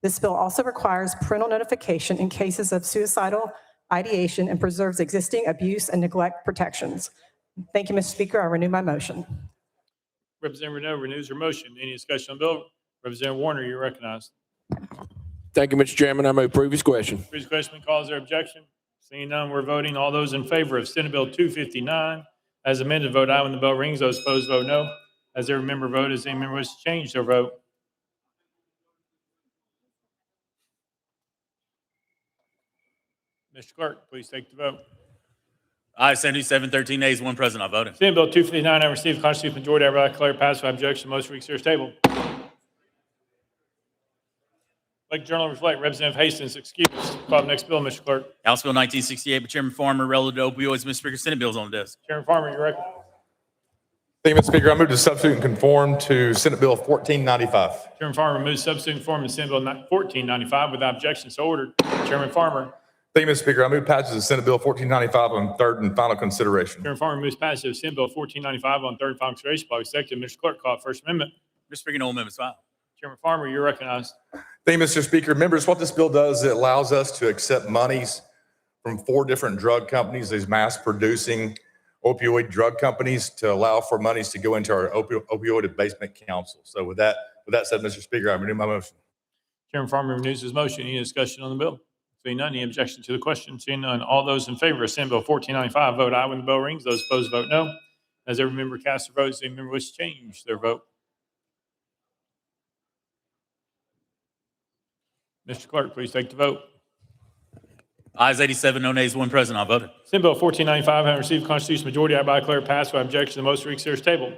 This bill also requires parental notification in cases of suicidal ideation and preserves existing abuse and neglect protections. Thank you, Mr. Speaker. I renew my motion. Representative Renault renews her motion. Any discussion on the bill? Representative Warner, you're recognized. Thank you, Mr. Chairman. I move previous question. Previous question calls their objection. Seeing none, we're voting. All those in favor of Senate Bill 259 as amended, vote aye when the bell rings. Those opposed, vote no. As every member vote, as any member wishes to change their vote. Mr. Clerk, please take the vote. Aye, 77, 13 nays, 1 present, not voting. Senate Bill 259, I received a constitutional majority. I hereby declare passed by objection. Most reconsider table. Like Journal reflect, Representative Hastings excused. Call the next bill, Mr. Clerk. House Bill 1968 by Chairman Farmer relative to opioids. Mr. Speaker, Senate bills on the desk. Chairman Farmer, you're recognized. Thank you, Mr. Speaker. I move to substitute and conform to Senate Bill 1495. Chairman Farmer moves substitute and conform to Senate Bill 1495 without objection. So ordered. Chairman Farmer. Thank you, Mr. Speaker. I move passage of Senate Bill 1495 on third and final consideration. Chairman Farmer moves passage of Senate Bill 1495 on third and final consideration. Probably second. Mr. Clerk, call it First Amendment. Mr. Speaker, no amendments filed. Chairman Farmer, you're recognized. Thank you, Mr. Speaker. Members, what this bill does, it allows us to accept monies from 4 different drug companies, these mass-producing opioid drug companies, to allow for monies to go into our opioid abasement council. So with that said, Mr. Speaker, I renew my motion. Chairman Farmer renews his motion. Any discussion on the bill? Seeing none, any objection to the question? Seeing none, all those in favor of Senate Bill 1495 vote aye when the bell rings. Those opposed vote no. As every member casts their vote, as any member wishes to change their vote. Mr. Clerk, please take the vote. Ayes 87, no nays, 1 present, not voted. Senate Bill 1495 having received a constitutional majority, I hereby declare passed by objection. The most reconsider table.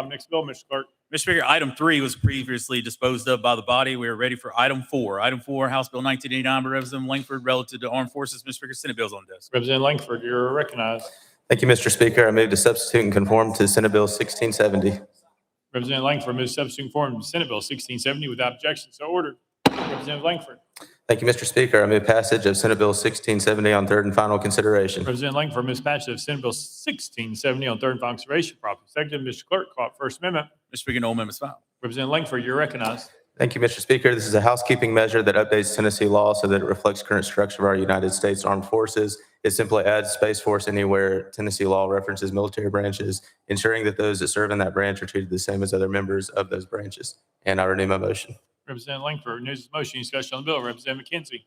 Next bill, Mr. Clerk. Mr. Speaker, item 3 was previously disposed of by the body. We are ready for item 4. Item 4, House Bill 1989 by Representative Langford relative to armed forces. Mr. Speaker, Senate bills on the desk. Representative Langford, you're recognized. Thank you, Mr. Speaker. I move to substitute and conform to Senate Bill 1670. Representative Langford moves substitute and conform to Senate Bill 1670 without objection. So ordered. Representative Langford. Thank you, Mr. Speaker. I move passage of Senate Bill 1670 on third and final consideration. Representative Langford moves passage of Senate Bill 1670 on third and final consideration. Properly seconded. Mr. Clerk, call it First Amendment. Mr. Speaker, no amendments filed. Representative Langford, you're recognized. Thank you, Mr. Speaker. This is a housekeeping measure that updates Tennessee law so that it reflects current structure of our United States Armed Forces. It simply adds Space Force anywhere Tennessee law references military branches, ensuring that those that serve in that branch are treated the same as other members of those branches. And I renew my motion. Representative Langford renews his motion. Discussion on the bill. Representative McKenzie.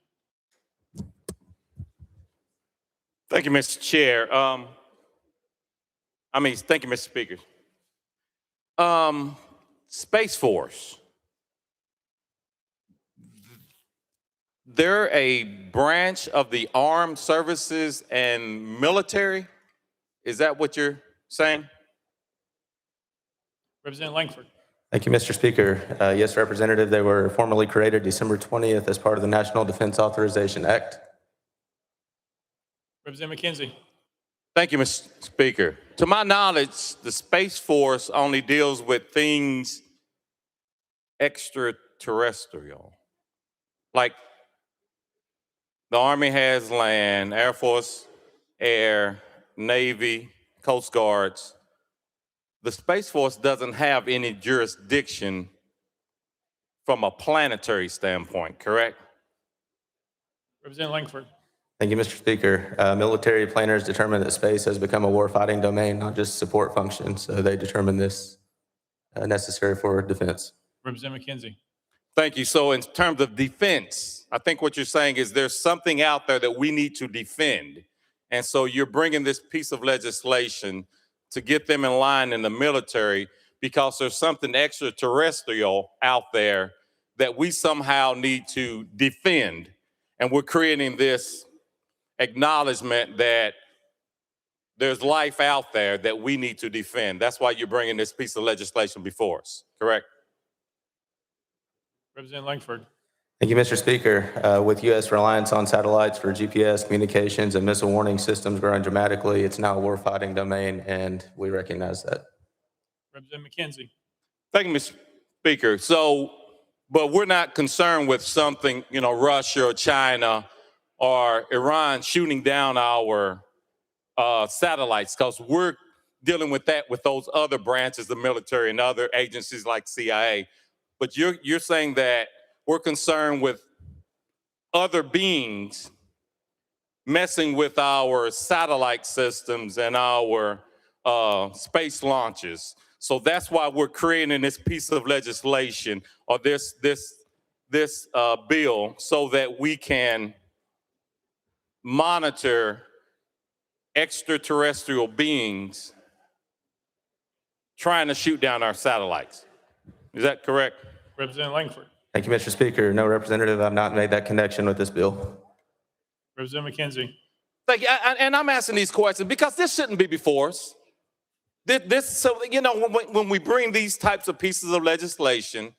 Thank you, Mr. Chair. Thank you, Mr. Speaker. Space Force. They're a branch of the armed services and military. Is that what you're saying? Representative Langford. Thank you, Mr. Speaker. Yes, Representative, they were formally created December 20th as part of the National Defense Authorization Act. Representative McKenzie. Thank you, Mr. Speaker. To my knowledge, the Space Force only deals with things extraterrestrial. Like the Army has land, Air Force, Air, Navy, Coast Guards. The Space Force doesn't have any jurisdiction from a planetary standpoint, correct? Representative Langford. Thank you, Mr. Speaker. Military planners determine that space has become a warfighting domain, not just support function. So they determine this necessary for defense. Representative McKenzie. Thank you. So in terms of defense, I think what you're saying is there's something out there that we need to defend. And so you're bringing this piece of legislation to get them in line in the military because there's something extraterrestrial out there that we somehow need to defend. And we're creating this acknowledgement that there's life out there that we need to defend. That's why you're bringing this piece of legislation before us, correct? Representative Langford. Thank you, Mr. Speaker. With U.S. reliance on satellites for GPS communications and missile warning systems growing dramatically, it's now a warfighting domain, and we recognize that. Representative McKenzie. Thank you, Mr. Speaker. But we're not concerned with something, Russia or China or Iran shooting down our satellites, because we're dealing with that with those other branches, the military and other agencies like CIA. But you're saying that we're concerned with other beings messing with our satellite systems and our space launches. So that's why we're creating this piece of legislation or this bill, so that we can monitor extraterrestrial beings trying to shoot down our satellites. Is that correct? Representative Langford. Thank you, Mr. Speaker. No, Representative, I've not made that connection with this bill. Representative McKenzie. Thank you. And I'm asking these questions because this shouldn't be before us. When we bring these types of pieces of legislation,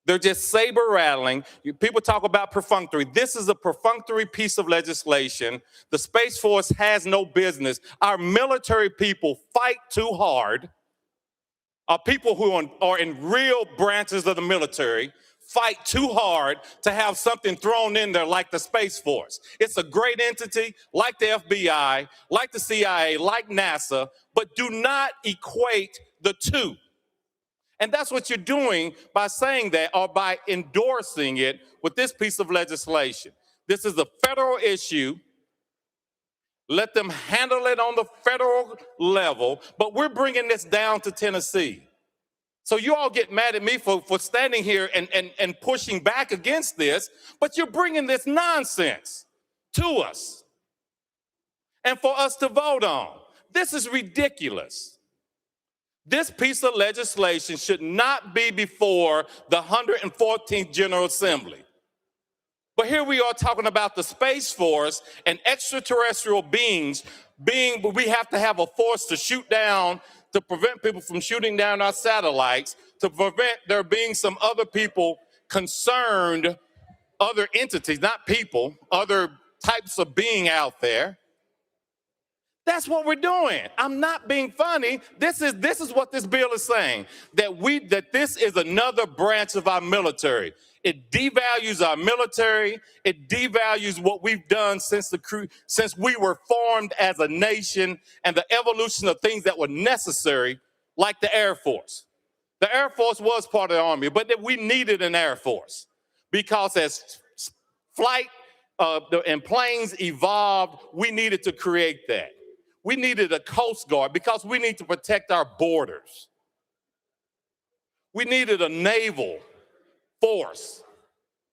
they're just saber rattling. People talk about perfunctory. This is a perfunctory piece of legislation. The Space Force has no business. Our military people fight too hard. Our people who are in real branches of the military fight too hard to have something thrown in there like the Space Force. It's a great entity, like the FBI, like the CIA, like NASA, but do not equate the two. And that's what you're doing by saying that, or by endorsing it with this piece of legislation. This is a federal issue. Let them handle it on the federal level, but we're bringing this down to Tennessee. So you all get mad at me for standing here and pushing back against this, but you're bringing this nonsense to us and for us to vote on. This is ridiculous. This piece of legislation should not be before the 114th General Assembly. But here we are talking about the Space Force and extraterrestrial beings we have to have a force to shoot down, to prevent people from shooting down our satellites, to prevent there being some other people concerned, other entities, not people, other types of being out there. That's what we're doing. I'm not being funny. This is what this bill is saying, that this is another branch of our military. It devalues our military. It devalues what we've done since we were formed as a nation, and the evolution of things that were necessary, like the Air Force. The Air Force was part of the Army, but we needed an Air Force because as flight and planes evolved, we needed to create that. We needed a Coast Guard because we need to protect our borders. We needed a naval force.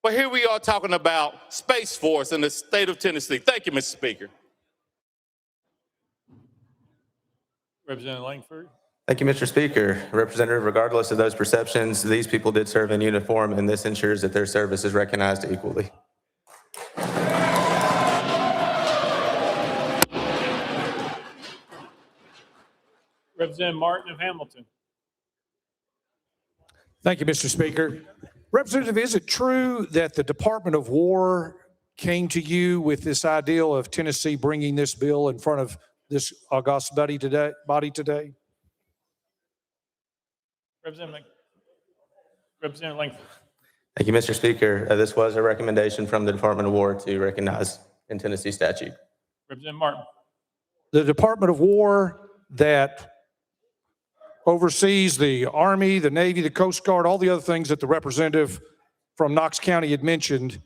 But here we are talking about Space Force in the state of Tennessee. Thank you, Mr. Speaker. Representative Langford. Thank you, Mr. Speaker. Representative, regardless of those perceptions, these people did serve in uniform, and this ensures that their service is recognized equally. Representative Martin of Hamilton. Thank you, Mr. Speaker. Representative, is it true that the Department of War came to you with this ideal of Tennessee bringing this bill in front of this august body today? Representative Langford. Thank you, Mr. Speaker. This was a recommendation from the Department of War to recognize in Tennessee statute. Representative Martin. The Department of War that oversees the Army, the Navy, the Coast Guard, all the other things that the representative from Knox County had mentioned,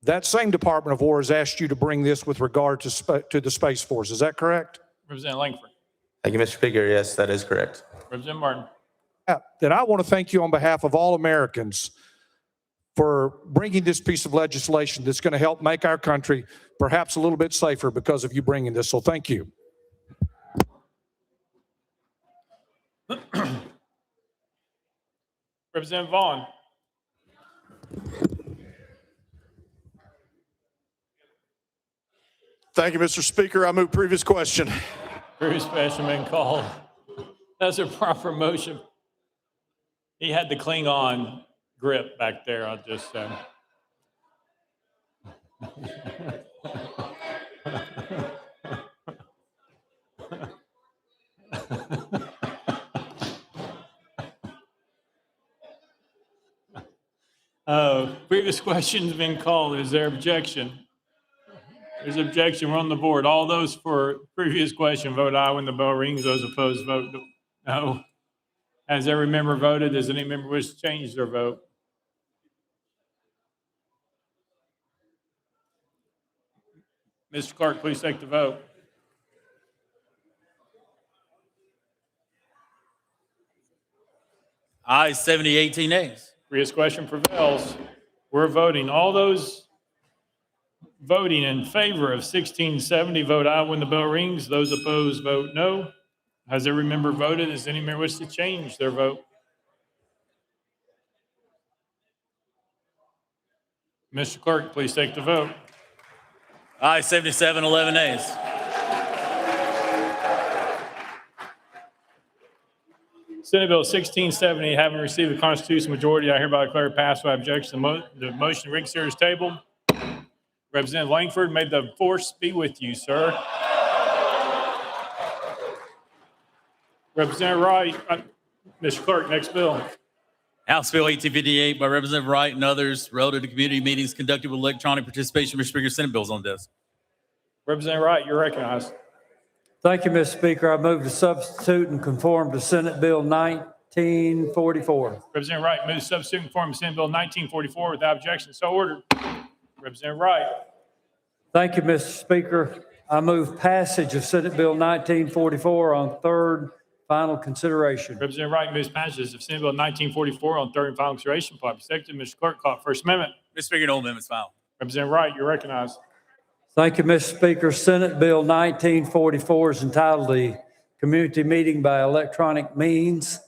that same Department of War has asked you to bring this with regard to the Space Force. Is that correct? Representative Langford. Thank you, Mr. Speaker. Yes, that is correct. Representative Martin. Then I want to thank you on behalf of all Americans for bringing this piece of legislation that's going to help make our country perhaps a little bit safer because of you bringing this. So thank you. Representative Vaughn. Thank you, Mr. Speaker. I move previous question. Previous question been called. That's a proper motion. He had the Klingon grip back there, I'll just say. Previous question's been called. Is there objection? There's objection. We're on the board. All those for previous question vote aye when the bell rings. Those opposed vote no. Has every member voted? Does any member wish to change their vote? Mr. Clerk, please take the vote. Aye, 70, 18 nays. Previous question prevails. We're voting. All those voting in favor of 1670 vote aye when the bell rings. Those opposed vote no. Has every member voted? Does any member wish to change their vote? Mr. Clerk, please take the vote. Aye, 77, 11 nays. Senate Bill 1670, having received the constitutional majority, I hereby declare passed by objection. The motion rig series table. Representative Langford, may the force be with you, sir. Representative Wright, Mr. Clerk, next bill. House Bill 1858 by Representative Wright and others relative to community meetings conducted with electronic participation. Mr. Speaker, Senate bills on desk. Representative Wright, you're recognized. Thank you, Mr. Speaker. I move to substitute and conform to Senate Bill 1944. Representative Wright moves to substitute and conform to Senate Bill 1944 without objection. So ordered. Representative Wright. Thank you, Mr. Speaker. I move passage of Senate Bill 1944 on third final consideration. Representative Wright moves passage of Senate Bill 1944 on third and final consideration. Properly seconded. Mr. Clerk, call First Amendment. Mr. Speaker, no amendments filed. Representative Wright, you're recognized. Thank you, Mr. Speaker. Senate Bill 1944 is entitled the Community Meeting by Electronic Means.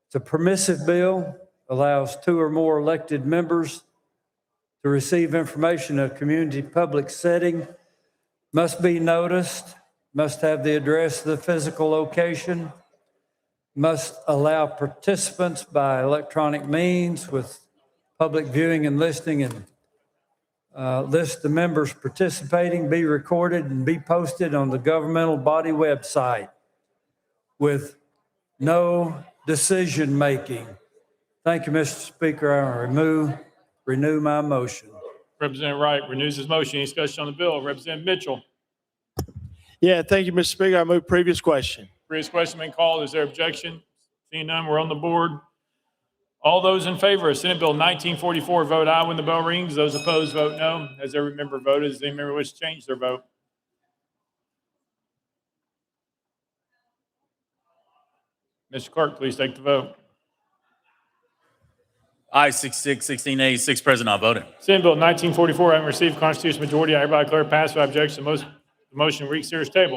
It's a permissive bill, allows 2 or more elected members to receive information in a community public setting, must be noticed, must have the address of the physical location, must allow participants by electronic means with public viewing and listening, and list the members participating, be recorded and be posted on the governmental body website with no decision-making. Thank you, Mr. Speaker. I renew my motion. Representative Wright renews his motion. Any discussion on the bill? Representative Mitchell. Yeah, thank you, Mr. Speaker. I move previous question. Previous question been called. Is there objection? Seeing none, we're on the board. All those in favor of Senate Bill 1944 vote aye when the bell rings. Those opposed vote no. Has every member voted? Does any member wish to change their vote? Mr. Clerk, please take the vote. Aye, 66, 16 nays, 6 present, not voting. Senate Bill 1944 having received constitutional majority, I hereby declare passed by objection. The motion reach series table.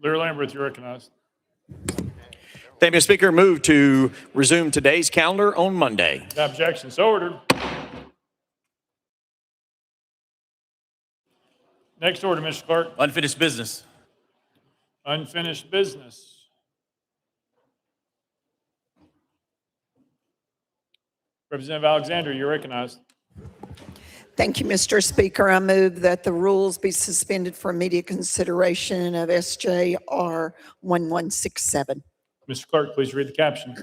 Lear Lambert, you're recognized. Thank you, Mr. Speaker. Move to resume today's calendar on Monday. Without objection, so ordered. Next order, Mr. Clerk. Unfinished business. Unfinished business. Representative Alexander, you're recognized. Thank you, Mr. Speaker. I move that the rules be suspended for immediate consideration of SJR 1167. Mr. Clerk, please read the caption.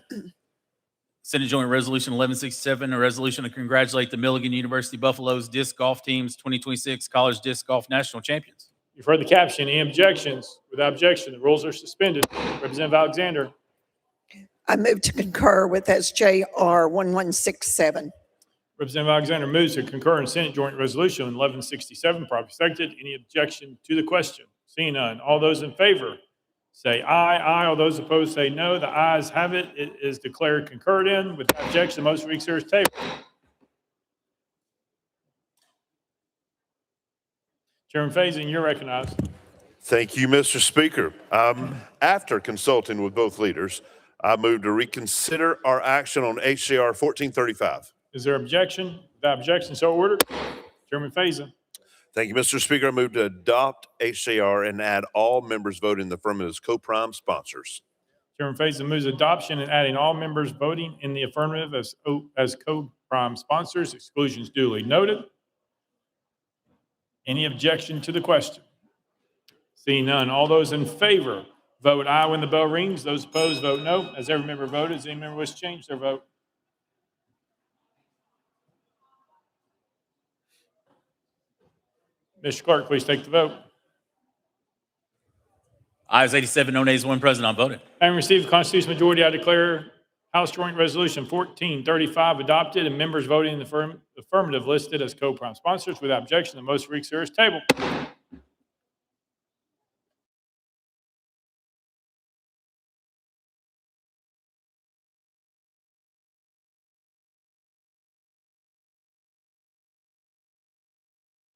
Senate Joint Resolution 1167, a resolution to congratulate the Milligan University Buffaloes disc golf team's 2026 College Disc Golf National Champions. You've heard the caption. Any objections? Without objection, the rules are suspended. Representative Alexander. I move to concur with SJR 1167. Representative Alexander moves to concur in Senate Joint Resolution 1167, properly seconded. Any objection to the question? Seeing none. All those in favor say aye. Aye. All those opposed say no. The ayes have it. It is declared concurred in. Without objection, the motion reconsider is tabled. Chairman Faison, you're recognized. Thank you, Mr. Speaker. After consulting with both leaders, I move to reconsider our action on HJR 1435. Is there objection? Without objection, so ordered. Chairman Faison. Thank you, Mr. Speaker. I move to adopt HJR and add all members voting in the affirmative as co-prime sponsors. Chairman Faison moves adoption and adding all members voting in the affirmative as co-prime sponsors. Exclusions duly noted. Any objection to the question? Seeing none. All those in favor vote aye when the bell rings. Those opposed vote no. As every member voted, does any member wish to change their vote? Mr. Clerk, please take the vote. Ayes 87, no nays, one present, unvoted. Having received the constitutional majority, I declare House Joint Resolution 1435 adopted and members voting in the affirmative listed as co-prime sponsors. Without objection, the motion reconsider is tabled.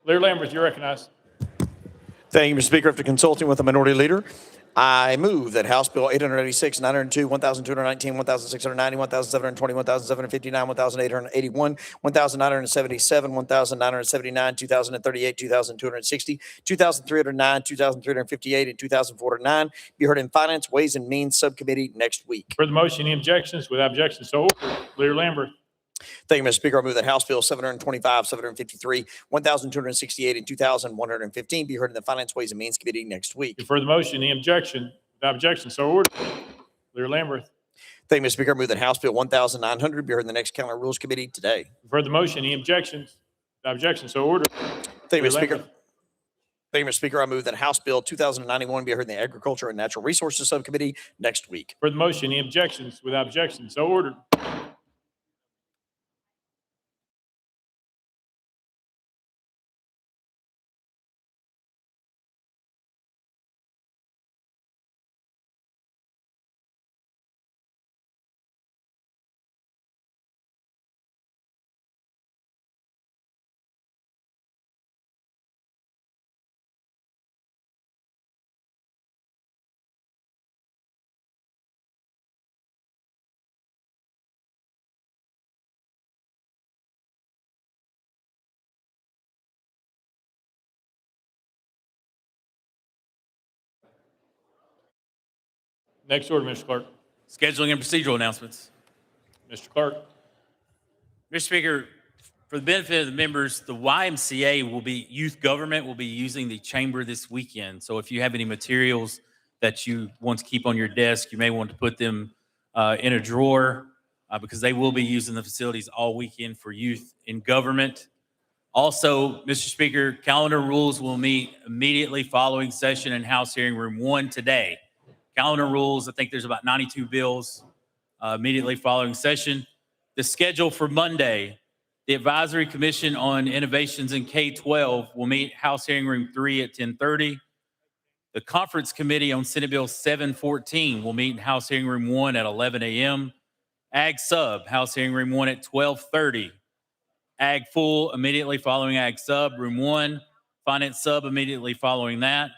Leader Lambert, you're recognized. Thank you, Mr. Speaker. After consulting with the minority leader, I move that House Bill 886, 902, 1,219, 1,690, 1,720, 1,759, 1,881, 1,977, 1,979, 2,038, 2,260, 2,309, 2,358, and 2,409 be heard in Finance, Ways and Means Subcommittee next week. For the motion, any objections? Without objection, so ordered. Leader Lambert. Thank you, Mr. Speaker. I move that House Bill 725, 753, 1,268, and 2,115 be heard in the Finance, Ways and Means Committee next week. For the motion, any objection? Without objection, so ordered. Leader Lambert. Thank you, Mr. Speaker. I move that House Bill 1,900 be heard in the next Council Rules Committee today. For the motion, any objections? Without objection, so ordered. Thank you, Mr. Speaker. Thank you, Mr. Speaker. I move that House Bill 2091 be heard in the Agriculture and Natural Resources Subcommittee next week. For the motion, any objections? Without objection, so ordered. Next order, Mr. Clerk. Scheduling and procedural announcements. Mr. Clerk. Mr. Speaker, for the benefit of the members, the YMCA youth government will be using the chamber this weekend. So if you have any materials that you want to keep on your desk, you may want to put them in a drawer because they will be using the facilities all weekend for youth in government. Also, Mr. Speaker, calendar rules will meet immediately following session in House Hearing Room 1 today. Calendar rules, I think there's about 92 bills immediately following session. The schedule for Monday, the Advisory Commission on Innovations in K-12 will meet House Hearing Room 3 at 10:30. The Conference Committee on Senate Bill 714 will meet in House Hearing Room 1 at 11 a.m. Ag Sub, House Hearing Room 1 at 12:30. Ag Full immediately following Ag Sub, Room 1. Finance Sub immediately following that.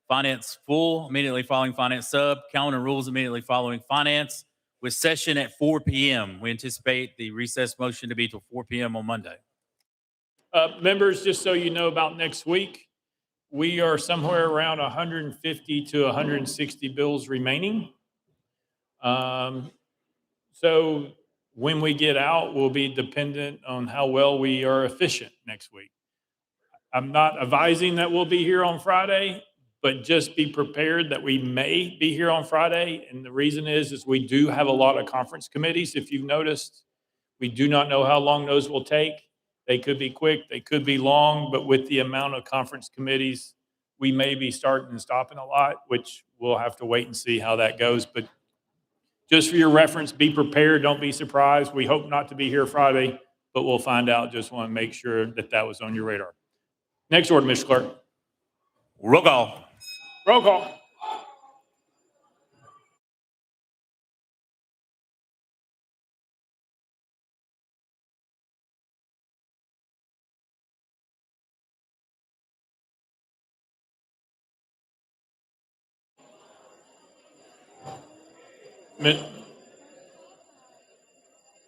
Finance Full immediately following Finance Sub. Calendar Rules immediately following Finance, with session at 4 p.m. We anticipate the recess motion to be till 4 p.m. on Monday. Members, just so you know about next week, we are somewhere around 150 to 160 bills remaining. So when we get out will be dependent on how well we are efficient next week. I'm not advising that we'll be here on Friday, but just be prepared that we may be here on Friday. And the reason is we do have a lot of conference committees. If you've noticed, we do not know how long those will take. They could be quick, they could be long, but with the amount of conference committees, we may be starting and stopping a lot, which we'll have to wait and see how that goes. But just for your reference, be prepared, don't be surprised. We hope not to be here Friday, but we'll find out. Just want to make sure that that was on your radar. Next order, Mr. Clerk. Roll call. Roll call.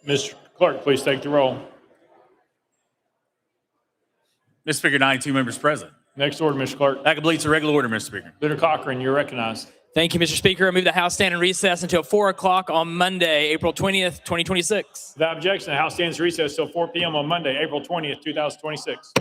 Mr. Clerk, please take the roll. Mr. Speaker, 92 members present. Next order, Mr. Clerk. That completes the regular order, Mr. Speaker. Leader Cochran, you're recognized. Thank you, Mr. Speaker. I move the House stand in recess until 4 o'clock on Monday, April 20th, 2026. Without objection, the House stands recessed till 4 p.m. on Monday, April 20th, 2026.